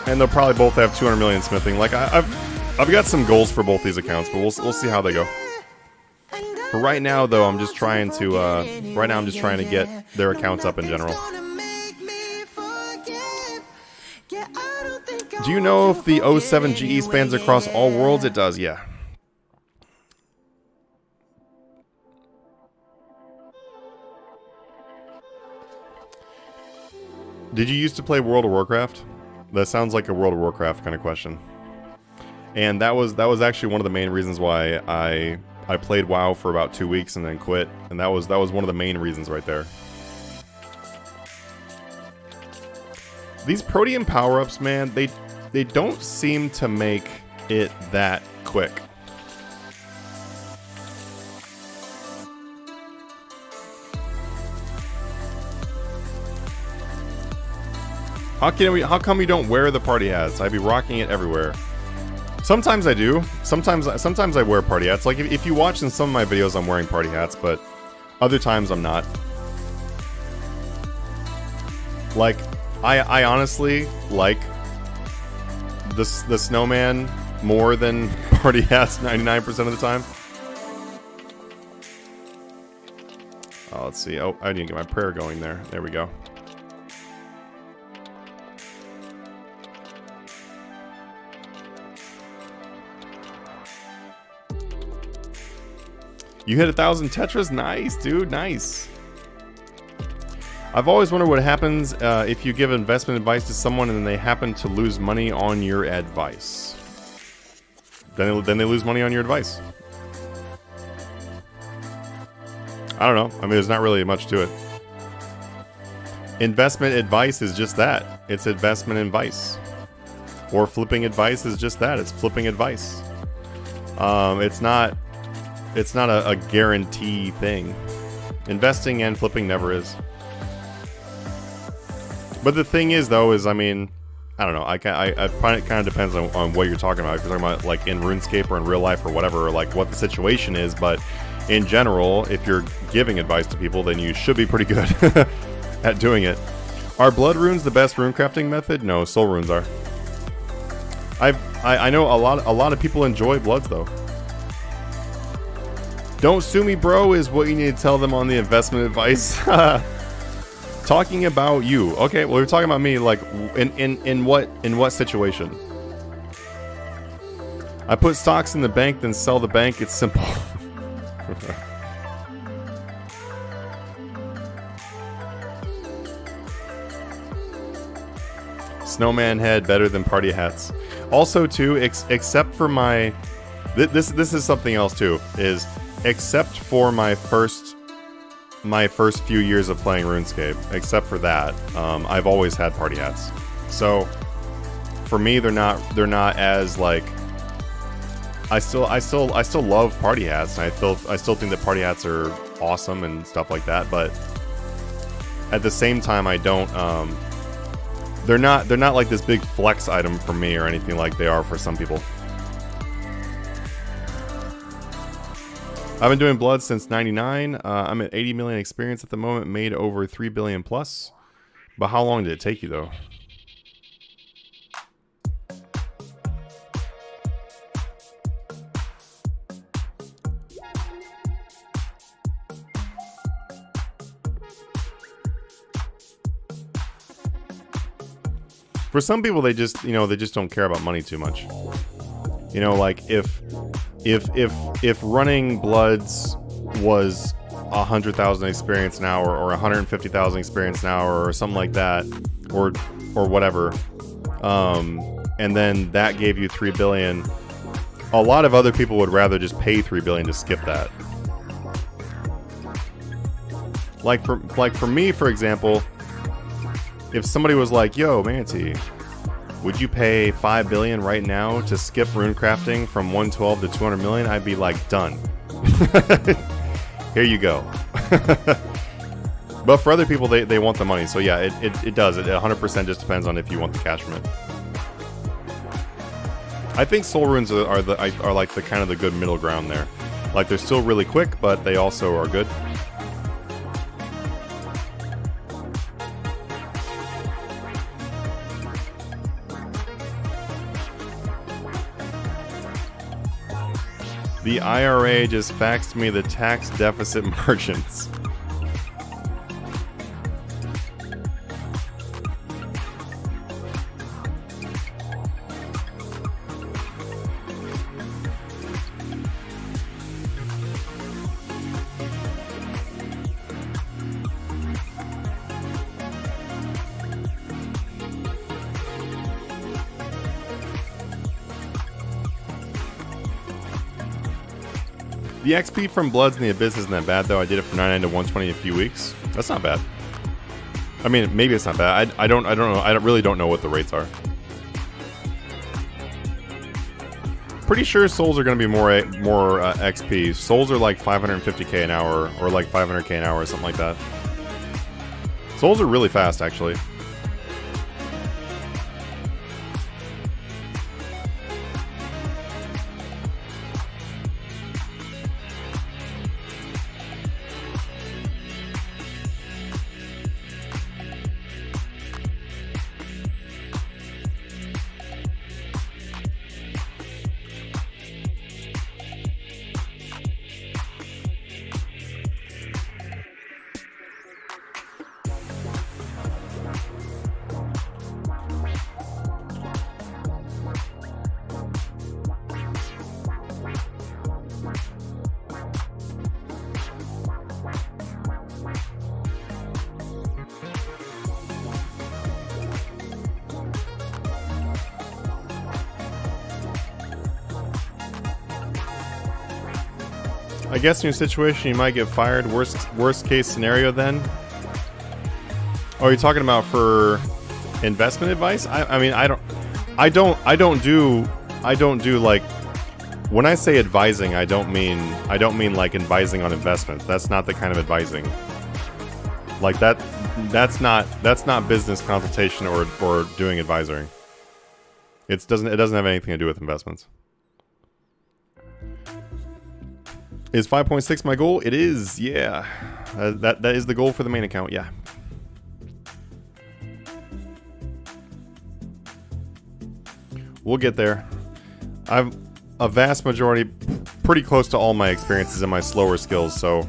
And they'll probably both have 200 million smithing. Like I've got some goals for both these accounts, but we'll see how they go. For right now, though, I'm just trying to get their accounts up in general. Do you know if the 07 GE spans across all worlds? It does, yeah. Did you used to play World of Warcraft? That sounds like a World of Warcraft kind of question. And that was actually one of the main reasons why I played WoW for about 2 weeks and then quit. And that was one of the main reasons right there. These Protean power-ups, man, they don't seem to make it that quick. How come you don't wear the party hats? I'd be rocking it everywhere. Sometimes I do. Sometimes I wear party hats. Like if you watch in some of my videos, I'm wearing party hats, but other times I'm not. Like, I honestly like the snowman more than party hats 99% of the time. Oh, let's see. Oh, I didn't get my prayer going there. There we go. You hit 1,000 Tetras? Nice, dude. Nice. I've always wondered what happens if you give investment advice to someone and then they happen to lose money on your advice. Then they lose money on your advice. I don't know. I mean, there's not really much to it. Investment advice is just that. It's investment advice. Or flipping advice is just that. It's flipping advice. It's not a guarantee thing. Investing and flipping never is. But the thing is, though, is, I mean, I don't know. I find it kind of depends on what you're talking about. If you're talking about, like, in RuneScape or in real life or whatever, or, like, what the situation is. But in general, if you're giving advice to people, then you should be pretty good at doing it. Are blood runes the best rune crafting method? No, soul runes are. I know a lot of people enjoy bloods, though. Don't sue me, bro, is what you need to tell them on the investment advice. Talking about you. Okay, well, we're talking about me, like, in what situation? I put stocks in the bank, then sell the bank. It's simple. Snowman head better than party hats. Also, too, except for my... This is something else, too, is... Except for my first few years of playing RuneScape, except for that, I've always had party hats. So for me, they're not as, like, I still love party hats, and I still think that party hats are awesome and stuff like that. But at the same time, I don't. They're not like this big flex item for me or anything like they are for some people. I've been doing blood since 99. I'm at 80 million experience at the moment, made over 3 billion plus. But how long did it take you, though? For some people, they just don't care about money too much. You know, like if running bloods was 100,000 experience an hour or 150,000 experience an hour or something like that, or whatever, and then that gave you 3 billion, a lot of other people would rather just pay 3 billion to skip that. Like for me, for example, if somebody was like, "Yo, Manatee, would you pay 5 billion right now to skip rune crafting from 112 to 200 million?" I'd be like, done. Here you go. But for other people, they want the money. So yeah, it does. It 100% just depends on if you want the cash from it. I think soul runes are like the kind of the good middle ground there. Like, they're still really quick, but they also are good. The IRA just faxed me the tax deficit margins. The XP from Bloods in the Abyss isn't that bad, though. I did it from 99 to 120 in a few weeks. That's not bad. I mean, maybe it's not bad. I don't know. I really don't know what the rates are. Pretty sure souls are going to be more XP. Souls are like 550k an hour or like 500k an hour or something like that. Souls are really fast, actually. I guess in your situation you might get fired. Worst case scenario then. Oh, you're talking about for investment advice? I mean, I don't do like, when I say advising, I don't mean like advising on investments. That's not the kind of advising. Like that's not business consultation or doing advisory. It doesn't have anything to do with investments. Is 5.6 my goal? It is, yeah. That is the goal for the main account, yeah. We'll get there. I've a vast majority, pretty close to all my experiences in my slower skills, so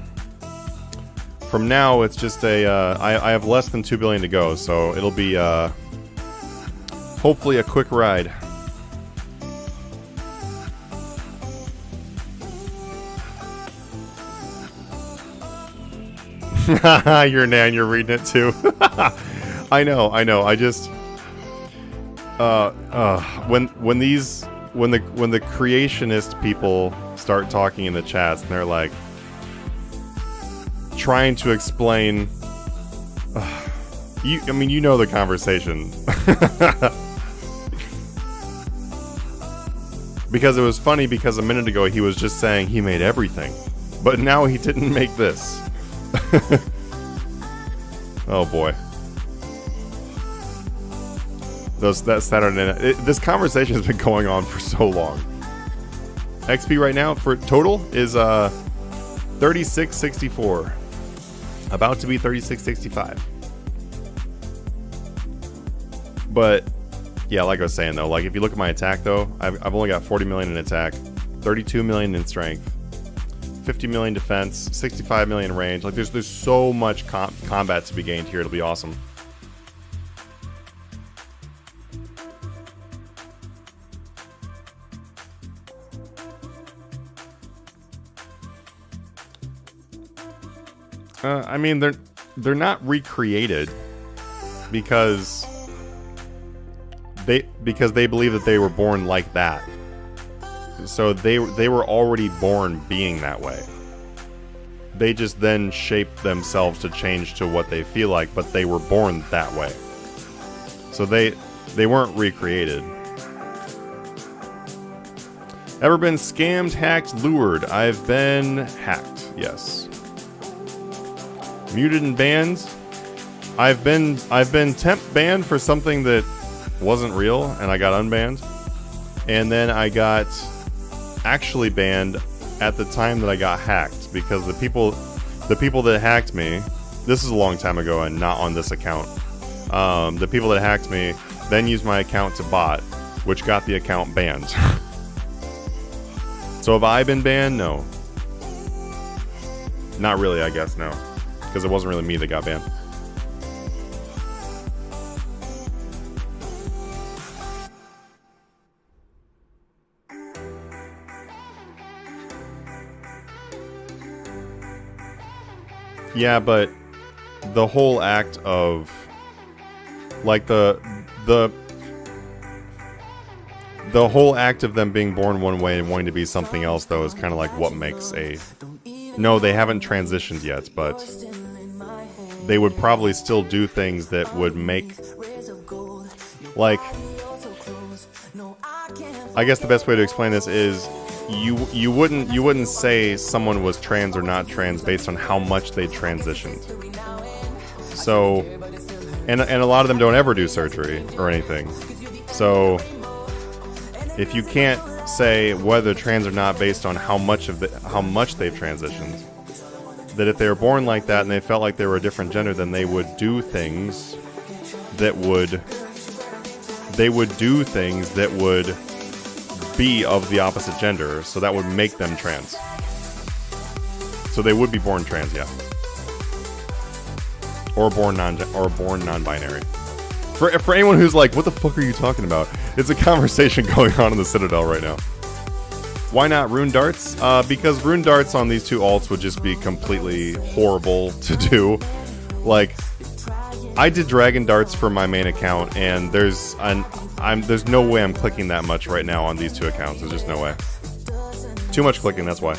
from now it's just a, I have less than 2 billion to go, so it'll be hopefully a quick ride. You're Nan, you're reading it too. I know. I just when the creationist people start talking in the chats and they're like trying to explain, I mean you know the conversation. Because it was funny because a minute ago he was just saying he made everything, but now he didn't make this. Oh boy. That Saturday night. This conversation has been going on for so long. XP right now for total is 3664. About to be 3665. But yeah, like I was saying though, like if you look at my attack though, I've only got 40 million in attack, 32 million in strength, 50 million defense, 65 million range. Like there's so much combat to be gained here. It'll be awesome. I mean they're not recreated because they believe that they were born like that. So they were already born being that way. They just then shaped themselves to change to what they feel like, but they were born that way. So they weren't recreated. Ever been scammed, hacked, lured? I've been hacked, yes. Muted and banned? I've been temp banned for something that wasn't real and I got unbanned. And then I got actually banned at the time that I got hacked because the people that hacked me, this is a long time ago and not on this account. The people that hacked me then used my account to bot, which got the account banned. So have I been banned? No. Not really, I guess, no. Because it wasn't really me that got banned. Yeah, but the whole act of like the whole act of them being born one way and wanting to be something else though is kind of like what makes a... No, they haven't transitioned yet, but they would probably still do things that would make, like, I guess the best way to explain this is you wouldn't say someone was trans or not trans based on how much they transitioned. So, and a lot of them don't ever do surgery or anything. So, if you can't say whether trans or not based on how much they've transitioned, that if they were born like that and they felt like they were a different gender, then they would do things that would be of the opposite gender, so that would make them trans. So they would be born trans, yeah. Or born non-binary. For anyone who's like, what the fuck are you talking about? It's a conversation going on in the Citadel right now. Why not Rune Darts? Because Rune Darts on these two alts would just be completely horrible to do. Like, I did Dragon Darts for my main account, and there's no way I'm clicking that much right now on these two accounts. There's just no way. Too much clicking, that's why.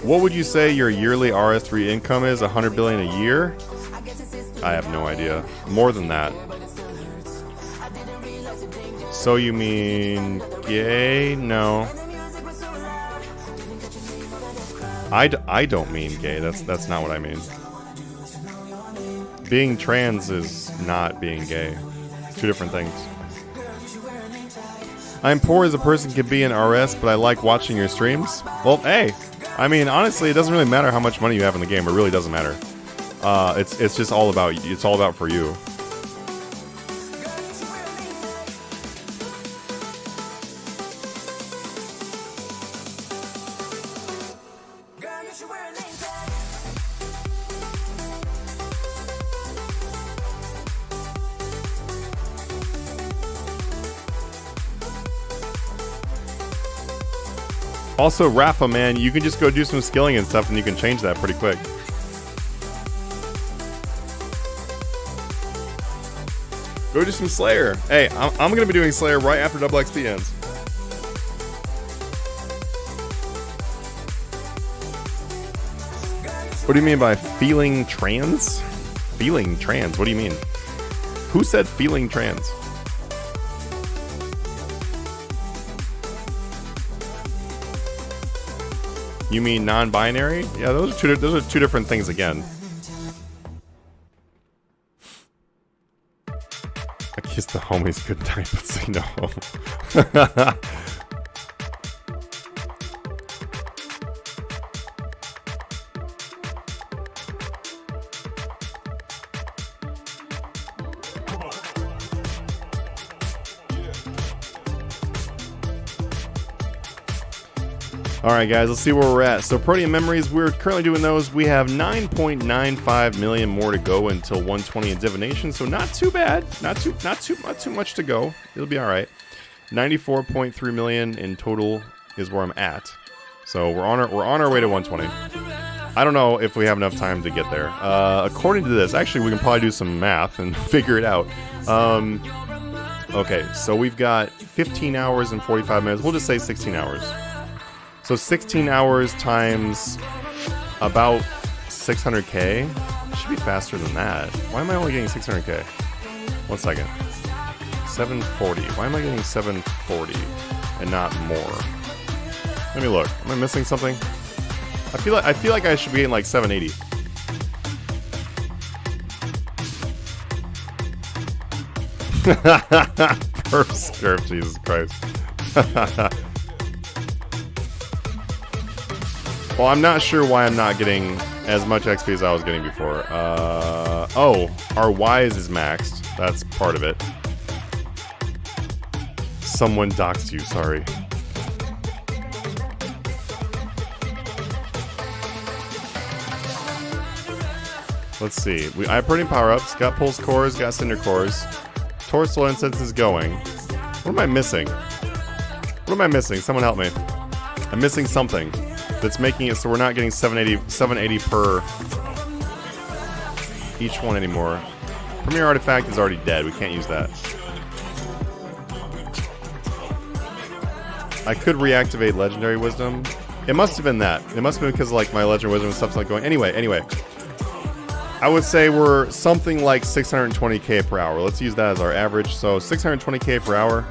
What would you say your yearly RS3 income is? 100 billion a year? I have no idea. More than that. So you mean gay? No. I don't mean gay. That's not what I mean. Being trans is not being gay. Two different things. I'm poor as a person can be in RS, but I like watching your streams. Well, hey, I mean, honestly, it doesn't really matter how much money you have in the game. It really doesn't matter. It's just all about you. It's all about for you. Also, Rafa, man, you can just go do some skilling and stuff and you can change that pretty quick. Go do some Slayer. Hey, I'm going to be doing Slayer right after double XP ends. What do you mean by feeling trans? Feeling trans? What do you mean? Who said feeling trans? You mean non-binary? Yeah, those are two different things again. I kissed the homies goodnight, but say no. Alright guys, let's see where we're at. So Protean Memories, we're currently doing those. We have 9.95 million more to go until 120 in Divination, so not too bad. Not too much to go. It'll be alright. 94.3 million in total is where I'm at. So we're on our way to 120. I don't know if we have enough time to get there. According to this, actually we can probably do some math and figure it out. Okay, so we've got 15 hours and 45 minutes. We'll just say 16 hours. So 16 hours times about 600k. Should be faster than that. Why am I only getting 600k? 1 second. 740. Why am I getting 740 and not more? Let me look. Am I missing something? I feel like I should be getting like 780. Per scarf, Jesus Christ. Well, I'm not sure why I'm not getting as much XP as I was getting before. Oh, our Wise is maxed. That's part of it. Someone doxed you, sorry. Let's see. I have Protean power-ups, got Pulse Cores, got Cinder Cores. Torso Incense is going. What am I missing? What am I missing? Someone help me. I'm missing something that's making it so we're not getting 780 per each one anymore. Premier Artifact is already dead. We can't use that. I could reactivate Legendary Wisdom. It must have been that. It must have been because like my Legendary Wisdom and stuff's not going. Anyway. I would say we're something like 620k per hour. Let's use that as our average. So 620k per hour.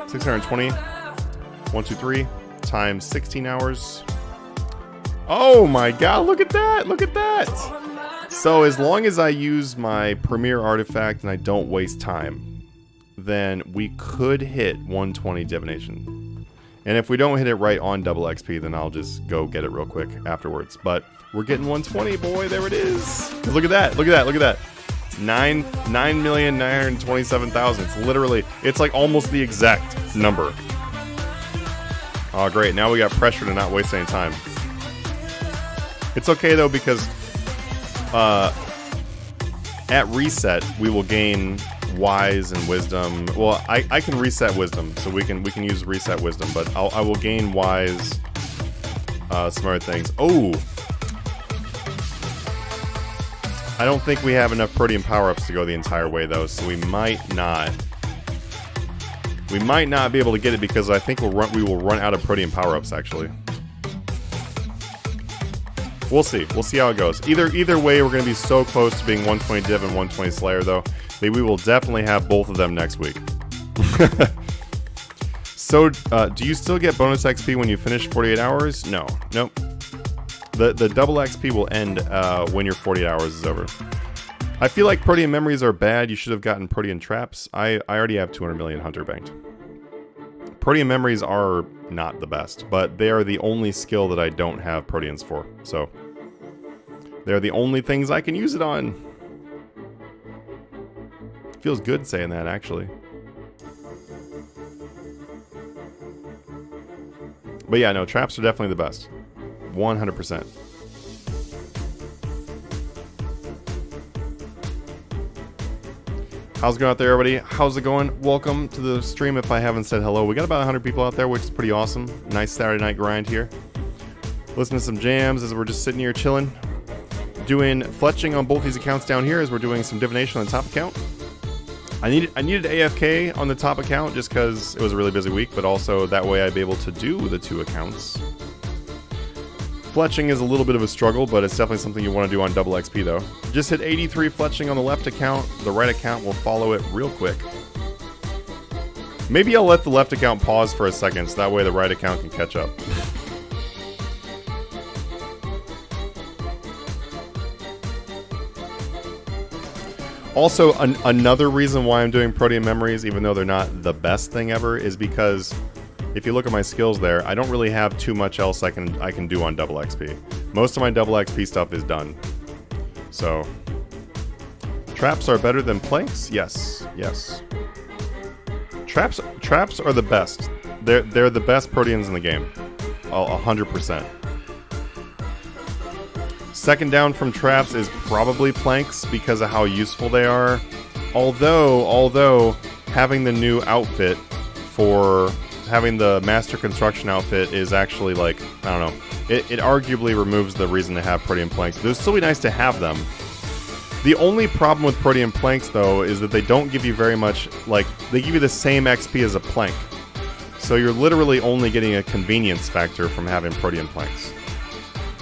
620. 1, 2, 3. Times 16 hours. Oh my god, look at that! Look at that! So as long as I use my Premier Artifact and I don't waste time, then we could hit 120 Divination. And if we don't hit it right on double XP, then I'll just go get it real quick afterwards. But we're getting 120, boy, there it is. Look at that, look at that, look at that. 9,927,000. It's literally, it's like almost the exact number. Oh, great. Now we got pressure to not waste any time. It's okay, though, because at reset, we will gain Wise and Wisdom. Well, I can reset Wisdom, so we can use reset Wisdom, but I will gain Wise, some other things. Oh! I don't think we have enough Protean power-ups to go the entire way, though, so we might not. We might not be able to get it because I think we will run out of Protean power-ups, actually. We'll see. We'll see how it goes. Either way, we're going to be so close to being 120 Div and 120 Slayer, though, that we will definitely have both of them next week. So, do you still get bonus XP when you finish 48 hours? No. Nope. The double XP will end when your 48 hours is over. I feel like Protean memories are bad. You should have gotten Protean traps. I already have 200 million Hunter banked. Protean memories are not the best, but they are the only skill that I don't have Proteans for. So, they're the only things I can use it on. Feels good saying that, actually. But yeah, no, traps are definitely the best. 100%. How's it going out there, everybody? How's it going? Welcome to the stream if I haven't said hello. We got about 100 people out there, which is pretty awesome. Nice Saturday night grind here. Listen to some jams as we're just sitting here chilling. Doing fletching on both these accounts down here as we're doing some divination on the top account. I needed AFK on the top account just because it was a really busy week, but also that way I'd be able to do the two accounts. Fletching is a little bit of a struggle, but it's definitely something you want to do on double XP though. Just hit 83 fletching on the left account. The right account will follow it real quick. Maybe I'll let the left account pause for a second so that way the right account can catch up. Also, another reason why I'm doing Protean memories, even though they're not the best thing ever, is because if you look at my skills there, I don't really have too much else I can do on double XP. Most of my double XP stuff is done. So, traps are better than planks? Yes, yes. Traps are the best. They're the best Proteans in the game. 100%. Second down from traps is probably planks because of how useful they are. Although having the new outfit for having the master construction outfit is actually like, I don't know, it arguably removes the reason to have Protean planks. It would still be nice to have them. The only problem with Protean planks though is that they don't give you very much, like, they give you the same XP as a plank. So you're literally only getting a convenience factor from having Protean planks,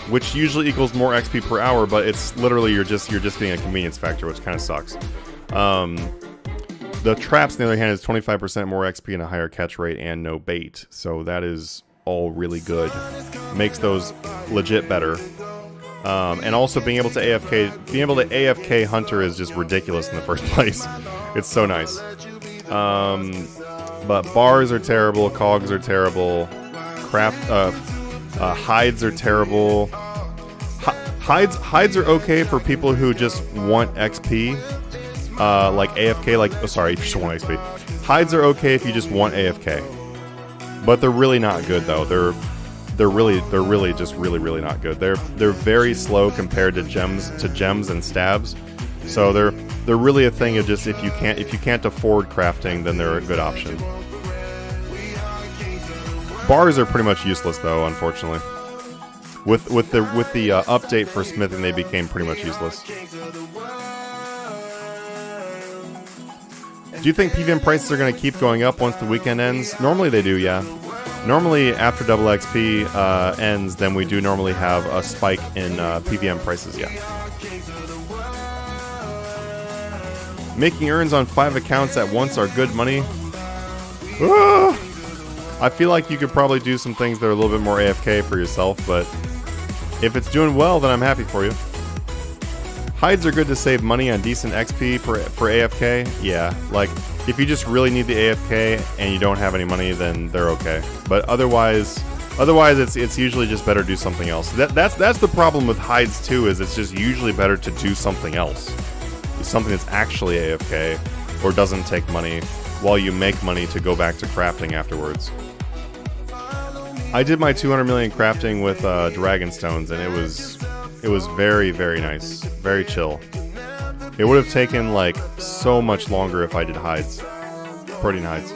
which usually equals more XP per hour, but it's literally you're just getting a convenience factor, which kind of sucks. The traps, on the other hand, is 25% more XP and a higher catch rate and no bait, so that is all really good. Makes those legit better. And also being able to AFK Hunter is just ridiculous in the first place. It's so nice. But bars are terrible, cogs are terrible, hides are terrible. Hides are okay for people who just want XP, like AFK. Like, oh, sorry, if you just want XP. Hides are okay if you just want AFK, but they're really not good though. They're really just really not good. They're very slow compared to gems and stabs. So they're really a thing of just if you can't afford crafting, then they're a good option. Bars are pretty much useless though, unfortunately. With the update for smithing, they became pretty much useless. Do you think PVM prices are going to keep going up once the weekend ends? Normally they do, yeah. Normally after double XP ends, then we do normally have a spike in PVM prices, yeah. Making earns on 5 accounts at once are good money. I feel like you could probably do some things that are a little bit more AFK for yourself, but if it's doing well, then I'm happy for you. Hides are good to save money on decent XP for AFK. Yeah, like if you just really need the AFK and you don't have any money, then they're okay. But otherwise it's usually just better to do something else. That's the problem with hides too, is it's just usually better to do something else. Something that's actually AFK or doesn't take money while you make money to go back to crafting afterwards. I did my 200 million crafting with dragon stones, and it was very, very nice, very chill. It would have taken like so much longer if I did hides, protein hides.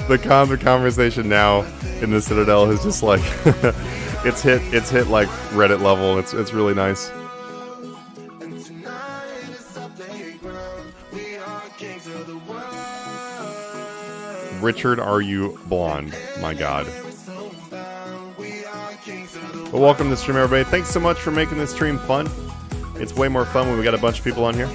The conversation now in the Citadel is just like it's hit like Reddit level. It's really nice. Richard, are you blonde? My God. Well, welcome to the stream, everybody. Thanks so much for making this stream fun. It's way more fun when we got a bunch of people on here.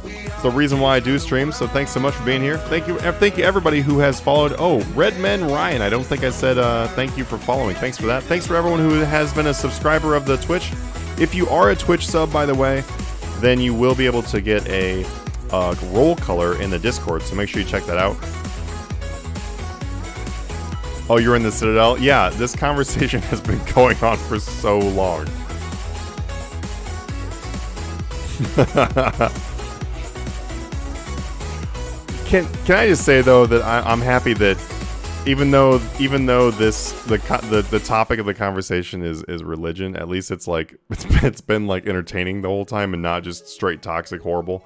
It's the reason why I do streams, so thanks so much for being here. Thank you everybody who has followed. Oh, Redman Ryan, I don't think I said thank you for following. Thanks for that. Thanks for everyone who has been a subscriber of the Twitch. If you are a Twitch sub, by the way, then you will be able to get a roll color in the Discord, so make sure you check that out. Oh, you're in the Citadel? Yeah, this conversation has been going on for so long. Can I just say though that I'm happy that even though this the topic of the conversation is religion, at least it's like it's been like entertaining the whole time and not just straight toxic horrible.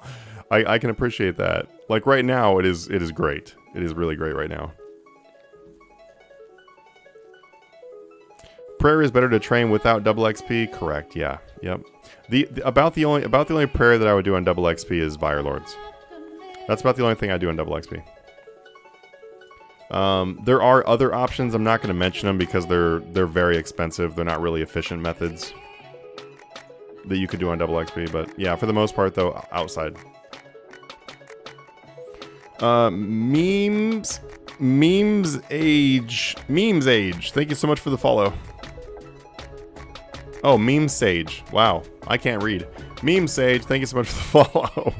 I can appreciate that. Like right now, it is great. It is really great right now. Prayer is better to train without double XP. Correct. Yeah. Yep. About the only prayer that I would do on double XP is Fire Lords. That's about the only thing I do on double XP. There are other options. I'm not going to mention them because they're very expensive. They're not really efficient methods that you could do on double XP. But yeah, for the most part though, outside. Memes age. Thank you so much for the follow. Oh, Meme Sage. Wow, I can't read. Meme Sage, thank you so much for the follow.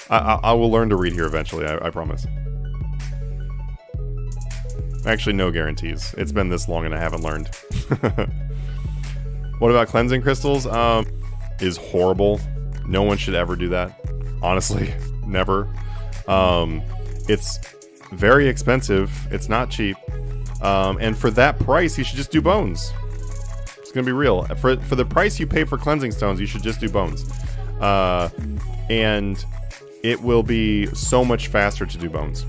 I will learn to read here eventually, I promise. Actually, no guarantees. It's been this long and I haven't learned. What about cleansing crystals? Is horrible. No one should ever do that. Honestly, never. It's very expensive. It's not cheap. And for that price, you should just do bones. It's gonna be real. For the price you pay for cleansing stones, you should just do bones. And it will be so much faster to do bones.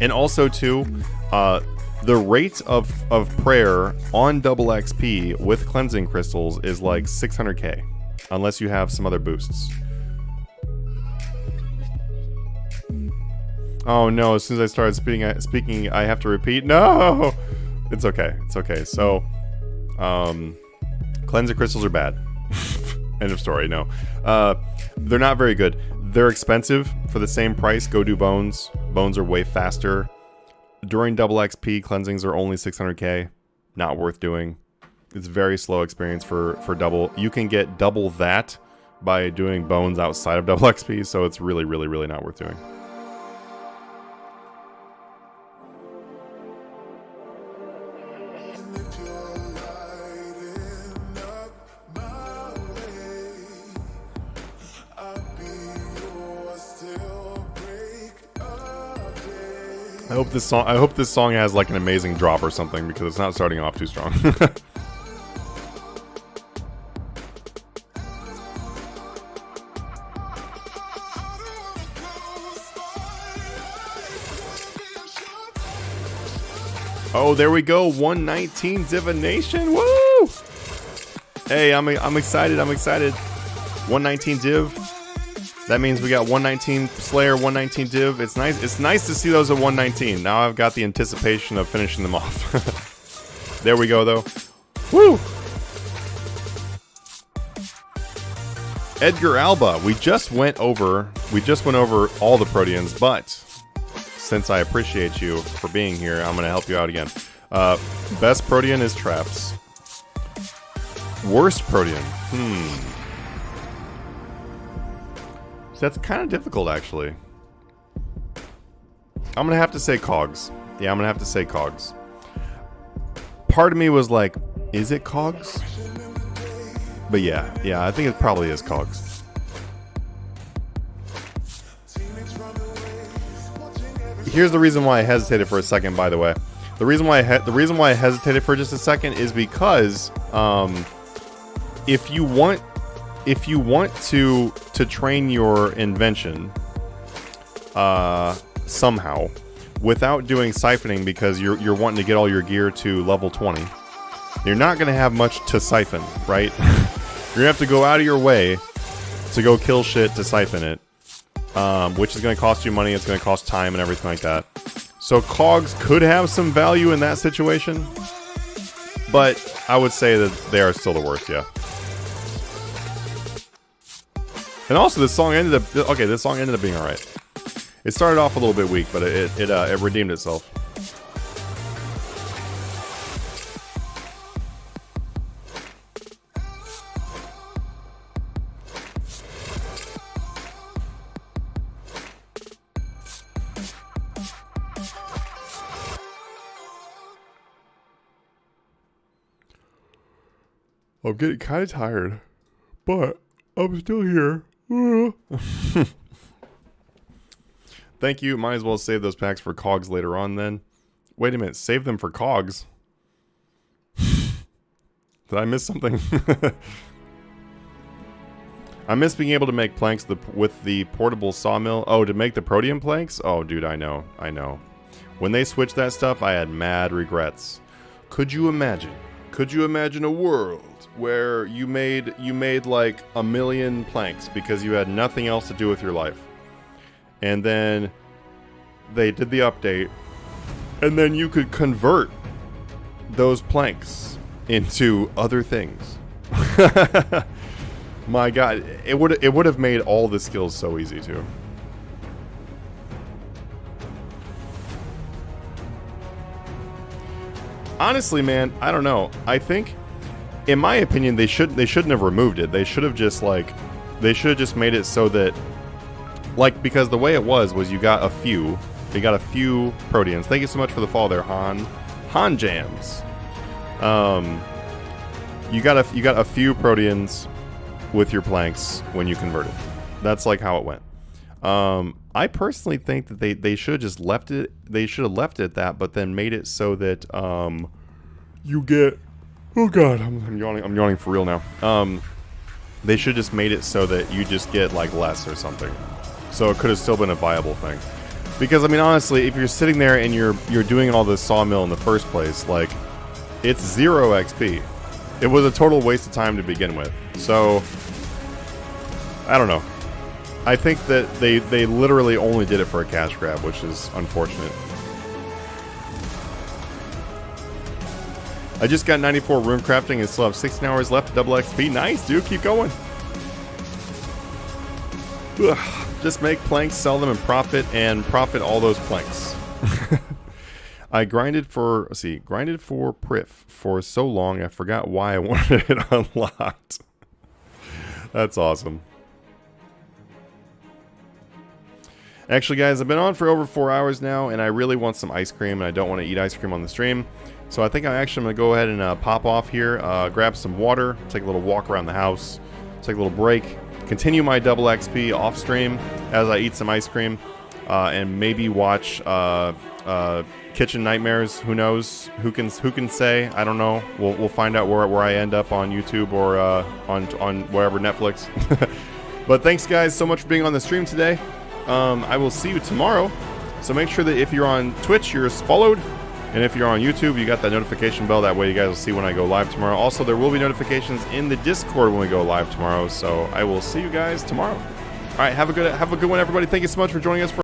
And also too, the rate of prayer on double XP with cleansing crystals is like 600k, unless you have some other boosts. Oh no, as soon as I started speaking, I have to repeat. No! It's okay. It's okay. So, cleansing crystals are bad. End of story. No. They're not very good. They're expensive. For the same price, go do bones. Bones are way faster. During double XP, cleansings are only 600k. Not worth doing. It's a very slow experience for double. You can get double that by doing bones outside of double XP, so it's really, really, really not worth doing. I hope this song has like an amazing drop or something because it's not starting off too strong. Oh, there we go. 119 Divination. Woo! Hey, I'm excited. I'm excited. 119 Div. That means we got 119 Slayer, 119 Div. It's nice. It's nice to see those at 119. Now I've got the anticipation of finishing them off. There we go, though. Woo! Edgar Alba. We just went over all the Proteans, but since I appreciate you for being here, I'm gonna help you out again. Best Protean is Traps. Worst Protean. So that's kind of difficult, actually. I'm gonna have to say Cogs. Yeah, I'm gonna have to say Cogs. Part of me was like, is it Cogs? But yeah, I think it probably is Cogs. Here's the reason why I hesitated for a second, by the way. The reason why I hesitated for just a second is because if you want to train your invention somehow without doing siphoning, because you're wanting to get all your gear to level 20, you're not going to have much to siphon, right? You're going to have to go out of your way to go kill shit to siphon it. which is going to cost you money. It's going to cost time and everything like that. So cogs could have some value in that situation, but I would say that they are still the worst, yeah. And also, this song ended up... Okay, this song ended up being alright. It started off a little bit weak, but it redeemed itself. I'm getting kind of tired, but I'm still here. Thank you. Might as well save those packs for cogs later on then. Wait a minute. Save them for cogs? Did I miss something? I miss being able to make planks with the portable sawmill. Oh, to make the protean planks? Oh, dude, I know. I know. When they switched that stuff, I had mad regrets. Could you imagine? Could you imagine a world where you made like 1 million planks because you had nothing else to do with your life? And then they did the update, and then you could convert those planks into other things. My God, it would have made all the skills so easy too. Honestly, man, I don't know. I think, in my opinion, they shouldn't have removed it. They should have just made it so that, like, because the way it was you got a few proteans. Thank you so much for the follow there, Han Jams. You got a few proteans with your planks when you converted. That's like how it went. I personally think that they should have just left it. They should have left it at that, but then made it so that you get. Oh God, I'm yawning. I'm yawning for real now. They should just made it so that you just get like less or something. So it could have still been a viable thing. Because I mean, honestly, if you're sitting there and you're doing all this sawmill in the first place, like it's 0 XP. It was a total waste of time to begin with. So I don't know. I think that they literally only did it for a cash grab, which is unfortunate. I just got 94 rune crafting and still have 16 hours left to double XP. Nice, dude. Keep going. Ugh. Just make planks, sell them, and profit all those planks. I grinded for Prif for so long I forgot why I wanted it unlocked. That's awesome. Actually, guys, I've been on for over 4 hours now, and I really want some ice cream, and I don't want to eat ice cream on the stream. So I think I'm actually going to go ahead and pop off here, grab some water, take a little walk around the house, take a little break, continue my double XP off stream as I eat some ice cream, and maybe watch Kitchen Nightmares. Who knows? Who can say? I don't know. We'll find out where I end up on YouTube or on wherever, Netflix. But thanks, guys, so much for being on the stream today. I will see you tomorrow. So make sure that if you're on Twitch, you're followed. And if you're on YouTube, you got that notification bell. That way you guys will see when I go live tomorrow. Also, there will be notifications in the Discord when we go live tomorrow. So I will see you guys tomorrow. All right, have a good one, everybody. Thank you so much for joining us for